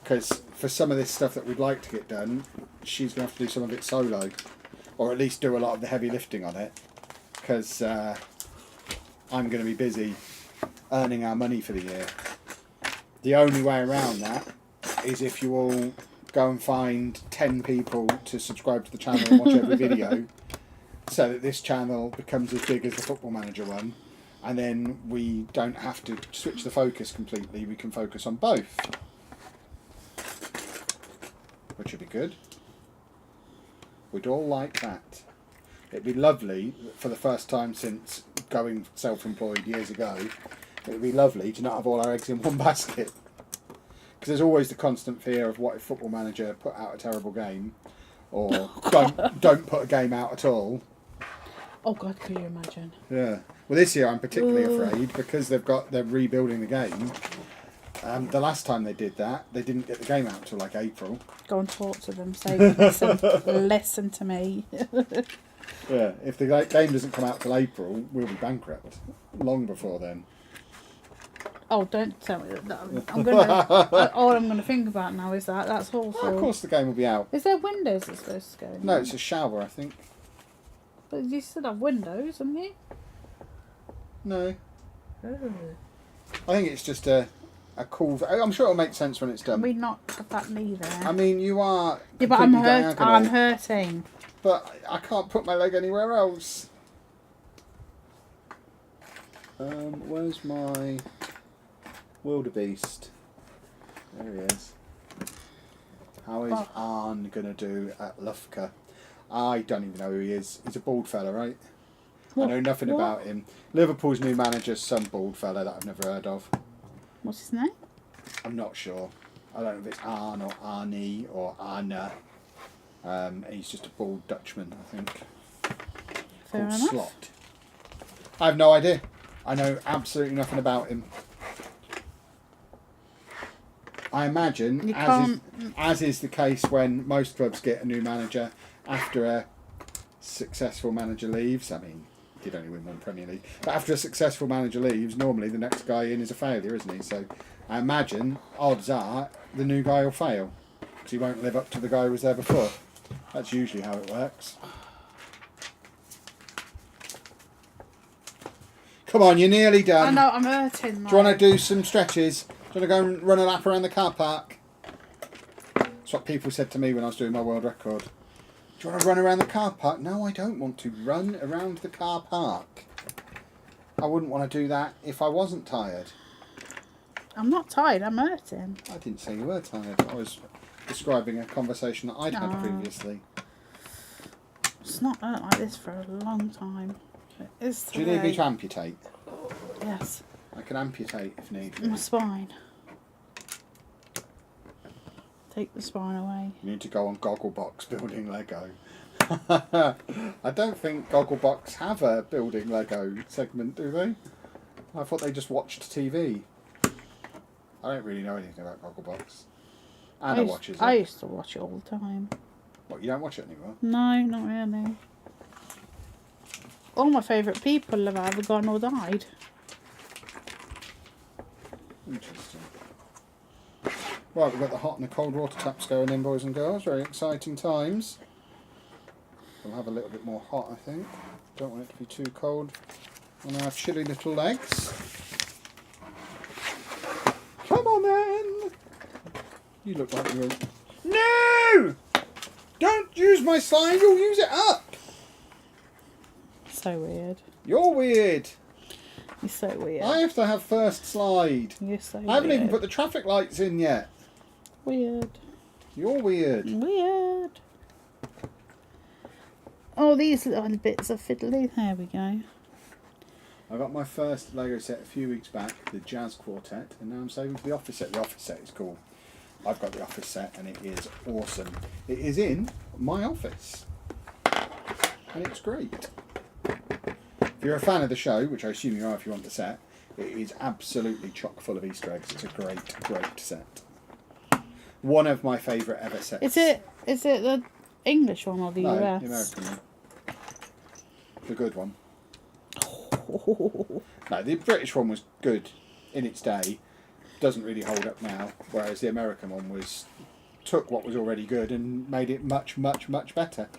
Because for some of this stuff that we'd like to get done, she's going to have to do some of it solo. Or at least do a lot of the heavy lifting on it. Because I'm going to be busy earning our money for the year. The only way around that is if you all go and find 10 people to subscribe to the channel and watch every video, so that this channel becomes as big as the Football Manager one, and then we don't have to switch the focus completely, we can focus on both, which would be good. We'd all like that. It'd be lovely, for the first time since going self-employed years ago, it would be lovely to not have all our eggs in one basket. Because there's always the constant fear of what if Football Manager put out a terrible game, or don't put a game out at all. Oh God, can you imagine? Yeah. Well, this year I'm particularly afraid because they're rebuilding the game. The last time they did that, they didn't get the game out till like April. Go and talk to them. Say, listen to me. Yeah. If the game doesn't come out till April, we'll be bankrupt long before then. Oh, don't tell me that. I'm gonna. All I'm gonna think about now is that. That's awful. Well, of course, the game will be out. Is there windows that's supposed to go in? No, it's a shower, I think. But you still have windows, haven't you? No, Oh. I think it's just a cool. I'm sure it'll make sense when it's done. We not have that neither. I mean, you are. Yeah, but I'm completely hurt. diagonal, I'm hurting. But I can't put my leg anywhere else. Where's my wildebeest? There he is. How is Arne gonna do at Lufka? I don't even know who he is. He's a bald fella, right? I know nothing about him. Liverpool's new manager's some bald fella that I've never heard of. What's his name? I'm not sure. I don't know if it's Arne or Arnie or Arne. He's just a bald Dutchman, I think. Fair Called enough. Slot. I have no idea. I know absolutely nothing about him. I imagine, as is the case when most clubs get a new manager after a successful manager leaves. I mean, he did only win one Premier League. But after a successful manager leaves, normally the next guy in is a failure, isn't he? So I imagine odds are the new guy will fail because he won't live up to the guy who was there before. That's usually how it works. Come on, you're nearly done. I know, I'm hurting. Do you want to do some stretches? Do you want to go and run a lap around the car park? That's what people said to me when I was doing my world record. Do you want to run around the car park? No, I don't want to run around the car park. I wouldn't want to do that if I wasn't tired. I'm not tired, I'm hurting. I didn't say you were tired. I was describing a conversation that I'd had previously. It's not hurt like this for a long time. It is Do you need me to amputate? Yes. I can amputate if need be. My spine. Take the spine away. You need to go on Gogglebox building Lego. I don't think Gogglebox have a building Lego segment, do they? I thought they just watched TV. I don't really know anything about Gogglebox. Anna watches it. I used to watch it all the time. What, you don't watch it anymore? No, not really. All my favourite people have either gone or died. Interesting. Right, we've got the hot and the cold water taps going in, boys and girls. Very exciting times. We'll have a little bit more hot, I think. Don't want it to be too cold on our chilly little legs. Come on then! You look like you're... No! Don't use my slime, you'll use it up! So weird. You're weird. You're so weird. I have to have first slide. You're so I haven't weird. even put the traffic lights in yet. Weird. You're weird. Weird. Oh, these little bits are fiddly. There we go. I got my first Lego set a few weeks back, the Jazz Quartet, and now I'm saving for the Office set. The Office set is cool. I've got the Office set and it is awesome. It is in my office. And it's great. If you're a fan of the show, which I assume you are if you want the set, it is absolutely chock full of Easter eggs. It's a great, great set. One of my favourite ever sets. Is it the English one or the No, US? the American one. The good one. No, the British one was good in its day. Doesn't really hold up now. Whereas the American one took what was already good and made it much, much, much better.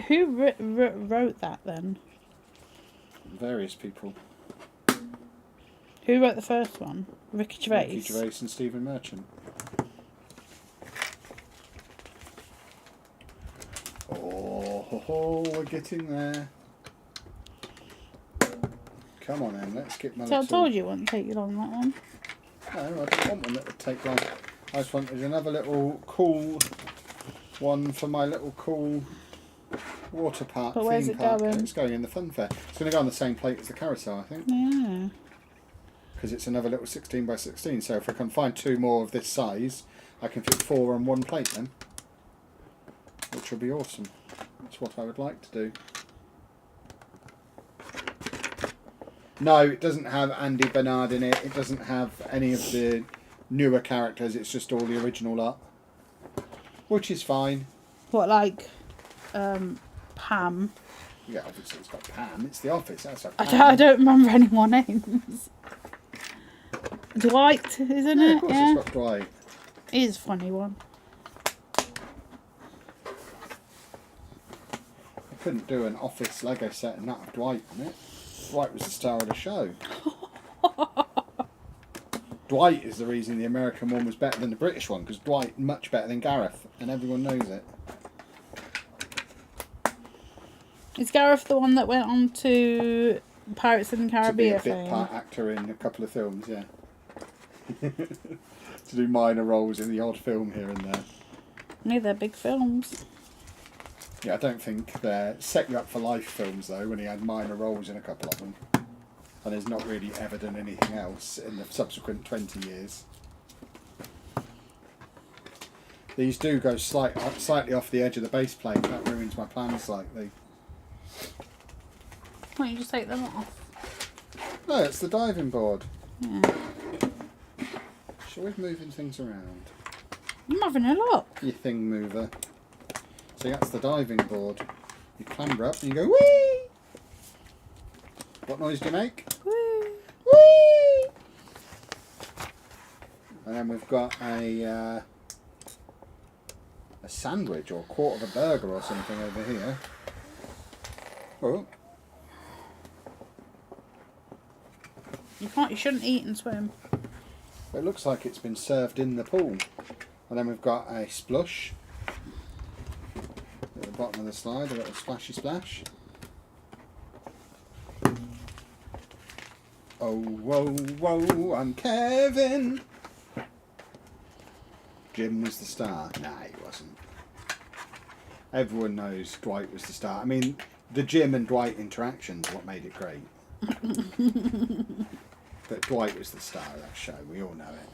Who wrote that then? Various people. Who wrote the first one? Ricky Gervais? Ricky Gervais and Stephen Merchant. Oh, we're getting there. Come on then, let's get my So I told you it wouldn't take you long, that one. No, I don't want one that would take long. I just wanted another little cool one for my little cool water park. But where's theme it park. going? It's going in the fun fair. It's going to go on the same plate as the Carousel, I think. Yeah. Because it's another little 16 by 16. So if I can find 2 more of this size, I can fit 4 on one plate then. Which will be awesome. That's what I would like to do. No, it doesn't have Andy Bernard in it. It doesn't have any of the newer characters. It's just all the original lot. Which is fine. What, like Pam? Yeah, obviously it's got Pam. It's the Office. That's a I don't remember any more names. Dwight, isn't Yeah, it? of course Yeah. it's got Dwight. He's a funny one. I couldn't do an Office Lego set and not have Dwight in it. Dwight was the star of the show. Dwight is the reason the American one was better than the British one, because Dwight much better than Gareth, and everyone knows it. Is Gareth the one that went on to Pirates of the To be Caribbean a bit fame? part actor in a couple of films, yeah. To do minor roles in the odd film here and there. Yeah, they're big films. Yeah, I don't think they're set you up for life films though, when he had minor roles in a couple of them. And there's not really ever done anything else in the subsequent 20 years. These do go slightly off the edge of the base plate. That ruins my plans slightly. Why don't you just take them off? No, it's the diving board. Yeah. She's always moving things around. I'm having a look. You thing mover. So that's the diving board. You clamber up and you go whee! What noise do you make? Woo. Whee! And then we've got a sandwich or a quarter of a burger or something over here. Oh. You shouldn't eat and swim. It looks like it's been served in the pool. And then we've got a splush. At the bottom of the slide, a little splashy splash. Oh, whoa, whoa, I'm Kevin. Jim was the star. Nah, he wasn't. Everyone knows Dwight was the star. I mean, the Jim and Dwight interaction's what made it great. But Dwight was the star of that show. We all know it.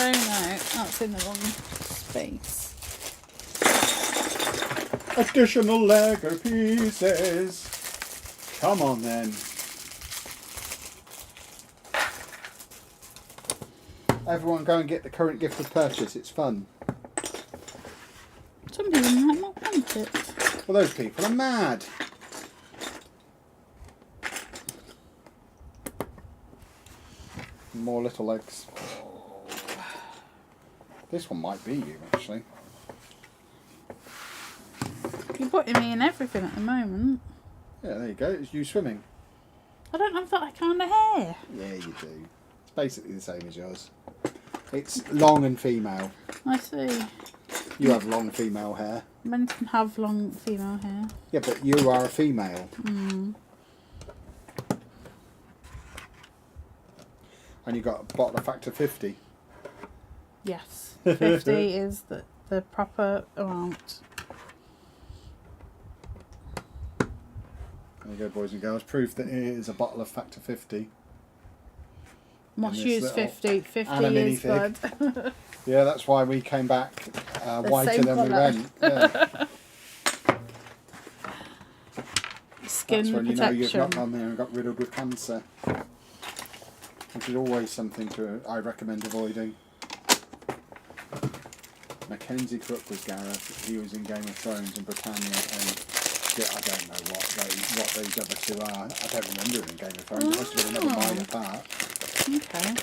Oh no, that's in the wrong space. Additional Lego pieces. Come on then. Everyone go and get the current gift of purchase. It's fun. Some people might not want it. Well, those people are mad. More little legs. This one might be you, actually. You're putting me in everything at the moment. Yeah, there you go. It's you swimming. I don't have that kind of hair. Yeah, you do. It's basically the same as yours. It's long and female. I see. You have long female hair. Men can have long female hair. Yeah, but you are a female. Mm. And you got a bottle of Factor 50. Yes. 50 is the proper amount. There you go, boys and girls. Proof that it is a bottle of Factor 50. Must In this use little 50. 50 Anna is minifig. good. Yeah, that's why we came back whiter same than we colour. went. Yeah. Skin That's when you know protection. you've not gone there and got riddled with cancer. Which is always something I recommend avoiding. Mackenzie Crook was Gareth. He was in Game of Thrones and Britannia, and I don't know what those other two are. I don't remember him in Game of Thrones. It must have been another minor part. Okay.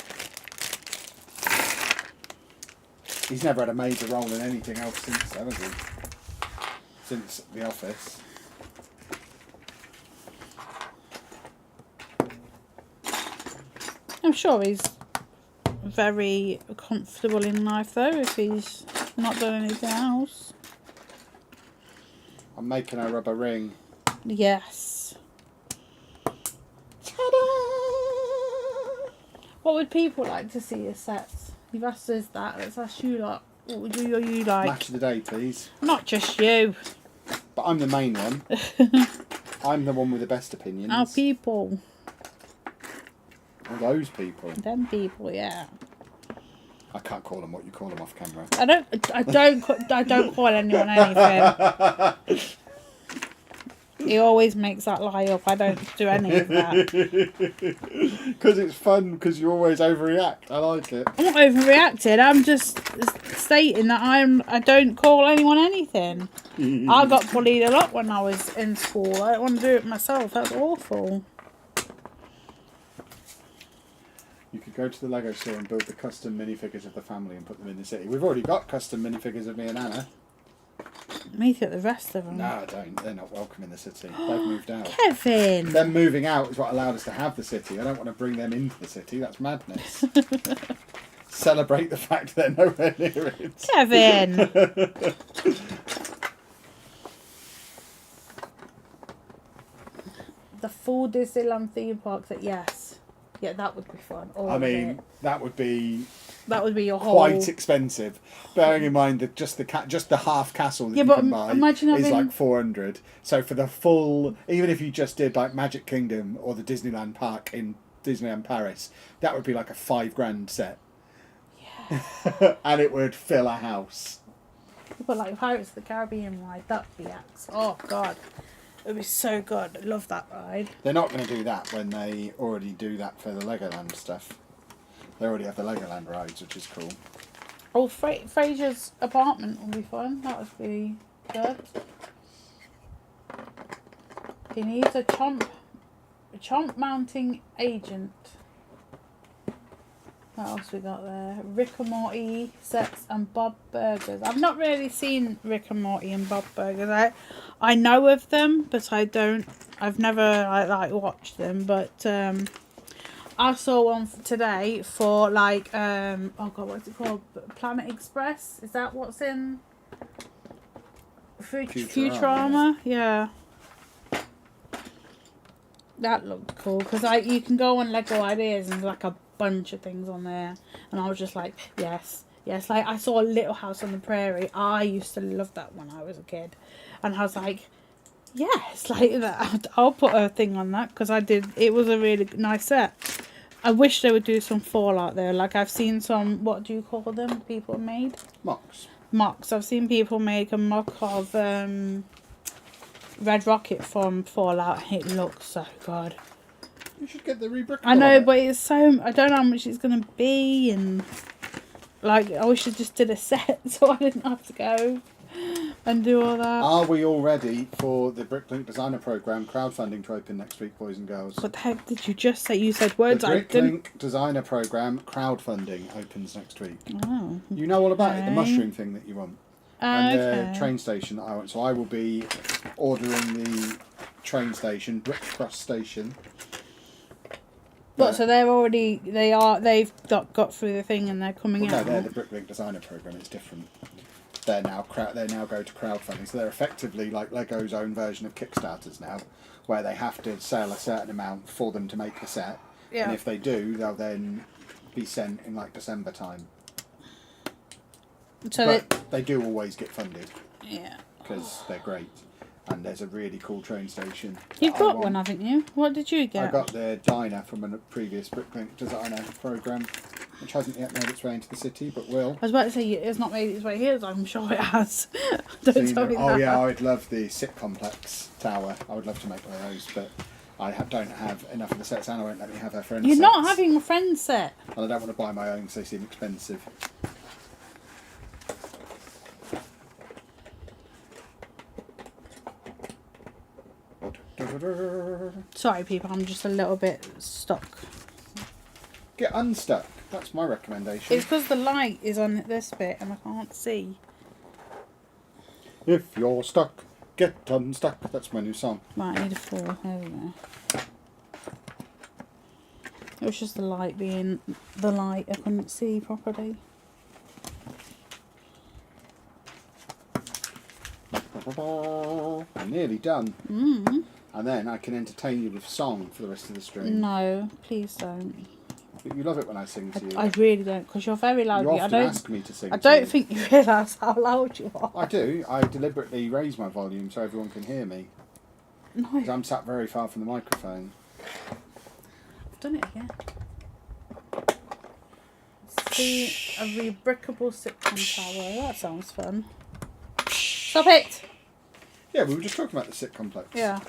He's never had a major role in anything else since, has he? Since The Office. I'm sure he's very comfortable in life though, if he's not done anything else. I'm making a rubber ring. Yes. Ta-da! What would people like to see as sets? You've asked us that. Let's ask you lot. What would you like? Match of the day, please. Not just you. But I'm the main one. I'm the one with the best opinions. Our people. All those people. Them people, yeah. I can't call them what you call them off camera. I don't call anyone anything. He always makes that lie up. I don't do any of that. Because it's fun, because you always overreact. I like it. I'm not overreacting. I'm just stating that I don't call anyone anything. I got bullied a lot when I was in school. I don't want to do it myself. That's awful. You could go to the Lego store and build the custom minifigures of the family and put them in the city. We've already got custom minifigures of me and Anna. Me to the rest of them. No, I don't. They're not welcome in the city. They've moved out. Kevin! Them moving out is what allowed us to have the city. I don't want to bring them into the city. That's madness. Celebrate the fact they're nowhere near it. Kevin! The full Disneyland theme park, yes. Yeah, that would be fun. All I of mean, it. that would be That would be your whole... quite expensive. Bearing in mind that just the half castle that Yeah, you but can buy imagine is having- like 400. So for the full, even if you just did like Magic Kingdom or the Disneyland Park in Disneyland Paris, that would be like a $5,000 set. Yeah. And it would fill a house. But like Pirates of the Caribbean ride, that'd be oh god. It would be so good. I love that ride. They're not going to do that when they already do that for the Legoland stuff. They already have the Legoland rides, which is cool. Oh, Fraser's apartment will be fun. That would be good. He needs a chomp mounting agent. What else we got there? Rick and Morty sets and Bob Burgers. I've not really seen Rick and Morty and Bob Burgers. I know of them, but I've never like watched them. But I saw one today for like oh god, what's it called? Planet Express. Is that what's in Futurama? Yeah. That looked cool because you can go on Lego Ideas and there's like a bunch of things on there, and I was just like, yes. Like I saw Little House on the Prairie. I used to love that when I was a kid, and I was like, yes, like that. I'll put a thing on that because I did. It was a really nice set. I wish they would do some Fallout there. Like I've seen some. What do you call them? People made mocks. I've seen people make a mock of Red Rocket from Fallout. It looks so good. You should get the rebrick. I know, but it's so... I don't know how much it's going to be, and... Like, I wish I just did a set so I didn't have to go and do all that. Are we all ready for the Bricklink Designer Programme crowdfunding to open next week, boys and girls? What the heck did you just say? You said words The I didn't... Bricklink Designer Programme crowdfunding opens next week. Oh. You know all about it, the Okay. mushroom thing that you want. And Okay. the train station that I want. So I will be ordering the train station, Brickfest station. What, so they're already... They've got through the thing and they're coming Well, no, out? they're the Bricklink Designer Programme. It's different. they now go to crowdfunding. So they're effectively like Lego's own version of Kickstarters now, where they have to sell a certain amount for them to make the set. Yeah. And if they do, they'll then be sent in like December time. So but they do always get funded. Yeah. Because they're great. And there's a really cool train station. You've got one, haven't you? What did you get? I got the diner from a previous Brickfest designer programme, which hasn't yet made its way into the city, but will. I was about to say it's not made its way here, so I'm sure it has. Don't tell me that. Oh yeah, I'd love the Sit Complex tower. I would love to make one of those, but I don't have enough of the sets. Anna won't let me have her friend's You're sets. not having a friend's set. And I don't want to buy my own because they seem expensive. Sorry, people, I'm just a little bit stuck. Get unstuck. That's my recommendation. It's because the light is on this bit and I can't see. If you're stuck, get unstuck. That's my new song. Right, I need a 4. There we go. It was just the light being the light. I couldn't see properly. I'm nearly done. Mm. And then I can entertain you with song for the rest of the stream. No, please don't. But you love it when I sing to you. I really don't, because you're very loud. You often ask me to sing I to don't you. think you realise how loud you are. I do. I deliberately raise my volume so everyone can hear me. No. Because I'm sat very far from the microphone. I've done it again. See a rebrickable sitcom tower. That sounds fun. Stop it! Yeah, we were just talking about the Sit Complex. Yeah.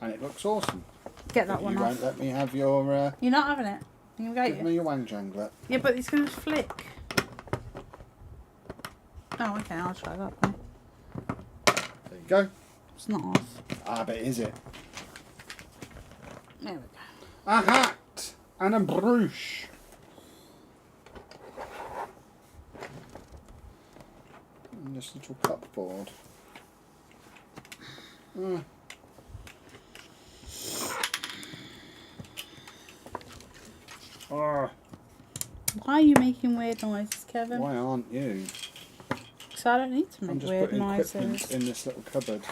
And it looks awesome. Get that But one you off. won't let me have your... You're not having it. You can give get me it. your wang jangler. Yeah, but it's going to flick. Oh, okay. I'll try that one. There you go. It's not off. Ah, but is it? There we go. A hat and a brooch. And this little cupboard. Oh, Why are you making weird noises, Kevin? why aren't you? Because I don't need to I'm make just weird putting equipment noises. in this little cupboard.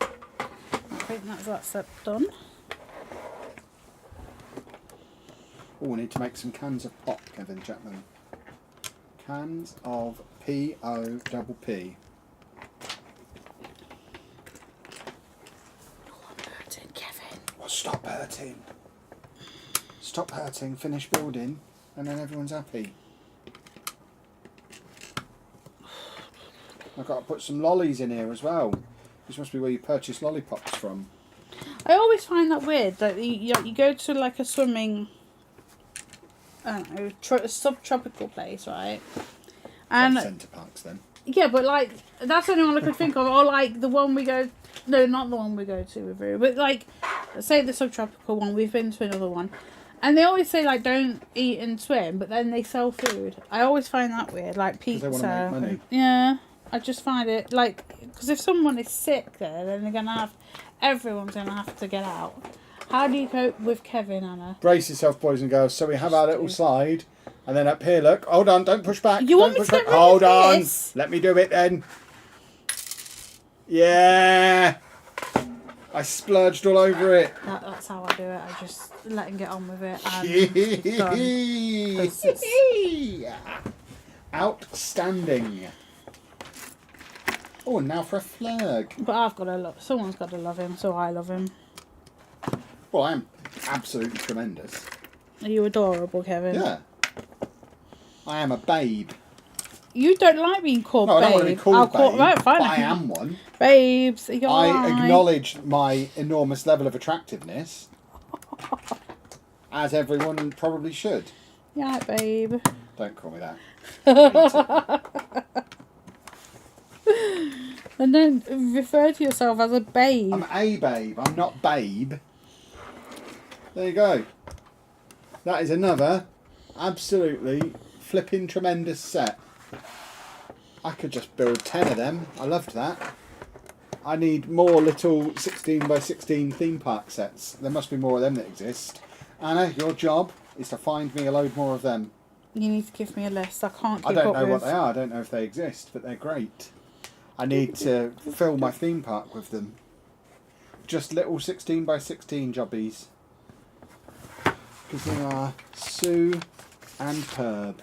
I think that's that step done. Oh, we need to make some cans of pop, Kevin Chapman. Cans of P-O-P-P. Hurting, Kevin. Well, stop hurting. Stop hurting, finish building, and then everyone's happy. I've got to put some lollies in here as well. This must be where you purchase lollipops from. I always find that weird. That you go to like a swimming, I don't know, subtropical place, right? And Centre Parks then. yeah, but like that's the only one I could think of. Or like the one we go. No, not the one we go to with Rue, but like say the subtropical one. We've been to another one. And they always say, like, don't eat and swim, but then they sell food. I always find that weird, like pizza. Because they want to make money. Yeah, I just find it, like, because if someone is sick there, then they're going to have, everyone's going to have to get out. How do you cope with Kevin, Anna? Brace yourself, boys and girls. So we have our little slide, and then up here, look. Hold on, don't push back. You want don't me push to back. get rid Hold of on. this? Let me do it then. Yeah. I splurged all over it. That's how I do it. I just let him get on with it. And it's done. 'Cause it's- Outstanding. Oh, and now for a flurg. But I've got to love, someone's got to love him, so I love him. Well, I am absolutely tremendous. Are you adorable, Kevin? Yeah. I am a babe. You don't like being called No, I babe. don't want to be called babe, right, fine. but I am one. Babes, you're I right. acknowledge my enormous level of attractiveness, as everyone probably should. Yeah, babe. Don't call me that. And then refer to yourself as a babe. I'm a babe. I'm not babe. There you go. That is another absolutely flipping tremendous set. I could just build 10 of them. I loved that. I need more little 16 by 16 theme park sets. There must be more of them that exist. Anna, your job is to find me a load more of them. You need to give me a list. I can't keep I don't up know with... what they are. I don't know if they exist, but they're great. I need to fill my theme park with them. Just little 16 by 16 jobbies. Because they are Sue and Herb.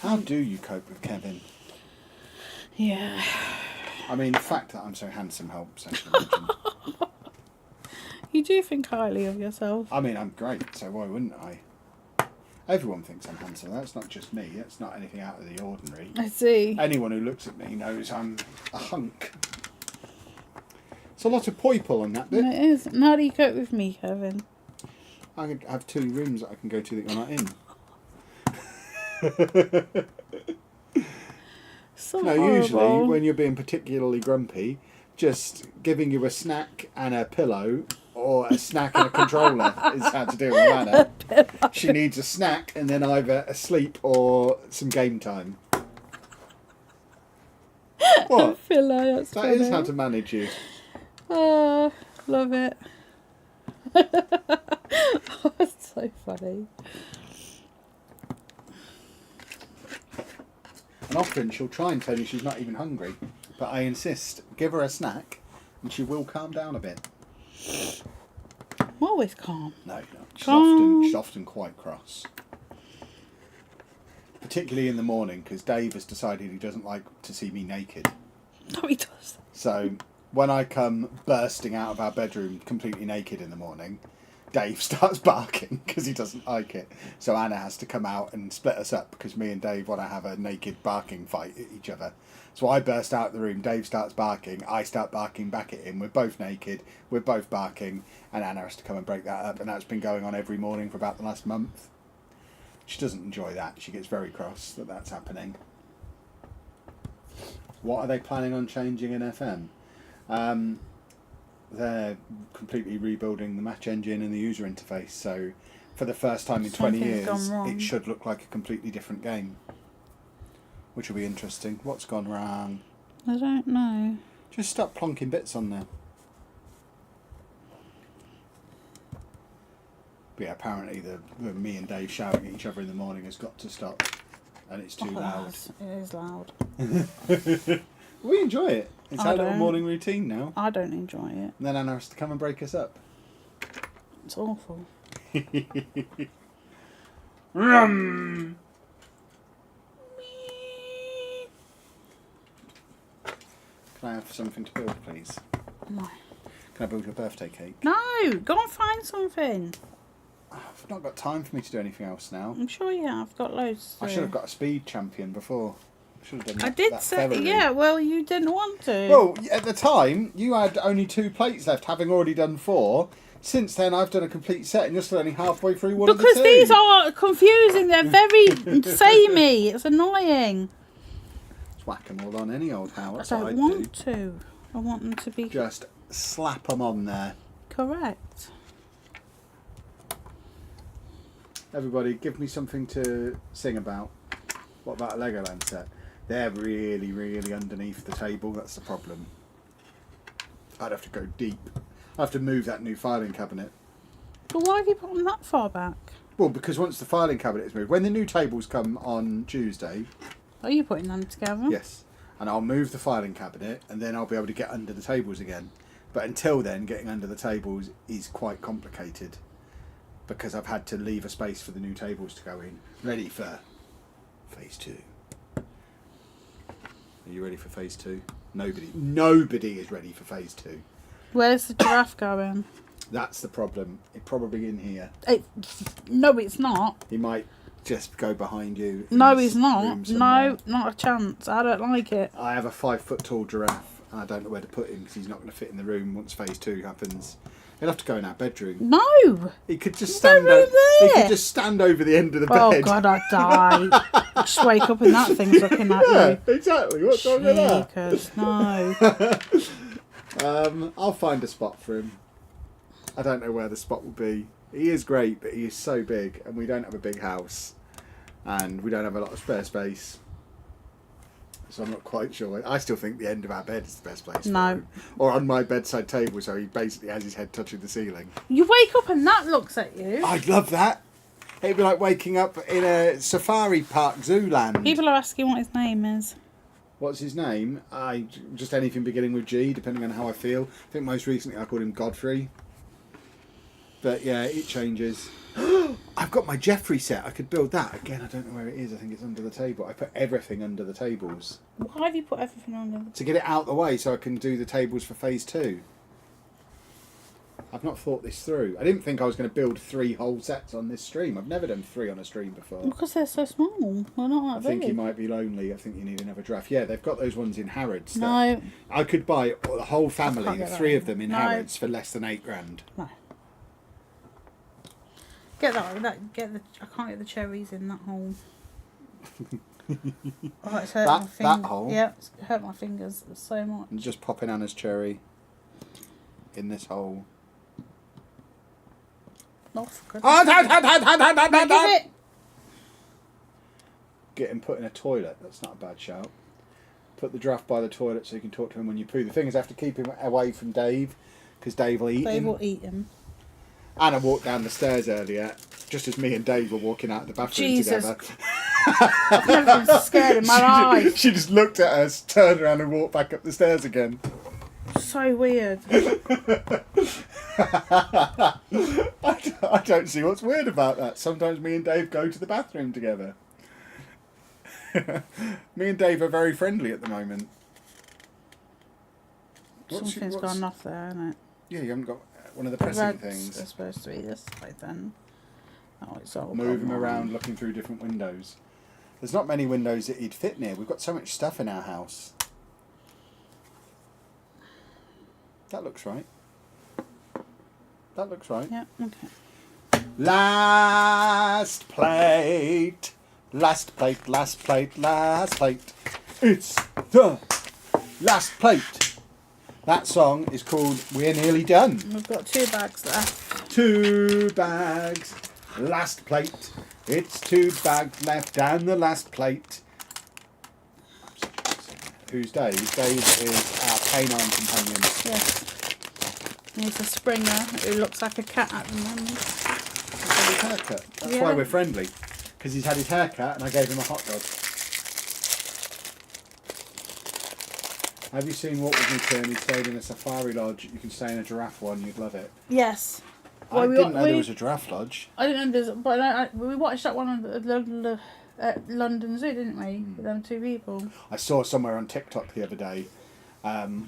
How do you cope with Kevin? Yeah. I mean, the fact that I'm so handsome helps, I can imagine. You do think highly of yourself. I mean, I'm great, so why wouldn't I? Everyone thinks I'm handsome. That's not just me. That's not anything out of the ordinary. I see. Anyone who looks at me knows I'm a hunk. It's a lot of poiple on that bit. It is. And how do you cope with me, Kevin? I could have 2 rooms that I can go to that you're not in. So No, horrible. usually when you're being particularly grumpy, just giving you a snack and a pillow or a snack and a controller is how to deal with Anna. She needs a snack and then either a sleep or some game time. What? I feel like that's That is how to manage you. Oh, love it. That's so funny. And often she'll try and tell you she's not even hungry, but I insist, give her a snack and she will calm down a bit. I'm always calm. No, no. Calm. She's often quite cross. Particularly in the morning, because Dave has decided he doesn't like to see me naked. No, he does. So when I come bursting out of our bedroom completely naked in the morning, Dave starts barking because he doesn't like it. So Anna has to come out and split us up because me and Dave want to have a naked barking fight at each other. So I burst out of the room, Dave starts barking, I start barking back at him, we're both naked, we're both barking, and Anna has to come and break that up, and that's been going on every morning for about the last month. She doesn't enjoy that, she gets very cross that that's happening. What are they planning on changing in FM? They're completely rebuilding the match engine and the user interface, so for the first time in 20 Something's years gone wrong. it should look like a completely different game, which will be interesting. What's gone wrong? I don't know. Just stop plonking bits on there. But yeah, apparently the me and Dave shouting at each other in the morning has got to stop, and it's too loud. It is loud. We enjoy it. It's I our little don't. morning routine now. I don't enjoy it. And then Anna has to come and break us up. It's awful. Rum. Can I have something to build, please? No. Can I build your birthday cake? No, go and find something. I've not got time for me to do anything else now. I'm sure you have got loads. I should have got a speed champion before. I should have done that. I did that say, ferry. yeah, well, you didn't want to. Well, at the time, you had only 2 plates left, having already done 4. Since then, I've done a complete set, and you're still only halfway through one because of the 2. these are confusing. They're very samey. It's annoying. Just whack them all on any old how. I That's what don't I'd want do. to. I want them to be Just slap them on there. correct. Everybody, give me something to sing about. What about a Legoland set? They're really, really underneath the table. That's the problem. I'd have to go deep. I'd have to move that new filing cabinet. But why have you put them that far back? Well, because once the filing cabinet is moved, when the new tables come on Tuesday, Are you putting them together? yes, and I'll move the filing cabinet, and then I'll be able to get under the tables again. But until then, getting under the tables is quite complicated because I've had to leave a space for the new tables to go in, ready for phase 2. Are you ready for phase 2? Nobody is ready for phase 2. Where's the giraffe going? That's the problem. It's probably in here. No, it's not. He might just go behind you. No, in he's this not. room somewhere. No, not a chance. I don't like it. I have a 5-foot tall giraffe, and I don't know where to put him because he's not going to fit in the room once phase 2 happens. He'll have to go in our bedroom. No. He could just There's stand. no room He there. could just stand over the end of the Oh bed. God, I'd die. Just wake up and that thing's looking at Yeah, you. exactly. What's wrong with that? Cheekers, no. I'll find a spot for him. I don't know where the spot will be. He is great, but he is so big, and we don't have a big house, and we don't have a lot of spare space. So I'm not quite sure. I still think the end of our bed is the best place. No. For him. Or on my bedside table, so he basically has his head touching the ceiling. You wake up and that looks at you. I'd love that. It'd be like waking up in a safari park, Zooland. People are asking what his name is. What's his name? Just anything beginning with G, depending on how I feel. I think most recently I called him Godfrey. But yeah, it changes. I've got my Jeffrey set. I could build that. Again, I don't know where it is. I think it's under the table. I put everything under the tables. Why have you put everything on there? To get it out the way so I can do the tables for phase 2. I've not thought this through. I didn't think I was going to build 3 whole sets on this stream. I've never done 3 on a stream before. Because they're so small. They're not that I think big. you might be lonely. I think you need another giraffe. Yeah, they've got those ones in Harrods. No. I could buy the whole family, the 3 of them in No. Harrods for less than £8,000. No. Get that. I can't get the cherries in that hole. Oh, it's hurt my fingers. That hole? Yeah, it's hurt my fingers so much. And just popping Anna's cherry in this hole. Oh, for goodness. Give it. Get him put in a toilet. That's not a bad shout. Put the giraffe by the toilet so you can talk to him when you poo. The thing is, I have to keep him away from Dave because Dave will eat him. Dave will eat him. Anna walked down the stairs earlier, just as me and Dave were walking out of the bathroom together. I've never been scared in my life. She just looked at us, turned around and walked back up the stairs again. So weird. I don't see what's weird about that. Sometimes me and Dave go to the bathroom together. Me and Dave are very friendly at the moment. Something's gone off there, isn't it? Yeah, you haven't got one of the pressing They're things. supposed to be this way then. Oh, it's all Move him gone around wrong. looking through different windows. There's not many windows that he'd fit near. We've got so much stuff in our house. That looks right. That looks right. Yeah, okay. Last plate. Last plate, last plate, last plate. It's the last plate. That song is called We're Nearly Done. We've got 2 bags left. 2 bags. Last plate. It's 2 bags left and the last plate. Who's Dave? Dave is our canine companion. Yes. He's a Springer who looks like a cat at the moment. He's had his haircut. That's Yeah. why we're friendly. Because he's had his haircut and I gave him a hot dog. Have you seen What Would You Turn? He stayed in a safari lodge. You can stay in a giraffe one. You'd love it. Yes. I didn't know there was a giraffe lodge. I didn't know there's, but we watched that one at London Zoo, didn't we? With them 2 people. I saw somewhere on TikTok the other day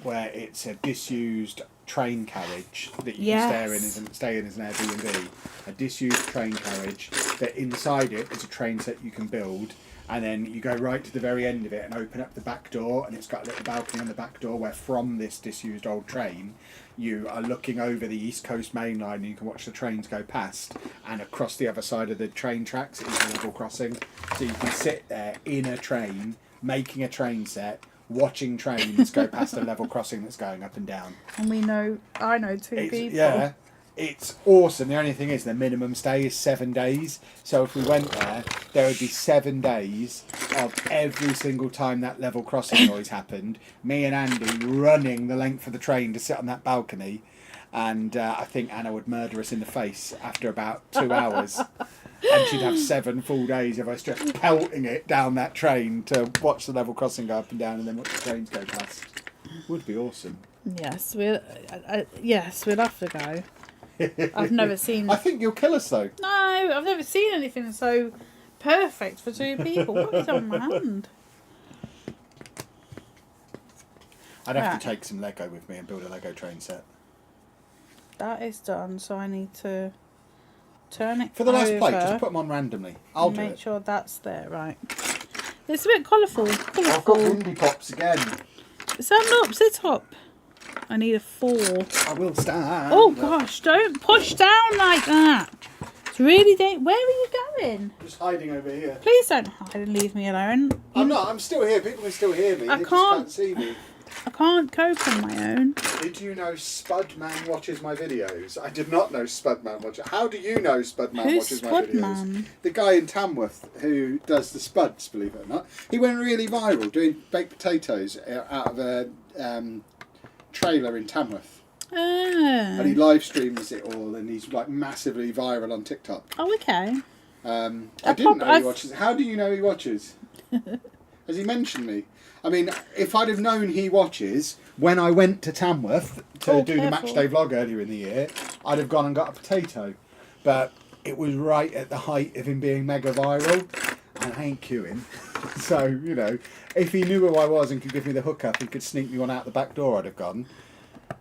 where it's a disused train carriage that you can stay in as an Airbnb. A disused train carriage that inside it is a train set you can build, and then you go right to the very end of it and open up the back door, and it's got a little balcony on the back door where from this disused old train you are looking over the East Coast main line and you can watch the trains go past, and across the other side of the train tracks is a level crossing, so you can sit there in a train making a train set, watching trains go past a level crossing that's going up and down. And I know 2 people. Yeah, it's awesome. The only thing is the minimum stay is 7 days. So if we went there would be 7 days of every single time that level crossing noise happened, me and Andy running the length of the train to sit on that balcony. And I think Anna would murder us in the face after about 2 hours. And she'd have 7 full days of us just pelting it down that train to watch the level crossing go up and down and then watch the trains go past. Would be awesome. Yes, we'll have to go. I've never seen... I think you'll kill us though. No, I've never seen anything so perfect for 2 people. What is on my hand? I'd have to take some Lego with me and build a Lego train set. That is done, so I need to turn it For the last over plate, just put them on randomly. I'll do make it. sure that's there, right. It's a bit colourful. I've got windy pops again. Stand up, sit up. I need a 4. I will stand. Oh gosh, don't push down like that. It's really where are you going? Just hiding over here. Please don't hide and leave me alone. I'm not. I'm still here. People can still hear me. I They just can't- can't see me. I can't cope on my own. Did you know Spudman watches my videos? I did not know Spudman watches. How do you know Spudman Who's watches my videos? Spudman? The guy in Tamworth who does the spuds, believe it or not. He went really viral doing baked potatoes out of a trailer in Tamworth. And he live streams it all, and he's like massively viral on TikTok. Oh, okay. I didn't know he watches. How do you know he watches? Has he mentioned me? I mean, if I'd have known he watches, when I went to Tamworth to do the matchday vlog earlier in the year, I'd have gone and got a potato. But it was right at the height of him being mega viral, and I ain't queuing. So, you know, if he knew who I was and could give me the hookup and could sneak me one out the back door, I'd have gone.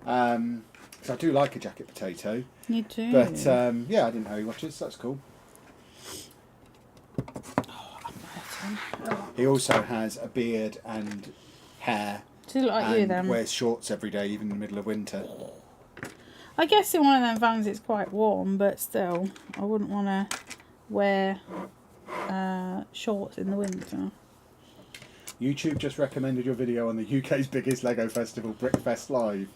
So I do like a jacket potato. You do. But, yeah, I didn't know he watches. That's cool. He also has a beard and hair. Does he look like and you then? Wears shorts every day, even in the middle of winter. I guess in one of them vans it's quite warm, but still, I wouldn't want to wear shorts in the winter. YouTube just recommended your video on the UK's biggest Lego festival, Brickfest Live.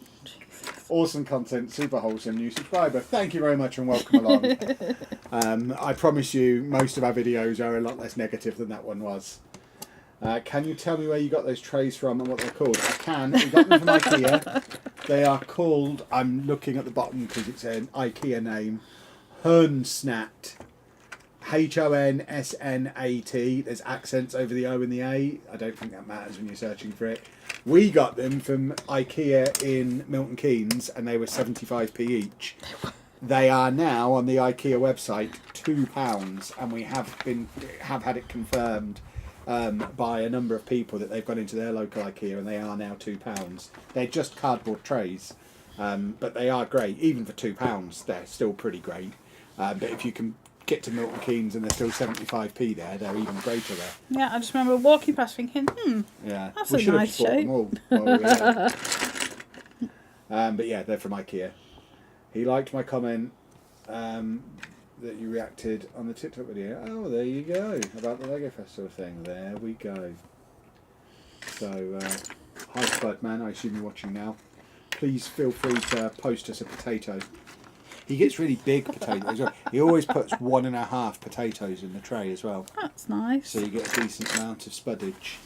Awesome content, super wholesome, new subscriber. Thank you very much and welcome along. I promise you, most of our videos are a lot less negative than that one was. Can you tell me where you got those trays from and what they're called? I can. We got them from IKEA. They are called, I'm looking at the bottom because it's an IKEA name, Honsnat. Honsnat. There's accents over the O and the A. I don't think that matters when you're searching for it. We got them from IKEA in Milton Keynes and they were 75p each. They are now on the IKEA website £2, and we have had it confirmed by a number of people that they've gone into their local IKEA and they are now £2. They're just cardboard trays, but they are great. Even for £2, they're still pretty great. But if you can get to Milton Keynes and they're still 75p there, they're even greater there. Yeah, I just remember walking past thinking, yeah, that's we a nice shape. Them all while we were there. But yeah, they're from IKEA. He liked my comment that you reacted on the TikTok video. Oh, there you go. About the Lego Festival thing. There we go. So, hi Spudman, I assume you're watching now. Please feel free to post us a potato. He gets really big potatoes. He always puts 1.5 potatoes in the tray as well. That's nice. So you get a decent amount of spuddage.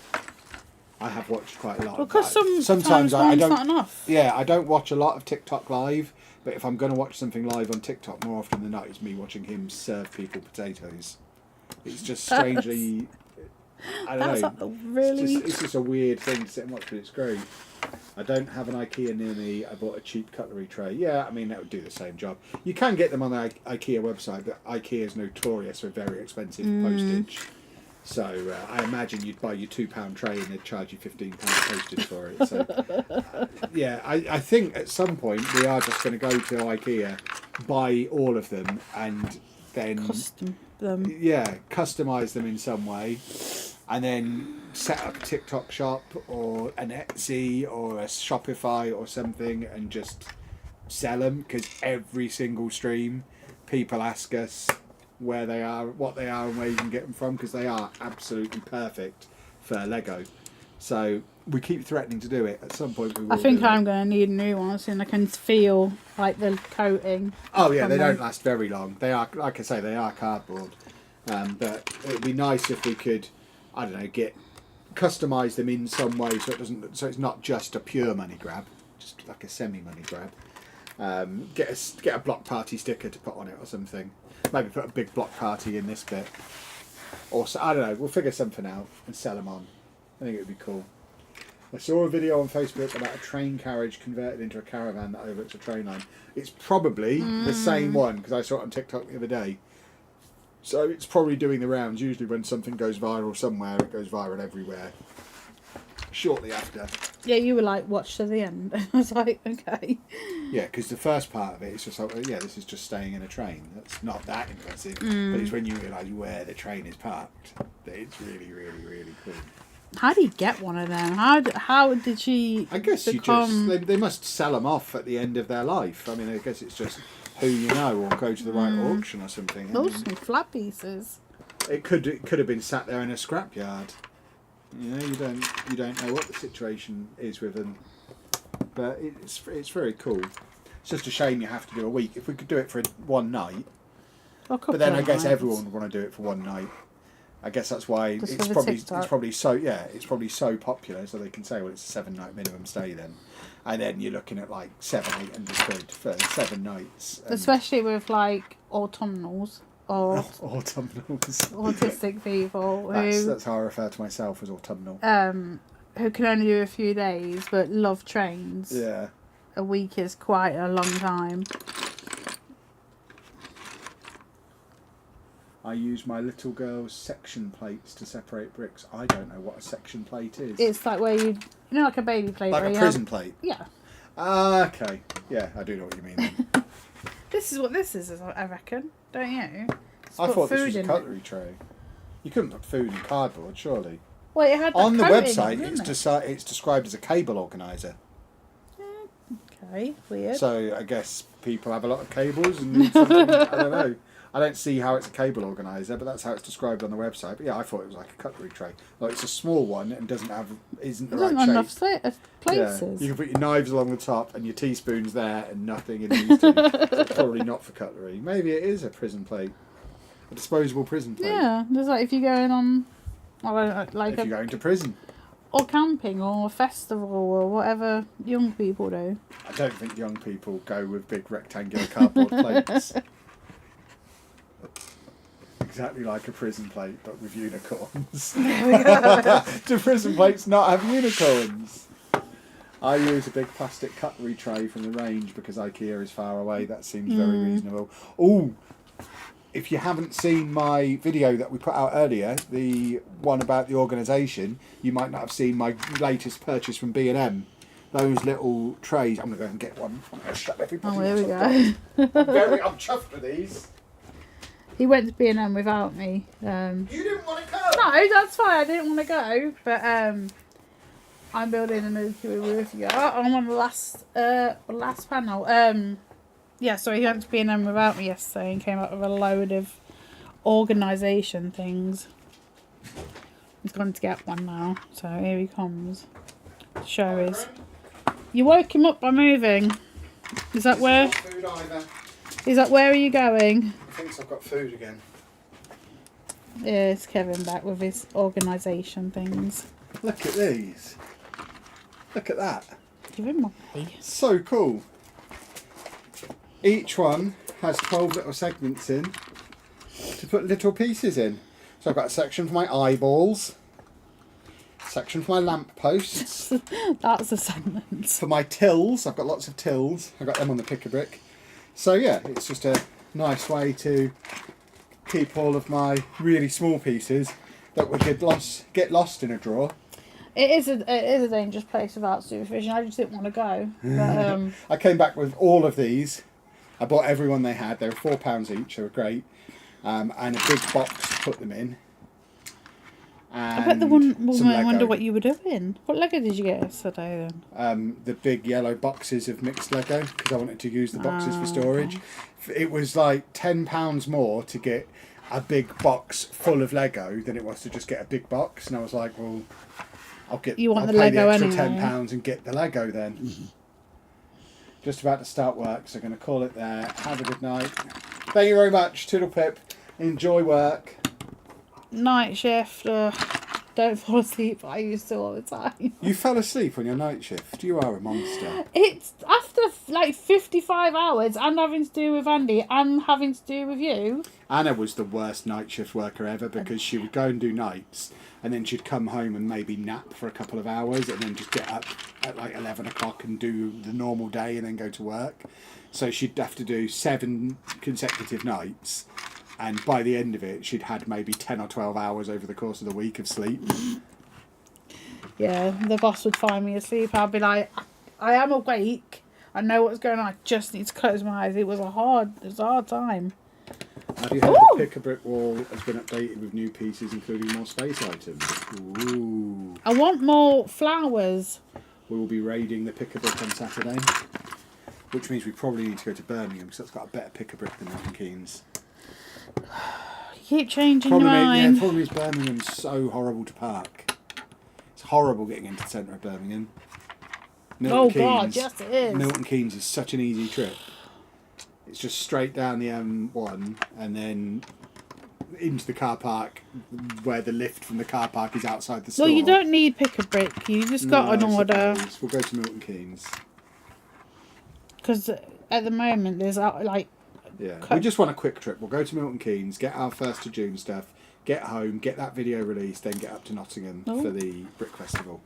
I have watched quite a lot. Because sometimes I don't. Not enough. Yeah, I don't watch a lot of TikTok live. But if I'm going to watch something live on TikTok, more often than not, it's me watching him serve people potatoes. It's just strangely, I don't know. Really? It's just a weird thing to sit and watch, but it's great. I don't have an IKEA near me. I bought a cheap cutlery tray. Yeah, I mean, that would do the same job. You can get them on the IKEA website, but IKEA is notorious for very expensive postage. So I imagine you'd buy your £2 tray and they'd charge you £15 postage for it. So yeah, I think at some point we are just going to go to IKEA, buy all of them, and then custom them. Yeah, customise them in some way, and then set up a TikTok shop or an Etsy or a Shopify or something, and just sell them, because every single stream people ask us where they are, what they are, and where you can get them from, because they are absolutely perfect for Lego. So we keep threatening to do it. At some point we will. I think I'm going to need a new one soon. I can feel like the coating. Oh yeah, they don't last very long. They are, like I say, they are cardboard. But it would be nice if we could, I don't know, customise them in some way so it doesn't, so it's not just a pure money grab, just like a semi money grab. Get a block party sticker to put on it or something. Maybe put a big block party in this bit, or so, I don't know. We'll figure something out and sell them on. I think it would be cool. I saw a video on Facebook about a train carriage converted into a caravan that overlooks a train line. It's probably the same one, because I saw it on TikTok the other day. So it's probably doing the rounds. Usually when something goes viral somewhere, it goes viral everywhere shortly after. Yeah, you were like, watch to the end. I was like, okay. Yeah, because the first part of it is just like, yeah, this is just staying in a train. That's not that impressive. But it's when you realise where the train is parked that it's really, really, really cool. How do you get one of them? How did she I guess become... they must sell them off at the end of their life. I mean, I guess it's just who you know, or go to the right auction or something. Those some flat pieces. It could have been sat there in a scrapyard. You know, you don't know what the situation is with them, but it's very cool. It's just a shame you have to do a week. If we could do it for one night, but then I guess everyone would want to do it for one night. I guess that's why it's probably so popular, so they can say, well, it's a 7-night minimum stay then, and then you're looking at like £700-800 for 7 nights. Especially with like autumnals. or Autumnals. autistic people who That's how I refer to myself, as autumnal. who can only do a few days but love trains. Yeah. A week is quite a long time. I use my little girl's section plates to separate bricks. I don't know what a section plate is. It's like where you know, like a baby plate. Like a prison plate? Yeah. Okay. Yeah, I do know what you mean then. This is what this is, I reckon. Don't you? I thought this was a in cutlery tray. You couldn't put food in cardboard, surely. Well, it had On the coating website, on, it's described as a cable organiser. Okay, weird. So I guess people have a lot of cables and need something. I don't know. I don't see how it's a cable organiser, but that's how it's described on the website. But yeah, I thought it was like a cutlery tray. Like it's a small one and isn't the right enough shape. places. Yeah. You can put your knives along the top and your teaspoons there and nothing in these two. It's probably not for cutlery. Maybe it is a prison plate, a disposable prison plate. Yeah, there's like if you're going on, like if you're going to prison. Or camping or a festival or whatever young people do. I don't think young people go with big rectangular cardboard plates. Exactly like a prison plate, but with unicorns. There we go. Do prison plates not have unicorns? I use a big plastic cutlery tray from the range because IKEA is far away. That seems very reasonable. Oh, if you haven't seen my video that we put out earlier, the one about the organisation, you might not have seen my latest purchase from B&M. Those little trays. I'm going to go and get one. I'm going to strap everybody. Oh, here we go. I'm chuffed with these. He went to B&M without me. You didn't want to go? No, that's fine. I didn't want to go, but I'm building a Milky with you. I'm on the last panel. Yeah, so he went to B&M without me yesterday and came up with a load of organisation things. He's gone to get one now, so here he comes. The show is. You woke him up by moving. Is that where? Food either. Is that where are you going? He thinks I've got food again. Yeah, it's Kevin back with his organisation things. Look at these. Look at that. Give him money. So cool. Each one has 12 little segments in to put little pieces in. So I've got a section for my eyeballs, a section for my lamp posts. That's a sentence. For my tills, I've got lots of tills. I've got them on the pick-a-brick. So yeah, it's just a nice way to keep all of my really small pieces that would get lost in a drawer. It is a dangerous place without supervision. I just didn't want to go. But, I came back with all of these. I bought every one they had. They were £4 each. They were great. And a big box to put them in. And I bet the woman Lego. wonder what you were doing. What Lego did you get yesterday then? The big yellow boxes of mixed Lego because I wanted to use the boxes for storage. Okay. It was like £10 more to get a big box full of Lego than it was to just get a big box. And I was like, well, I'll pay the extra £10 and get the Lego then. Just about to start work, so I'm going to call it there. Have a good night. Thank you very much. Toodle pip. Enjoy work. Night shift. Don't fall asleep. I used to all the time. You fell asleep on your night shift. You are a monster. It's after like 55 hours and having to do with Andy and having to do with you. Anna was the worst night shift worker ever because she would go and do nights and then she'd come home and maybe nap for a couple of hours and then just get up at like 11 o'clock and do the normal day and then go to work. So she'd have to do 7 consecutive nights. And by the end of it, she'd had maybe 10 or 12 hours over the course of the week of sleep. Yeah, the boss would find me asleep. I'd be like, I am awake. I know what's going on. I just need to close my eyes. It was a hard time. Have you heard the pick-a-brick wall has been updated with new pieces, including more space items? Ooh. I want more flowers. We will be raiding the pick-a-brick on Saturday, which means we probably need to go to Birmingham because that's got a better pick-a-brick than Milton Keynes. You keep changing your mind. The problem is Birmingham's so horrible to park. It's horrible getting into the centre of Birmingham. God, yes it is. Milton Keynes is such an easy trip. It's just straight down the M1 and then into the car park where the lift from the car park is outside the store. Well, you don't need pick-a-brick. You just got an order. We'll go to Milton Keynes. Because at the moment there's like Yeah, we just want a quick trip. We'll go to Milton Keynes, get our 1st of June stuff, get home, get that video released, then get up to Nottingham for the Brick Festival.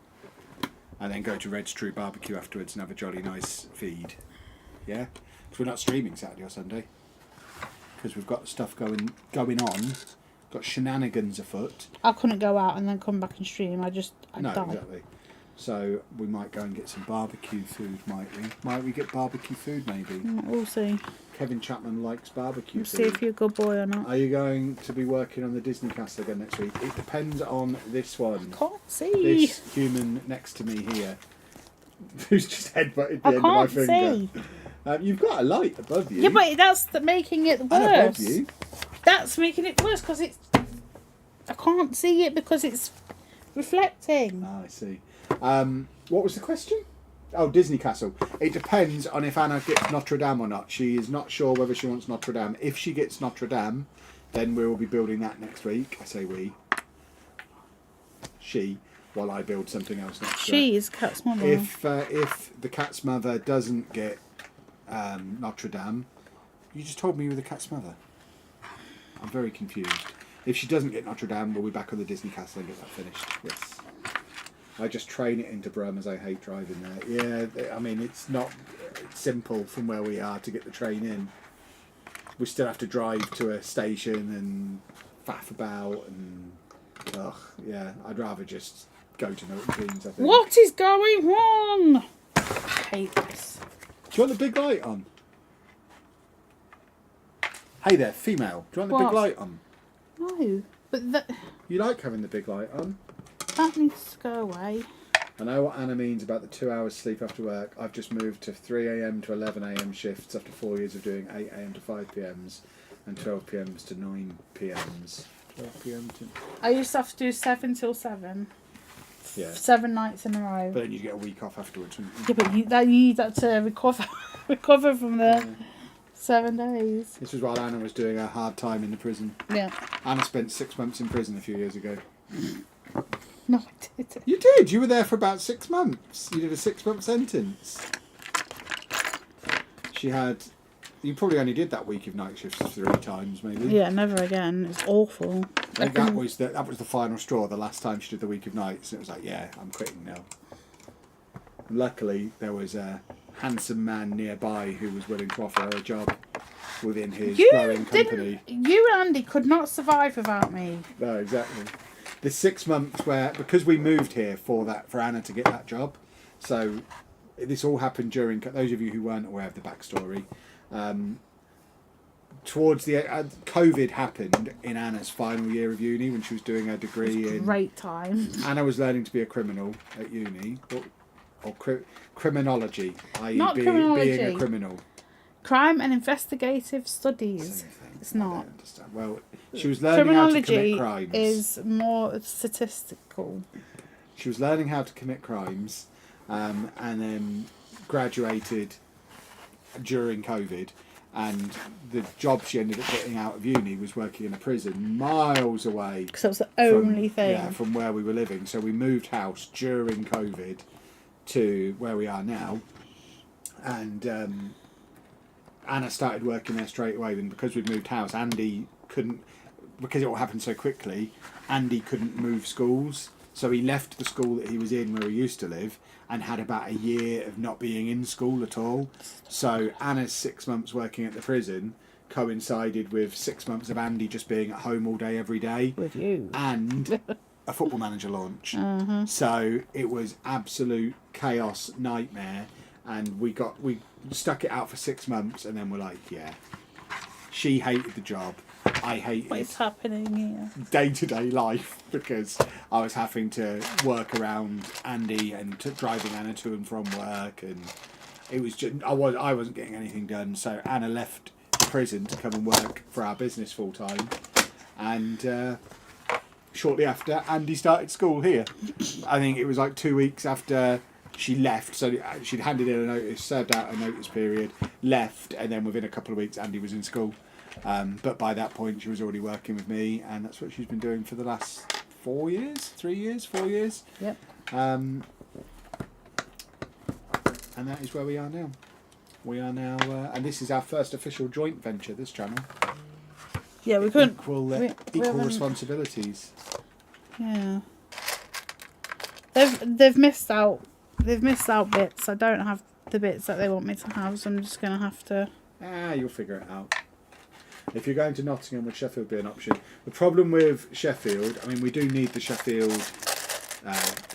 And then go to Red's True Barbecue afterwards and have a jolly nice feed. Yeah? Because we're not streaming Saturday or Sunday. Because we've got stuff going on. Got shenanigans afoot. I couldn't go out and then come back and stream. I'd die. Exactly. So we might go and get some barbecue food, might we? Might we get barbecue food, maybe? We'll see. Kevin Chapman likes barbecue food. See if you're a good boy or not. Are you going to be working on the Disney Castle again next week? It depends on this one. Can't see. This human next to me here, who's just headbutted the end of my finger. See. You've got a light above you. Yeah, but that's making it worse. And above you. That's making it worse because it's. I can't see it because it's reflecting. Ah, I see. What was the question? Oh, Disney Castle. It depends on if Anna gets Notre Dame or not. She is not sure whether she wants Notre Dame. If she gets Notre Dame, then we will be building that next week. I say we. She, while I build something else next week. She is Cat's mother. If the cat's mother doesn't get Notre Dame, you just told me you were the cat's mother. I'm very confused. If she doesn't get Notre Dame, we'll be back on the Disney Castle and get that finished. Yes. I just train it into Brum as I hate driving there. Yeah, I mean, it's not simple from where we are to get the train in. We still have to drive to a station and faff about and... Ugh, yeah, I'd rather just go to Milton Keynes, I think. What is going on? I hate this. Do you want the big light on? Hey there, female. Do you want the big light on? No, but You like having the big light on? that needs to go away. I know what Anna means about the 2 hours sleep after work. I've just moved to 3 a.m. to 11 a.m. shifts after 4 years of doing 8 a.m. to 5 p.m.s and 12 p.m.s to 9 p.m.s. 12 p.m. to... I used to have to do 7 till 7. Yeah. 7 nights in a row. But then you get a week off afterwards. Yeah, but you need that to recover from the 7 days. This was while Anna was doing a hard time in the prison. Yeah. Anna spent 6 months in prison a few years ago. No, I didn't. You did. You were there for about 6 months. You did a 6-month sentence. She had... You probably only did that week of night shifts 3 times, maybe. Yeah, never again. It's awful. And that was the final straw. The last time she did the week of nights, and it was like, yeah, I'm quitting now. And luckily, there was a handsome man nearby who was willing to offer her a job within his growing company. You and Andy could not survive without me. No, exactly. The 6 months where, because we moved here for Anna to get that job, so this all happened during, those of you who weren't aware of the backstory, towards the COVID happened in Anna's final year of uni when she was doing her degree in... Great time. Anna was learning to be a criminal at uni, or criminology, i.e. Not being criminology. a criminal. Crime and investigative studies. Same thing. It's not. I don't understand. Well, she was learning how to commit crimes. Criminology is more statistical. She was learning how to commit crimes, and then graduated during COVID. And the job she ended up getting out of uni was working in a prison miles away. Because that was the only thing. Yeah, from where we were living. So we moved house during COVID to where we are now. And Anna started working there straight away. And because we'd moved house, Andy couldn't, because it all happened so quickly, Andy couldn't move schools. So he left the school that he was in where he used to live and had about a year of not being in school at all. So Anna's 6 months working at the prison coincided with 6 months of Andy just being at home all day, every day. With you. And a Football Manager launch. Uh-huh. So it was absolute chaos, nightmare. And we stuck it out for 6 months and then we're like, yeah. She hated the job. I hated What's happening here? day-to-day life because I was having to work around Andy and driving Anna to and from work, and it was just I wasn't getting anything done. So Anna left prison to come and work for our business full time, and shortly after Andy started school here. I think it was like 2 weeks after she left, so she'd handed in a notice, served out a notice period, left, and then within a couple of weeks Andy was in school. But by that point she was already working with me, and that's what she's been doing for the last 4 years, 3 years, 4 years. Yep. And that is where we are now. We are now, and this is our first official joint venture. This channel. Yeah, we couldn't. Equal we haven't- responsibilities. Yeah. They've missed out. They've missed out bits. I don't have the bits that they want me to have, so I'm just gonna have to. You'll figure it out. If you're going to Nottingham, would Sheffield be an option? The problem with Sheffield, I mean, we do need the Sheffield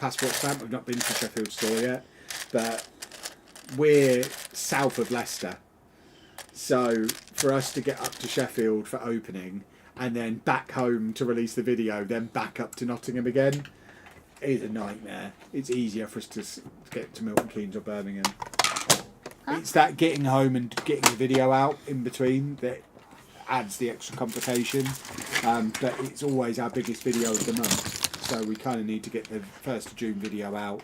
passport stamp. We've not been to the Sheffield store yet, but we're south of Leicester. So for us to get up to Sheffield for opening and then back home to release the video, then back up to Nottingham again, is a nightmare. It's easier for us to get to Milton Keynes or Birmingham. It's that getting home and getting the video out in between that adds the extra complication, but it's always our biggest video of the month, so we kind of need to get the 1st of June video out.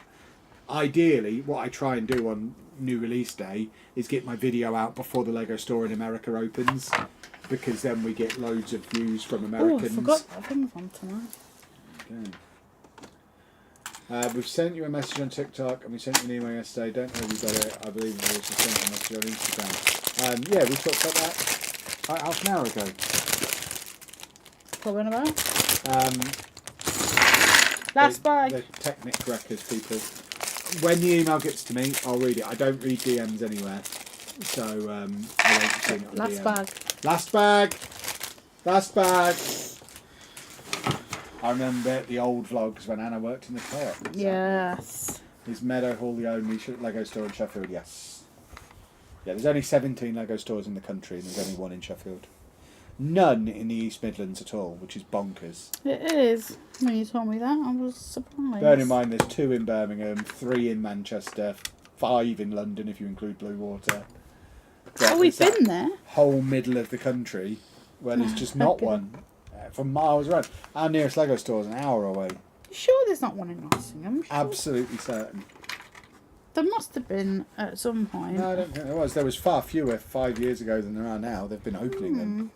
Ideally, what I try and do on new release day is get my video out before the Lego store in America opens, because then we get loads of views from Americans. Oh, I forgot that thing on tonight. Okay. We've sent you a message on TikTok and we sent you an email yesterday. Don't know if you got it. I believe we also sent you a message on Instagram. Yeah, we talked about that half an hour ago. What went about? Last bag. The Technic Wreckers people. When the email gets to me, I'll read it. I don't read DMs anywhere, so I won't see it on Last DM. bag. Last bag. Last bag. I remember the old vlogs when Anna worked in the co-op. Yes. Is Meadowhall the only Lego store in Sheffield? Yes. Yeah, there's only 17 Lego stores in the country and there's only one in Sheffield. None in the East Midlands at all, which is bonkers. It is. When you told me that, I was surprised. Bear in mind, there's 2 in Birmingham, 3 in Manchester, 5 in London if you include Blue Water. But Oh, we've there's that been there. whole middle of the country where there's just not Okay. one. From miles around. Our nearest Lego store is an hour away. You sure there's not one in Nottingham? Sure. Absolutely certain. There must have been at some point. No, I don't think there was. There was far fewer 5 years ago than there are now. They've been opening them.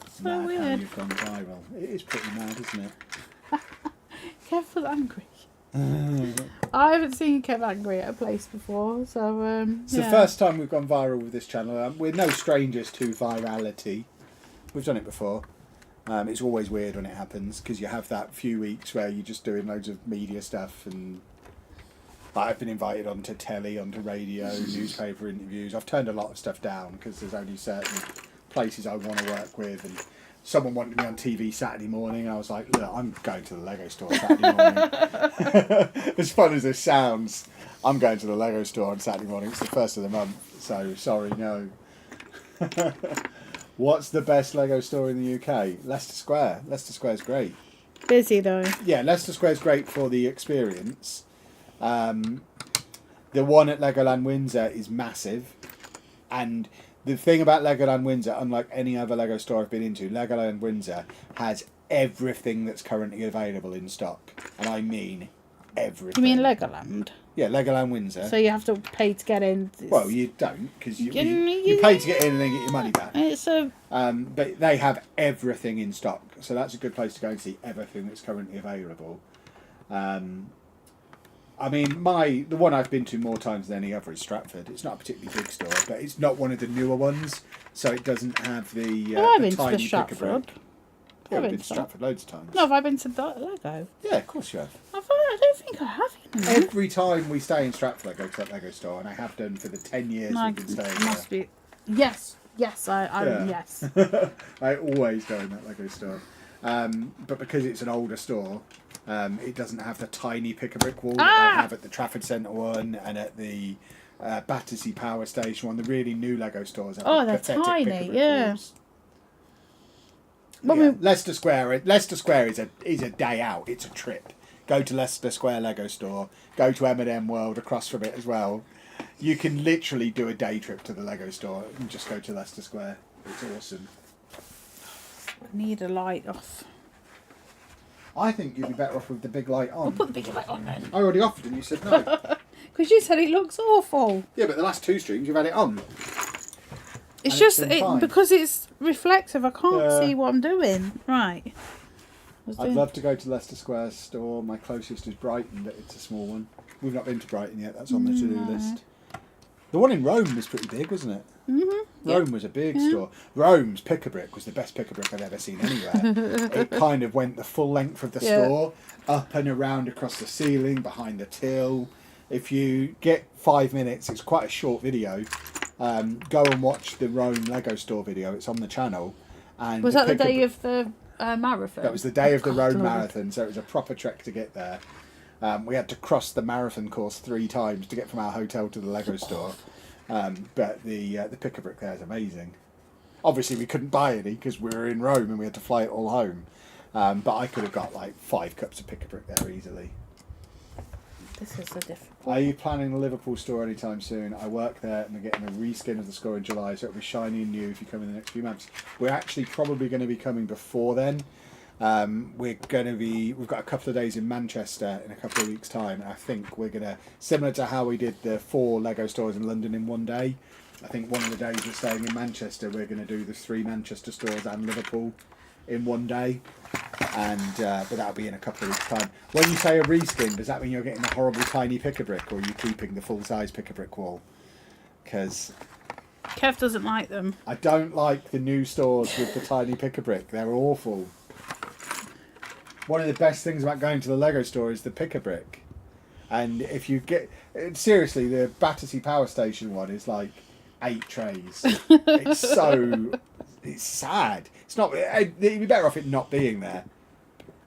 So Mad how weird. you've gone viral. It is pretty mad, isn't it? Kev was angry. I haven't seen Kev angry at a place before, so It's the first time we've gone viral with this channel. We're no strangers to virality. We've done it before. It's always weird when it happens because you have that few weeks where you're just doing loads of media stuff, and I've been invited onto telly, onto radio, newspaper interviews. I've turned a lot of stuff down because there's only certain places I want to work with, and someone wanted me on TV Saturday morning. I was like, look, I'm going to the Lego store Saturday morning. As fun as this sounds, I'm going to the Lego store on Saturday morning. It's the 1st of the month, so sorry, no. What's the best Lego store in the UK? Leicester Square. Leicester Square's great. busy though. Yeah, Leicester Square's great for the experience. The one at Legoland Windsor is massive, and the thing about Legoland Windsor, unlike any other Lego store I've been into, Legoland Windsor has everything that's currently available in stock, and I mean everything. You mean Legoland? Yeah, Legoland Windsor. So you have to pay to get in. Well, you don't, because you You- pay to get in and then get your money back. It's a But they have everything in stock, so that's a good place to go and see everything that's currently available. I mean, the one I've been to more times than any other is Stratford. It's not a particularly big store, but it's not one of the newer ones, so it doesn't have the, I've the been to tiny the Stratford. pick-a-brick. Yeah, I've we've been been to to Stratford loads of times. No, have I been to Lego? Yeah, of course you have. I don't think I have. You know. Every time we stay in Stratford, I go to that Lego store, and I have done for the 10 years No, we've been staying must be. Yes, Yeah. yes. there. I always go in that Lego store. But because it's an older store, it doesn't have the tiny pick-a-brick wall that they have at the Trafford Centre one and at the Battersea Power Station one. The really new Lego stores have Oh, the they're pathetic tiny, pick-a-brick yeah. walls. Well, Yeah, we- Leicester Square is a day out. It's a trip. Go to Leicester Square Lego store. Go to M&M World across from it as well. You can literally do a day trip to the Lego store and just go to Leicester Square. It's awesome. I need a light off. I think you'd be better off with the big light on. I'll put the big light on then. I already offered and you said no. Because you said it looks awful. Yeah, but the last 2 streams you've had it on. It's And just it's been fine. because it's reflective. I can't Yeah. see what I'm doing. Right. I was I'd doing- love to go to Leicester Square store. My closest is Brighton, but it's a small one. We've not been to Brighton yet. That's on the to-do list. The one in Rome was pretty big, wasn't it? Rome was a big store. Rome's pick-a-brick was the best pick-a-brick I've ever seen anywhere. It kind of went the full length of the store, up and around across the ceiling, behind the till. If you get 5 minutes, it's quite a short video. Go and watch the Rome Lego store video. It's on the channel. And was that the day of the marathon? That was the day of the Rome Marathon, so it was a proper trek to get there. We had to cross the marathon course 3 times to get from our hotel to the Lego store. But the pick-a-brick there is amazing. Obviously, we couldn't buy any because we were in Rome and we had to fly it all home. But I could have got like 5 cups of pick-a-brick there easily. This is a difficult. Are you planning a Liverpool store anytime soon? I work there and we're getting a reskin of the store in July, so it'll be shiny and new if you come in the next few months. We're actually probably going to be coming before then. We've got a couple of days in Manchester in a couple of weeks' time, and I think we're going to, similar to how we did the 4 Lego stores in London in one day, I think one of the days we're staying in Manchester, we're going to do the 3 Manchester stores and Liverpool in one day, and but that'll be in a couple of weeks' time. When you say a reskin, does that mean you're getting the horrible tiny pick-a-brick, or are you keeping the full-size pick-a-brick wall? Because Kev doesn't like them. I don't like the new stores with the tiny pick-a-brick. They're awful. One of the best things about going to the Lego store is the pick-a-brick. And if you get... Seriously, the Battersea Power Station one is like 8 trays. It's sad. It's not... It'd be better off it not being there.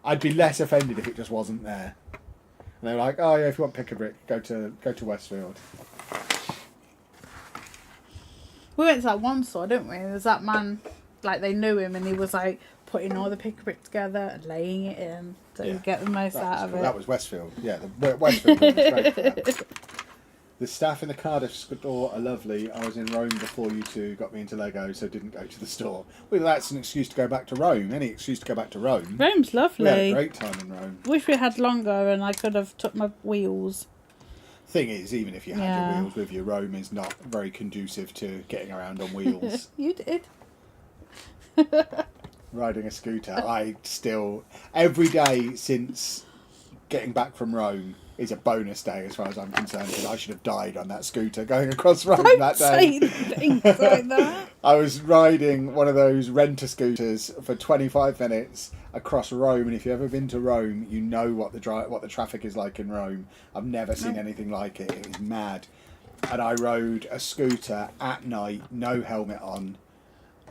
I'd be less offended if it just wasn't there. And they were like, oh yeah, if you want pick-a-brick, go to Westfield. We went to that one store, didn't we? There was that man, like they knew him, and he was like putting all the pick-a-brick together and laying it in so you get the most out of it. That was Westfield. Yeah, the Westfield one was great for that. The staff in the Cardiff store are lovely. I was in Rome before you two got me into Lego, so didn't go to the store. Well, that's an excuse to go back to Rome. Any excuse to go back to Rome. Rome's lovely. We had a great time in Rome. Wish we had longer and I could have took my wheels. Thing is, even if you had your wheels with you, Rome is not very conducive to getting around on wheels. You did. Riding a scooter, every day since getting back from Rome is a bonus day as far as I'm concerned, because I should have died on that scooter going across Rome that day. Don't say things like that. I was riding one of those renter scooters for 25 minutes across Rome, and if you've ever been to Rome, you know what the traffic is like in Rome. I've never seen anything like it. It was mad. And I rode a scooter at night, no helmet on,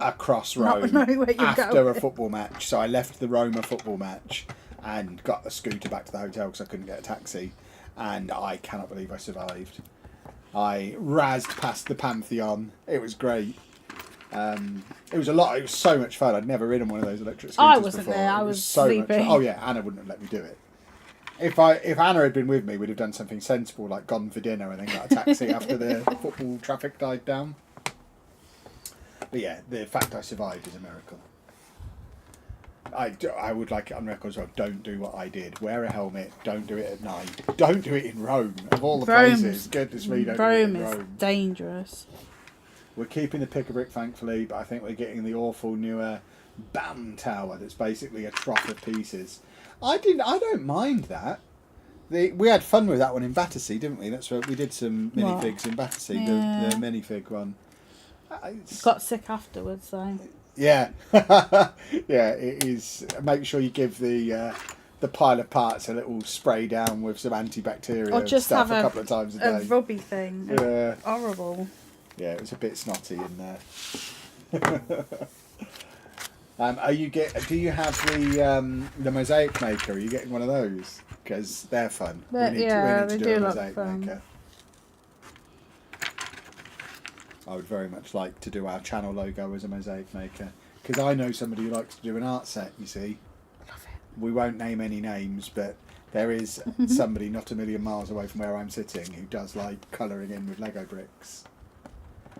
across Rome after a football match. So I left the Roma football match and got a scooter back to the hotel because I couldn't get a taxi, and I cannot believe I survived. I razzed past the Pantheon. It was great. It was so much fun. I'd never ridden one of those electric scooters I wasn't before. there. I was sleeping. Oh yeah, Anna wouldn't have let me do it. If Anna had been with me, we'd have done something sensible like gone for dinner and then got a taxi after the football traffic died down. But yeah, the fact I survived is a miracle. I would like it on record as well. Don't do what I did. Wear a helmet. Don't do it at night. Don't do it in Rome. Of all the places, goodness me, don't do it in Rome. Rome is dangerous. We're keeping the pick-a-brick, thankfully, but I think we're getting the awful newer BAM tower that's basically a trough of pieces. I don't mind that. We had fun with that one in Battersea, didn't we? That's where we did some minifigs in Battersea. Yeah. The minifig one. Got sick afterwards, though. Yeah, yeah. It is. Make sure you give the pile of parts a little spray down with some antibacterial or just stuff have a couple of times a day. A rubby thing. Yeah. Horrible. Yeah, it was a bit snotty in there. Do you have the mosaic maker? Are you getting one of those? Because they're fun. They we need to do a look mosaic fun. maker. I would very much like to do our channel logo as a mosaic maker, because I know somebody who likes to do an art set, you see. Love it. We won't name any names, but there is somebody not a million miles away from where I'm sitting who does like colouring in with Lego bricks.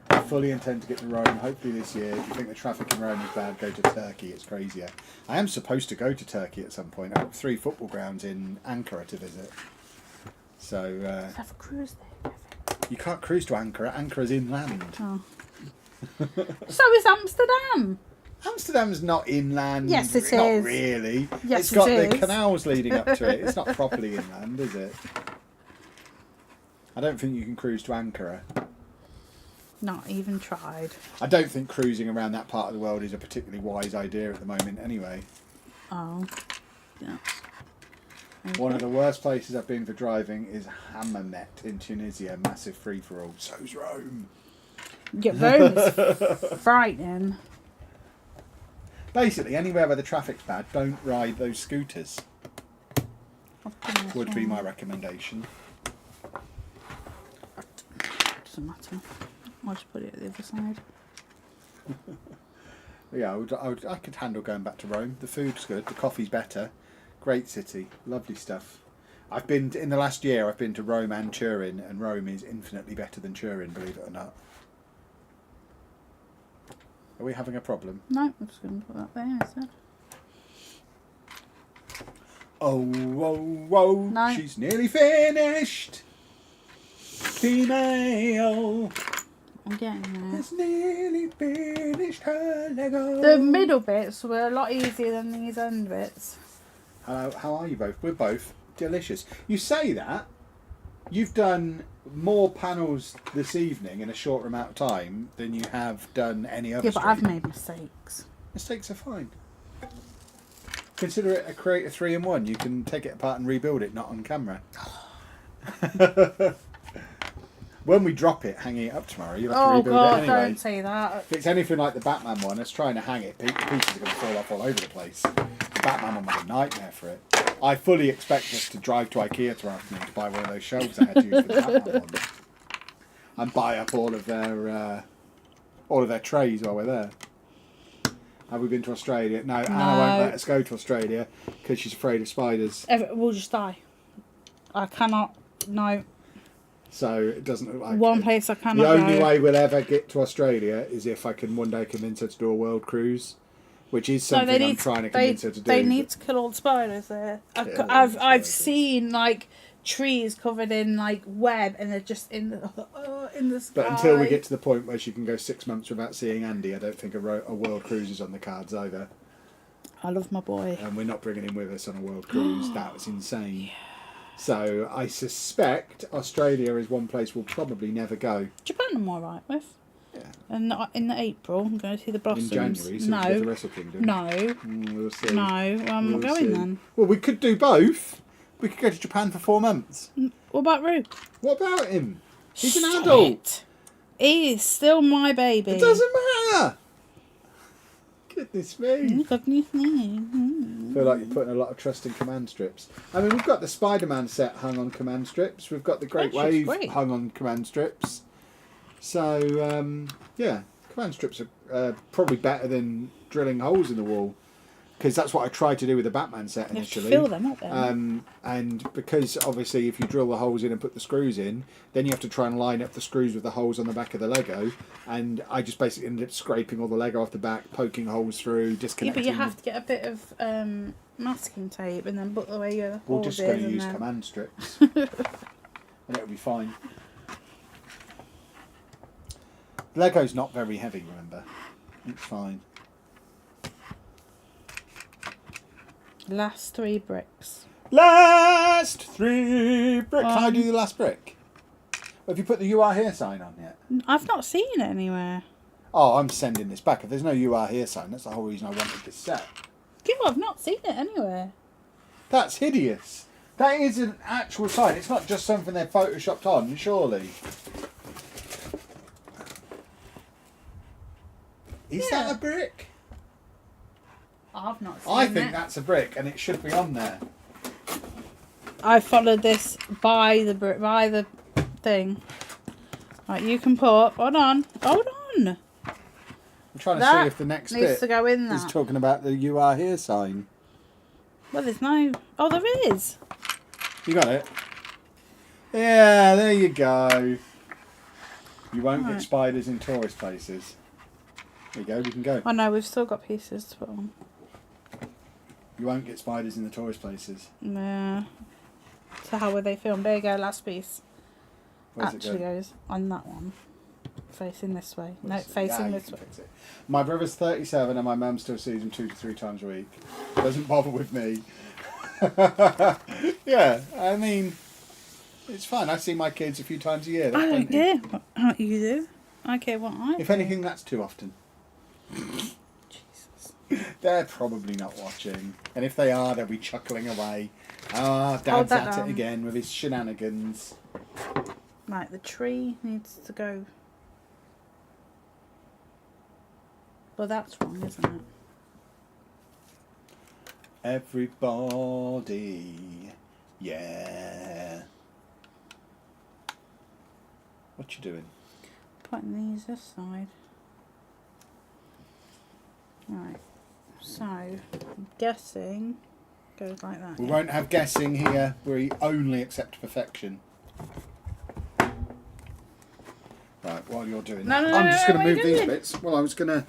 I fully intend to get to Rome, hopefully this year. If you think the traffic in Rome is bad, go to Turkey, it's crazier. I am supposed to go to Turkey at some point. I've got 3 football grounds in Ankara to visit. So Let's have a cruise there. You can't cruise to Ankara. Ankara's inland. Oh. So is Amsterdam. Amsterdam's not inland. Yes, it is. Not really. Yes, it's got it the is. canals leading up to it. It's not properly inland, is it? I don't think you can cruise to Ankara. Not even tried. I don't think cruising around that part of the world is a particularly wise idea at the moment anyway. Oh. Yeah. Okay. One of the worst places I've been for driving is Hammamet in Tunisia. Massive free-for-all. So's Rome. Yeah, Rome is frightening. Basically, anywhere where the traffic's bad, don't ride those scooters. Would be my recommendation. Doesn't matter. I'll just put it at the other side. Yeah, I could handle going back to Rome. The food's good. The coffee's better. Great city. Lovely stuff. In the last year, I've been to Rome and Turin, and Rome is infinitely better than Turin, believe it or not. Are we having a problem? No, I'm just going to put that there instead. Oh, whoa, whoa. No. She's nearly finished. Female. I'm getting there. Has nearly finished her Lego. The middle bits were a lot easier than these end bits. Hello, how are you both? We're both delicious. You say that. You've done more panels this evening in a shorter amount of time than you have done any other Yeah, but I've stream. made mistakes. Mistakes are fine. Consider it a create a 3-in-1. You can take it apart and rebuild it, not on camera. When we drop it, hanging it up tomorrow, you'll have to rebuild God, it anyway. don't say that. If it's anything like the Batman one, us trying to hang it, the pieces are going to fall off all over the place. The Batman one was a nightmare for it. I fully expect us to drive to IKEA tomorrow afternoon to buy one of those shelves I had to use for the Batman one, and buy up all of their trays while we're there. Have we been to Australia? No, Anna won't let us go to Australia because she's afraid of spiders. We'll just die. I cannot. No. So it doesn't look like One it. place I cannot The only go. way we'll ever get to Australia is if I can one day convince her to do a world cruise, which is something I'm trying to convince her to do. They need to kill all the spiders there. Yeah, I've seen like trees covered in like web, and they're just in the sky. But until we get to the point where she can go 6 months without seeing Andy, I don't think a world cruise is on the cards either. I love my boy. And we're not bringing him with us on a world cruise. That was insane. Yeah. So I suspect Australia is one place we'll probably never go. Japan I'm alright with. Yeah. And in April I'm going to see the blossoms. In January, so we can go to the Wrestle Kingdom. No. We'll see. No, I'm We'll not going see. then. Well, we could do both. We could go to Japan for 4 months. What about Rue? What about him? He's an Stop adult. it. He is still my baby. It doesn't matter. Goodness me. Goodness me. I feel like you're putting a lot of trust in command strips. I mean, we've got the Spider-Man set hung on command strips. We've got the Great That shit's Wave great. hung on command strips. So, yeah, command strips are probably better than drilling holes in the wall. Because that's what I tried to do with the Batman set You have to initially. fill them up then. And because obviously if you drill the holes in and put the screws in, then you have to try and line up the screws with the holes on the back of the Lego. And I just basically ended up scraping all the Lego off the back, poking holes through, Yeah, disconnecting. but you have to get a bit of masking tape and then put the way your We're holes just in going to and use then... command strips. And it'll be fine. Lego's not very heavy, remember. It's fine. Last 3 bricks. Last 3 bricks. Can I do the last brick? Have you put the "You Are Here" sign on yet? I've not seen it anywhere. Oh, I'm sending this back. If there's no "You Are Here" sign, that's the whole reason I wanted this set. Yeah, I've not seen it anywhere. That's hideous. That is an actual sign. It's not just something they've photoshopped on, surely. Is that a brick? I've not seen I it. think that's a brick, and it should be on there. I followed this by the thing. Right, you can put. Hold on. I'm trying to That see if the next needs bit to go in is that. talking about the "You Are Here" sign. Well, there's no. Oh, there is. You got it? Yeah, there you go. You won't Right. get spiders in tourist places. There you go, we can go. Oh no, we've still got pieces to put on. You won't get spiders in the tourist places. Yeah. So how would they film? There you go, last piece. Where's it Actually go? goes on that one. Facing this way. No, Where's it? facing Yeah, this you way. can fix it. My brother's 37 and my mum still sees him 2 to 3 times a week. Doesn't bother with me. Yeah, I mean, It's fine. I see my kids a few times a year. I That's don't plenty. care what you do. I care what I If do. anything, that's too often. Jesus. They're probably not watching. And if they are, they'll be chuckling away. Ah, Hold Dad's that at down. it again with his shenanigans. Right, the tree needs to go. Well, that's wrong, isn't it? Everybody. Yeah. What you doing? Putting these this side. Right. So, I'm guessing goes like that. We yeah. won't have guessing here. We only accept perfection. Right, while you're doing No, that, no, I'm no, just no, going to what are move you these doing? bits. Well, I was going to...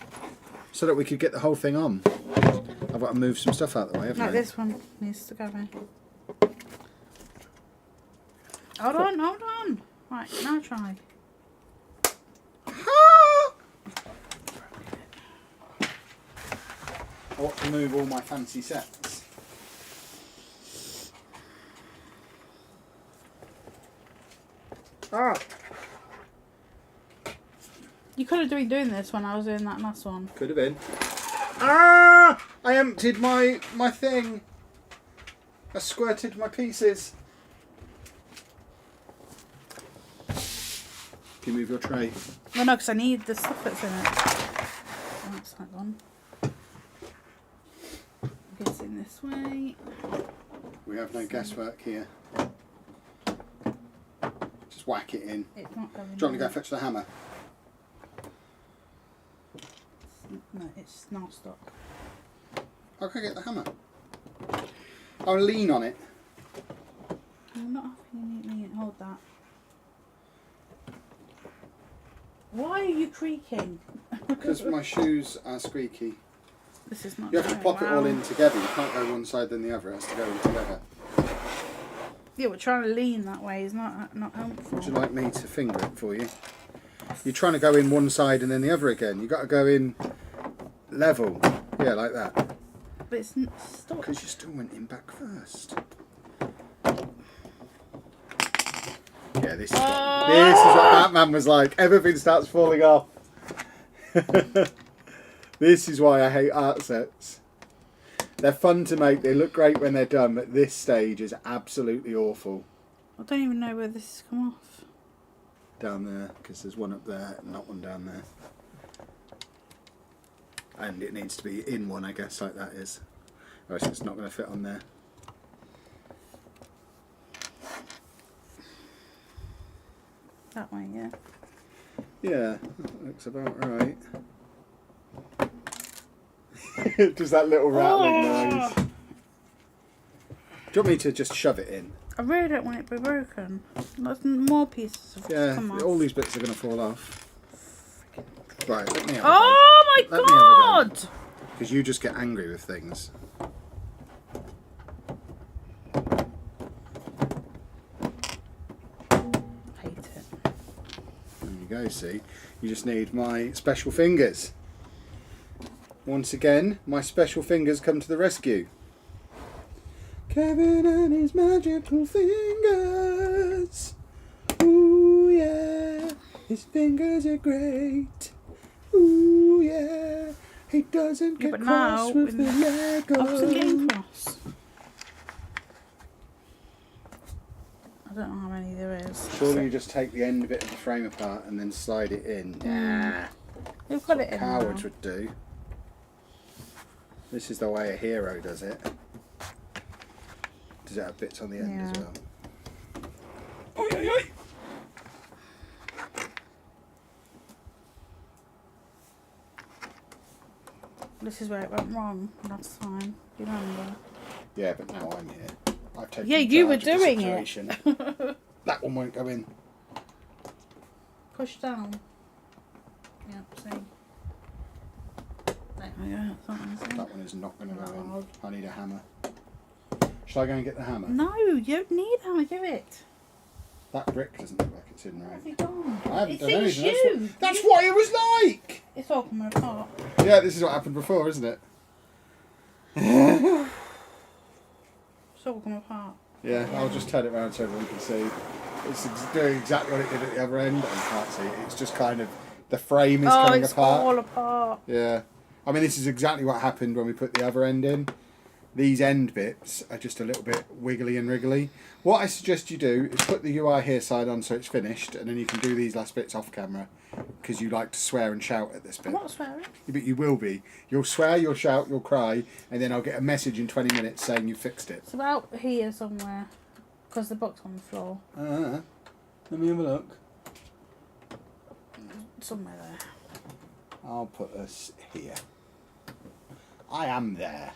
So that we could get the whole thing on. I've got to move some stuff out of the way, haven't No, I? this one needs to go in. Hold on, hold on. Right, now try. I want to move all my fancy sets. Ah! You could have been doing this when I was doing that last one. Could have been. Ah! I emptied my thing. I squirted my pieces. Can you move your tray? Well, no, because I need the stuff that's in it. Oh, that's that one. Guessing this way. We have no guesswork here. Just whack it in. It's not going Do you want to go in. fetch the hammer? No, it's not stuck. How can I get the hammer? I'll lean on it. I'm not having you hold that. Why are you creaking? Because my shoes are squeaky. This is not. You have to going plop it all well. in together. You can't go one side then the other. It has to go in together. Yeah, we're trying to lean that way. Is not helpful. Would you like me to finger it for you? You're trying to go in one side and then the other again. You've got to go in level. Yeah, like that. But it's stuck. Because you still went in back first. Yeah, this is what Batman was like. Everything starts falling off. This is why I hate art sets. They're fun to make. They look great when they're done, but this stage is absolutely awful. I don't even know where this has come off. Down there, because there's one up there and not one down there. And it needs to be in one, I guess, like that is. Or else it's not going to fit on there. That way, yeah. Yeah, that looks about right. Just that little rattling noise. Do you want me to just shove it in? I really don't want it to be broken. There's more pieces of Yeah, come off. all these bits are going to fall off. Right, let me have Oh my Let me have a go. god! Because you just get angry with things. Hate it. There you go, see? You just need my special fingers. Once again, my special fingers come to the rescue. Kevin and his magical fingers. Ooh yeah, his fingers are great. Ooh yeah, he doesn't Yeah, get but cross now with the Lego. I wasn't getting cross. I don't know how many there is. Surely you just take the end bit of the frame apart and then slide it in. Nah, We've got it in cowards now. would do. This is the way a hero does it. Does it have bits on the end as Yeah. well? Oi, oi, oi. This is where it went wrong last time. Do you remember? Yeah, but now I'm here. I've taken Yeah, you were charge of the doing it. situation. That one won't go in. Push down. Yeah, see. There we go. That one's in. That one is not going to go No. in. I need a hammer. Shall I go and get the hammer? No, you don't need hammer. Give it. That brick doesn't look like it's in What have right. you done? I haven't It's done in anything. you. That's what it was like! It's all coming apart. Yeah, this is what happened before, isn't it? It's all coming apart. Yeah, I'll just turn it around so everyone can see. It's doing exactly what it did at the other end. I can't see it. It's just kind of, the frame is coming it's apart. all apart. Yeah. I mean, this is exactly what happened when we put the other end in. These end bits are just a little bit wiggly and wriggly. What I suggest you do is put the UI here side on so it's finished, and then you can do these last bits off camera, because you like to swear and shout at this bit. I'm not swearing. But you will be. You'll swear, you'll shout, you'll cry, and then I'll get a message in 20 minutes saying you fixed it. It's about here somewhere, because the book's on the floor. Let me have a look. Somewhere there. I'll put us here. I am there.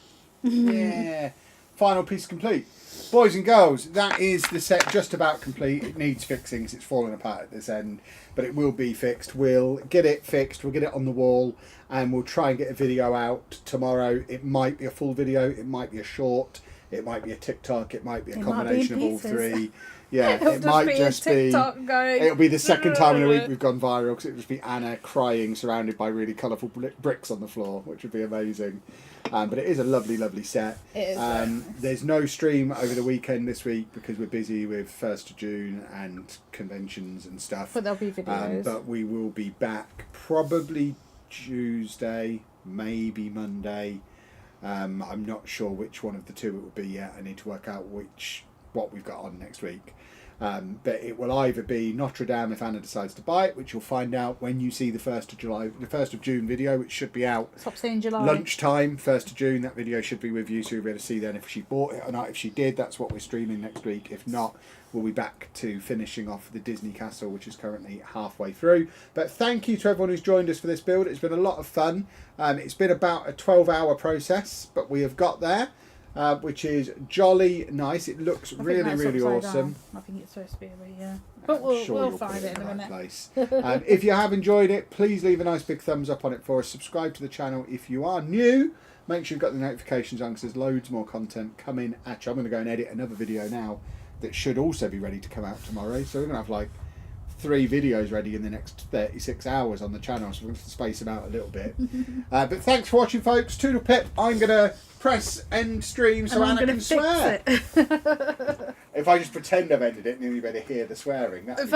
Yeah. Final piece complete. Boys and girls, that is the set just about complete. It needs fixing because it's falling apart at this end, but it will be fixed. We'll get it fixed, we'll get it on the wall, and we'll try and get a video out tomorrow. It might be a full video, it might be a short, it might be a TikTok, it might be a combination of all three. Yeah, it might just be. It'll be the second time in a week we've gone viral, because it'll just be Anna crying surrounded by really colourful bricks on the floor, which would be amazing. But it is a lovely, lovely set. It is. There's no stream over the weekend this week because we're busy with 1st of June and conventions and stuff. But there'll be videos. But we will be back probably Tuesday, maybe Monday. I'm not sure which one of the two it will be yet. I need to work out what we've got on next week. But it will either be Notre Dame if Anna decides to buy it, which you'll find out when you see the 1st of June video, which should be out. Stop saying July. Lunchtime, 1st of June. That video should be with you, so you'll be able to see then if she bought it or not. If she did, that's what we're streaming next week. If not, we'll be back to finishing off the Disney Castle, which is currently halfway through. But thank you to everyone who's joined us for this build. It's been a lot of fun. It's been about a 12-hour process, but we have got there. Which is jolly nice. It looks really, really awesome. I think it's supposed to be but we'll find it in a minute. Place. If you have enjoyed it, please leave a nice big thumbs up on it for us. Subscribe to the channel if you are new. Make sure you've got the notifications on, because there's loads more content coming at you. I'm going to go and edit another video now that should also be ready to come out tomorrow. So we're going to have like 3 videos ready in the next 36 hours on the channel, so we're going to space them out a little bit. But thanks for watching, folks. Toodle pip. I'm going to press end stream so Anna can swear. If I just pretend I've ended it, and then you better hear the swearing.